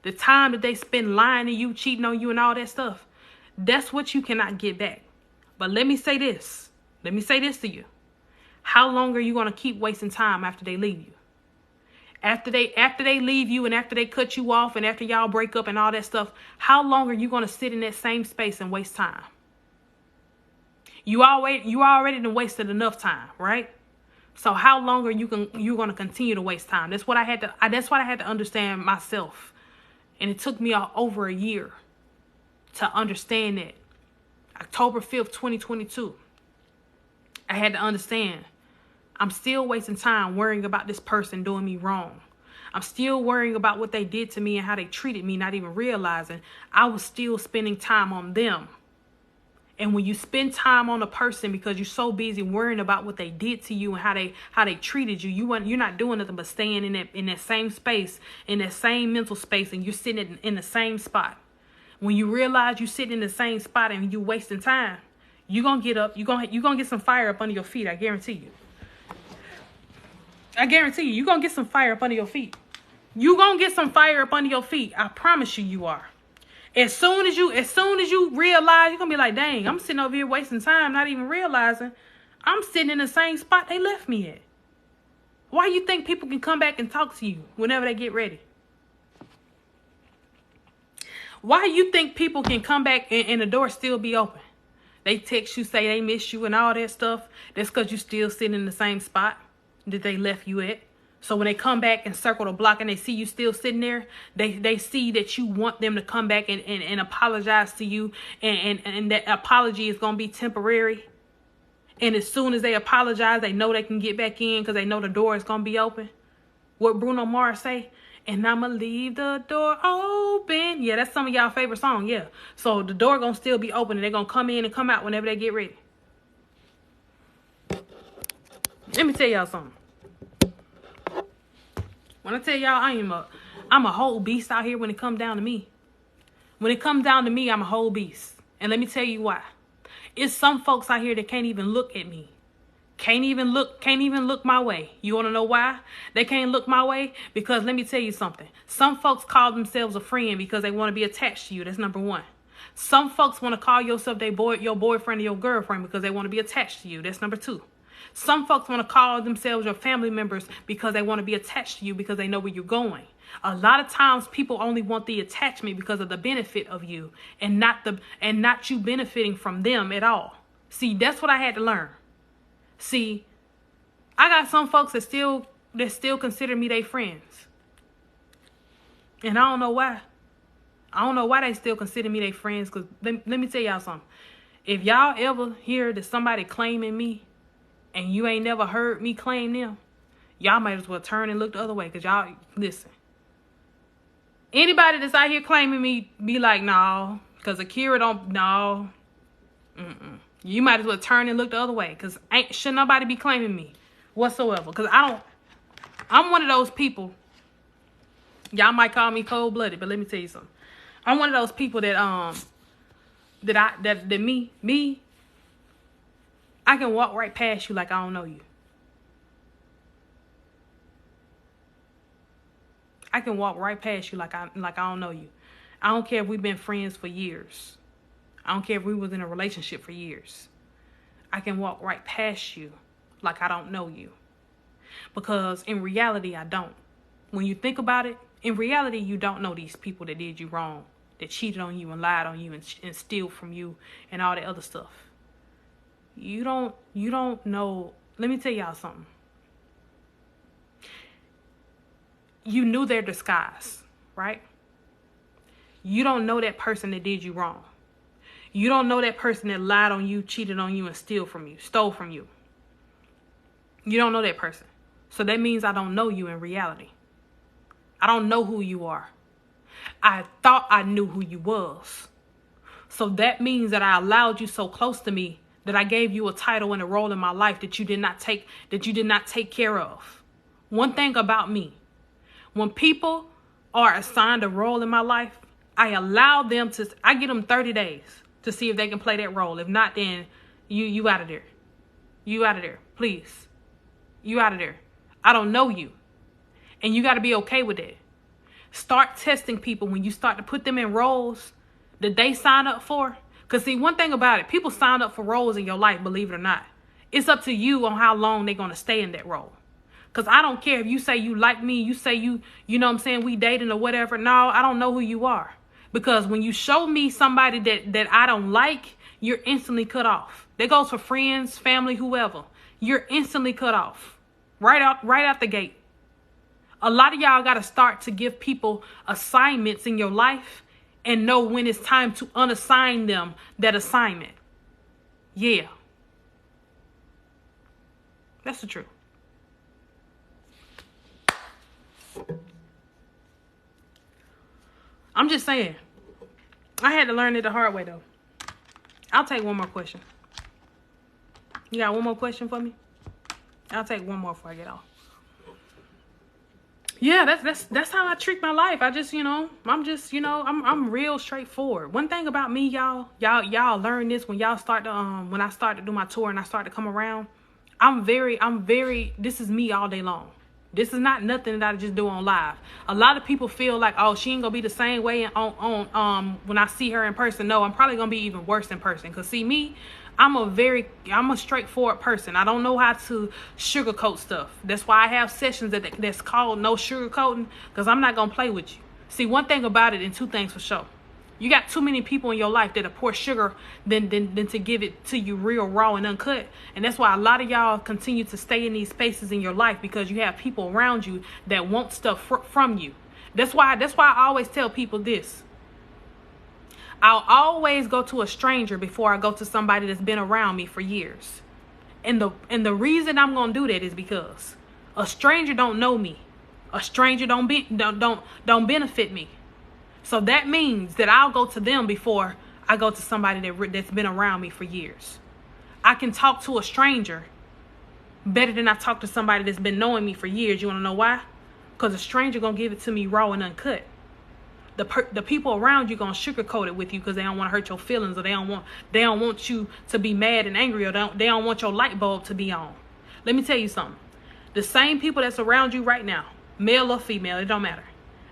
Speaker 1: the time that they spend lying to you, cheating on you and all that stuff, that's what you cannot get back. But let me say this. Let me say this to you. How long are you going to keep wasting time after they leave you? After they leave you and after they cut you off and after y'all break up and all that stuff, how long are you going to sit in that same space and waste time? You already done wasted enough time, right? So how long are you going to continue to waste time? That's what I had to understand myself. And it took me over a year to understand that. October 5th, 2022. I had to understand. I'm still wasting time worrying about this person doing me wrong. I'm still worrying about what they did to me and how they treated me, not even realizing I was still spending time on them. And when you spend time on a person because you're so busy worrying about what they did to you and how they treated you, you're not doing nothing but staying in that same space, in that same mental space, and you're sitting in the same spot. When you realize you're sitting in the same spot and you're wasting time, you're gonna get up, you're gonna get some fire up under your feet, I guarantee you. You're going to get some fire up under your feet. You're going to get some fire up under your feet. I promise you are. As soon as you realize, you're going to be like, dang, I'm sitting over here wasting time, not even realizing I'm sitting in the same spot they left me at. Why you think people can come back and talk to you whenever they get ready? Why you think people can come back and the door still be open? They text you, say they miss you and all that stuff. That's because you still sitting in the same spot that they left you at. So when they come back and circle the block and they see you still sitting there, they see that you want them to come back and apologize to you. And that apology is going to be temporary. And as soon as they apologize, they know they can get back in because they know the door is going to be open. What Bruno Mars say? And I'ma leave the door open. Yeah, that's some of y'all favorite song. Yeah. So the door gonna still be open and they're gonna come in and come out whenever they get ready. Let me tell y'all something. When I tell y'all I'm a whole beast out here when it comes down to me. When it comes down to me, I'm a whole beast. And let me tell you why. It's some folks out here that can't even look at me. Can't even look my way. You want to know why they can't look my way? Because let me tell you something. Some folks call themselves a friend because they want to be attached to you. That's number one. Some folks want to call yourself your boyfriend or your girlfriend because they want to be attached to you. That's number two. Some folks want to call themselves your family members because they want to be attached to you because they know where you're going. A lot of times people only want the attachment because of the benefit of you and not you benefiting from them at all. See, that's what I had to learn. See, I got some folks that still consider me their friends. And I don't know why. I don't know why they still consider me their friends. Because let me tell y'all something. If y'all ever hear that somebody claiming me and you ain't never heard me claim them, y'all might as well turn and look the other way. Because y'all, listen. Anybody that's out here claiming me, be like, no. Because Akira don't, no. You might as well turn and look the other way. Because should nobody be claiming me whatsoever. Because I'm one of those people. Y'all might call me cold-blooded, but let me tell you something. I'm one of those people that I can walk right past you like I don't know you. I can walk right past you like I don't know you. I don't care if we've been friends for years. I don't care if we was in a relationship for years. I can walk right past you like I don't know you. Because in reality, I don't. When you think about it, in reality, you don't know these people that did you wrong, that cheated on you and lied on you and steal from you and all that other stuff. You don't know. Let me tell y'all something. You knew their disguise, right? You don't know that person that did you wrong. You don't know that person that lied on you, cheated on you, and stole from you. You don't know that person. So that means I don't know you in reality. I don't know who you are. I thought I knew who you was. So that means that I allowed you so close to me that I gave you a title and a role in my life that you did not take care of. One thing about me, when people are assigned a role in my life, I give them 30 days to see if they can play that role. If not, then you out of there. You out of there, please. You out of there. I don't know you. And you got to be okay with that. Start testing people when you start to put them in roles that they sign up for. Because see, one thing about it, people sign up for roles in your life, believe it or not. It's up to you on how long they're going to stay in that role. Because I don't care if you say you like me, you say you know what I'm saying, we dating or whatever. No, I don't know who you are. Because when you show me somebody that I don't like, you're instantly cut off. That goes for friends, family, whoever. You're instantly cut off. Right out the gate. A lot of y'all got to start to give people assignments in your life and know when it's time to unassign them that assignment. Yeah. That's the truth. I'm just saying. I had to learn it the hard way, though. I'll take one more question. You got one more question for me? I'll take one more before I get off. Yeah, that's how I treat my life. I'm real straightforward. One thing about me, y'all learn this when y'all start to when I start to do my tour and I start to come around. I'm very, this is me all day long. This is not nothing that I just do on live. A lot of people feel like, oh, she ain't gonna be the same way on when I see her in person. No, I'm probably gonna be even worse in person. Cause see me, I'm a straightforward person. I don't know how to sugarcoat stuff. That's why I have sessions that's called no sugarcoating, because I'm not gonna play with you. See, one thing about it, and two things for sure. You got too many people in your life that are pour sugar than to give it to you real, raw, and uncut. And that's why a lot of y'all continue to stay in these spaces in your life, because you have people around you that want stuff from you. That's why I always tell people this. I'll always go to a stranger before I go to somebody that's been around me for years. And the reason I'm gonna do that is because a stranger don't know me. A stranger don't benefit me. So that means that I'll go to them before I go to somebody that's been around me for years. I can talk to a stranger better than I talk to somebody that's been knowing me for years. You want to know why? Because a stranger going to give it to me raw and uncut. The people around you going to sugarcoat it with you because they don't want to hurt your feelings, or they don't want you to be mad and angry, or they don't want your light bulb to be on. Let me tell you something. The same people that's around you right now, male or female, it don't matter.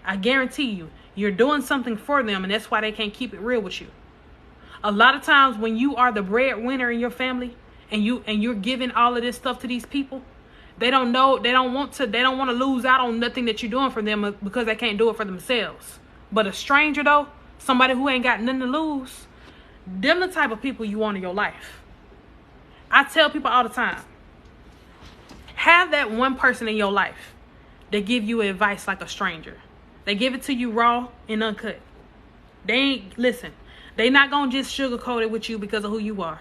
Speaker 1: I guarantee you, you're doing something for them, and that's why they can't keep it real with you. A lot of times when you are the breadwinner in your family and you're giving all of this stuff to these people, they don't want to lose out on nothing that you're doing for them because they can't do it for themselves. But a stranger though, somebody who ain't got nothing to lose, them the type of people you want in your life. I tell people all the time, have that one person in your life that give you advice like a stranger. They give it to you raw and uncut. They not going to just sugarcoat it with you because of who you are.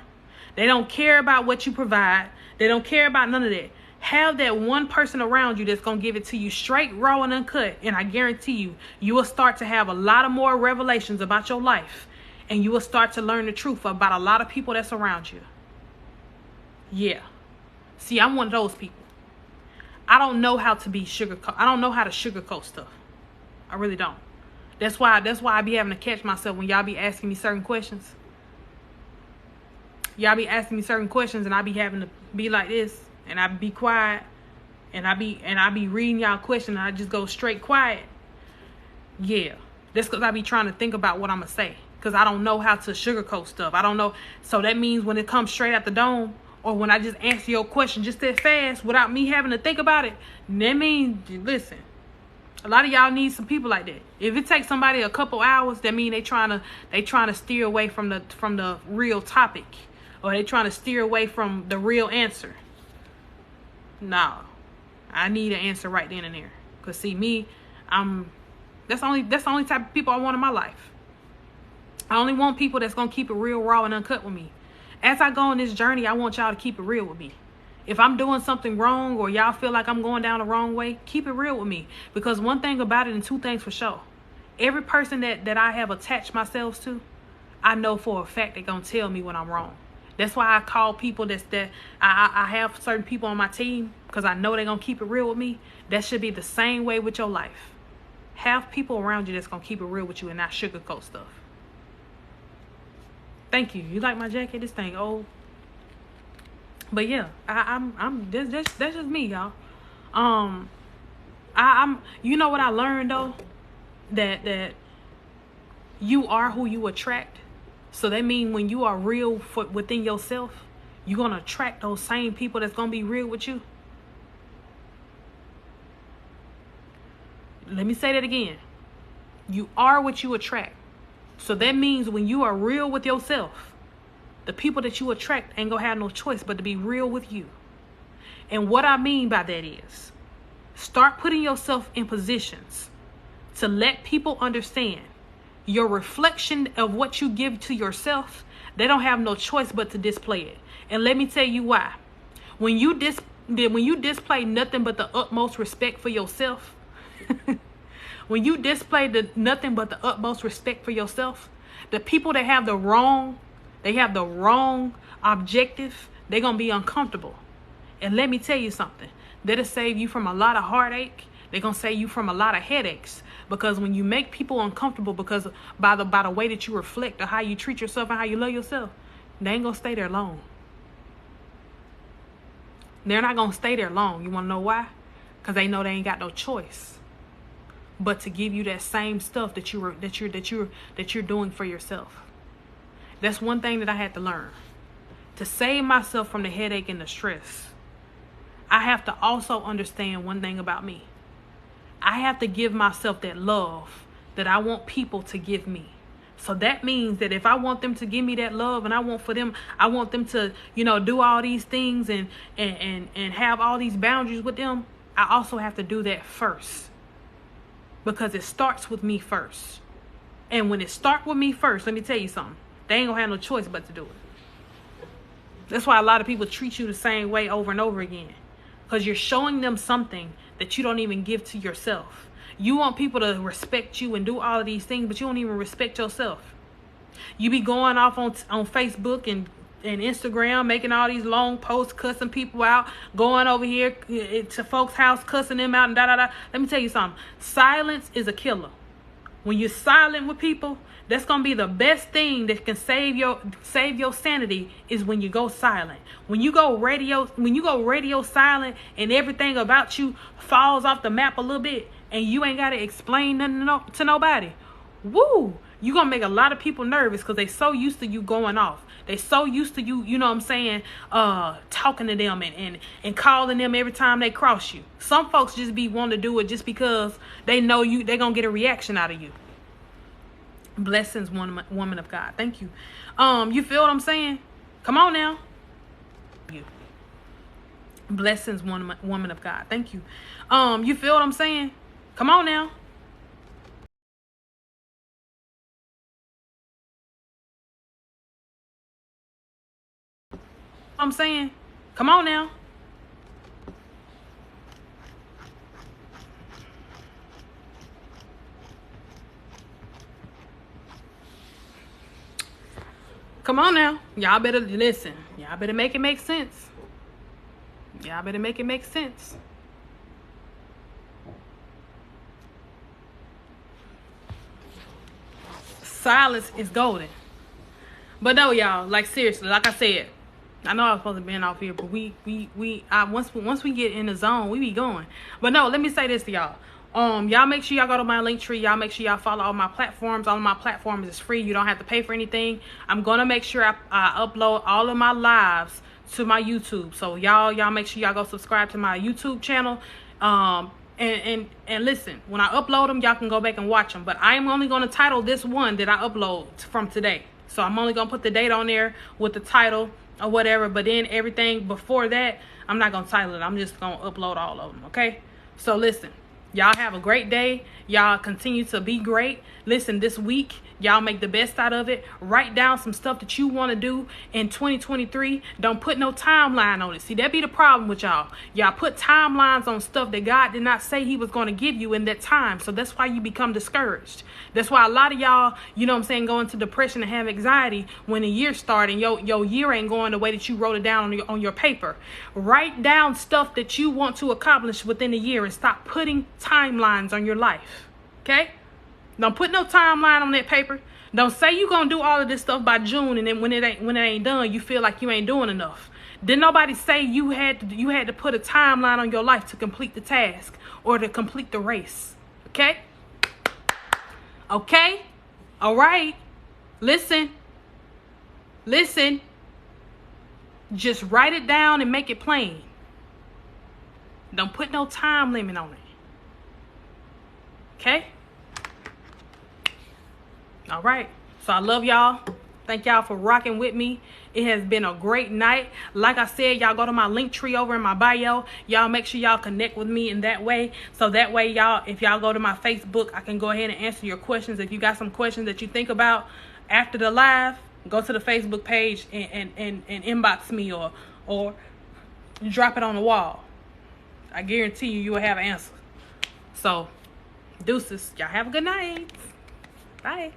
Speaker 1: They don't care about what you provide. They don't care about none of that. Have that one person around you that's going to give it to you straight, raw, and uncut. And I guarantee you, you will start to have a lot of more revelations about your life. And you will start to learn the truth about a lot of people that's around you. Yeah. See, I'm one of those people. I don't know how to I don't know how to sugarcoat stuff. I really don't. That's why I be having to catch myself when y'all be asking me certain questions. Y'all be asking me certain questions, and I be having to be like this, and I be quiet, and I be reading y'all questions, and I just go straight quiet. Yeah, that's because I be trying to think about what I'm gonna say, because I don't know how to sugarcoat stuff. I don't know. So that means when it comes straight out the dome, or when I just answer your question just that fast without me having to think about it, that means, listen. A lot of y'all need some people like that. If it takes somebody a couple hours, that mean they trying to steer away from the real topic, or they trying to steer away from the real answer. No, I need an answer right then and there. Cause see me, that's the only type of people I want in my life. I only want people that's gonna keep it real, raw, and uncut with me. As I go on this journey, I want y'all to keep it real with me. If I'm doing something wrong, or y'all feel like I'm going down the wrong way, keep it real with me. Because one thing about it, and two things for sure. Every person that I have attached myself to, I know for a fact they're going to tell me when I'm wrong. That's why I call people I have certain people on my team, because I know they're going to keep it real with me. That should be the same way with your life. Have people around you that's going to keep it real with you and not sugarcoat stuff. Thank you. You like my jacket? This thing old. But yeah, that's just me, y'all. You know what I learned though? That you are who you attract. So that means when you are real within yourself, you're gonna attract those same people that's gonna be real with you. Let me say that again. You are what you attract. So that means when you are real with yourself, the people that you attract ain't gonna have no choice but to be real with you. And what I mean by that is, start putting yourself in positions to let people understand your reflection of what you give to yourself. They don't have no choice but to display it. And let me tell you why. When you display nothing but the utmost respect for yourself, when you display nothing but the utmost respect for yourself, the people that have the wrong objective, they're going to be uncomfortable. And let me tell you something. That'll save you from a lot of heartache. They're going to save you from a lot of headaches. Because when you make people uncomfortable because by the way that you reflect or how you treat yourself and how you love yourself, they ain't going to stay there long. They're not going to stay there long. You want to know why? because they know they ain't got no choice but to give you that same stuff that you're doing for yourself. That's one thing that I had to learn. To save myself from the headache and the stress, I have to also understand one thing about me. I have to give myself that love that I want people to give me. So that means that if I want them to give me that love, and I want them to, do all these things and have all these boundaries with them, I also have to do that first. Because it starts with me first. And when it starts with me first, let me tell you something. They ain't gonna have no choice but to do it. That's why a lot of people treat you the same way over and over again. Because you're showing them something that you don't even give to yourself. You want people to respect you and do all of these things, but you don't even respect yourself. You be going off on Facebook and Instagram, making all these long posts, cussing people out, going over here to folks' house, cussing them out, and da-da-da. Let me tell you something. Silence is a killer. When you're silent with people, that's going to be the best thing that can save your sanity is when you go silent. When you go radio silent and everything about you falls off the map a little bit and you ain't got to explain nothing to nobody. Woo! You're going to make a lot of people nervous because they so used to you going off. They so used to you, talking to them and calling them every time they cross you. Some folks just be wanting to do it just because they know they're going to get a reaction out of you. Blessings, woman of God. Thank you. You feel what I'm saying? Come on now. You. Blessings, woman of God. Thank you. You feel what I'm saying? Come on now. I'm saying, come on now. Come on now. Y'all better listen. Y'all better make it make sense. Y'all better make it make sense. Silence is golden. But no, y'all, like seriously, like I said, I know I was supposed to be off here, but once we get in the zone, we be going. But no, let me say this to y'all. Y'all make sure y'all go to my link tree. Y'all make sure y'all follow all my platforms. All of my platforms is free. You don't have to pay for anything. I'm gonna make sure I upload all of my lives to my YouTube. So y'all make sure y'all go subscribe to my YouTube channel. And listen, when I upload them, y'all can go back and watch them. But I am only gonna title this one that I upload from today. So I'm only gonna put the date on there with the title or whatever, but then everything before that, I'm not gonna title it. I'm just gonna upload all of them. Okay, so listen, y'all have a great day. Y'all continue to be great. Listen, this week y'all make the best out of it. Write down some stuff that you want to do in 2023. Don't put no timeline on it. See, that be the problem with y'all. Y'all put timelines on stuff that God did not say he was going to give you in that time. So that's why you become discouraged. That's why a lot of y'all, go into depression and have anxiety when the year starts and your year ain't going the way that you wrote it down on your paper. Write down stuff that you want to accomplish within the year and stop putting timelines on your life. Okay? Don't put no timeline on that paper. Don't say you're going to do all of this stuff by June, and then when it ain't done, you feel like you ain't doing enough. Didn't nobody say you had to put a timeline on your life to complete the task or to complete the race. Okay? Okay? All right. Listen. Just write it down and make it plain. Don't put no time limit on it. Okay? All right. So I love y'all. Thank y'all for rocking with me. It has been a great night. Like I said, y'all go to my link tree over in my bio. Y'all make sure y'all connect with me in that way. So that way, y'all, if y'all go to my Facebook, I can go ahead and answer your questions. If you got some questions that you think about after the live, go to the Facebook page and inbox me or drop it on the wall. I guarantee you will have an answer. So, deuces. Y'all have a good night. Bye.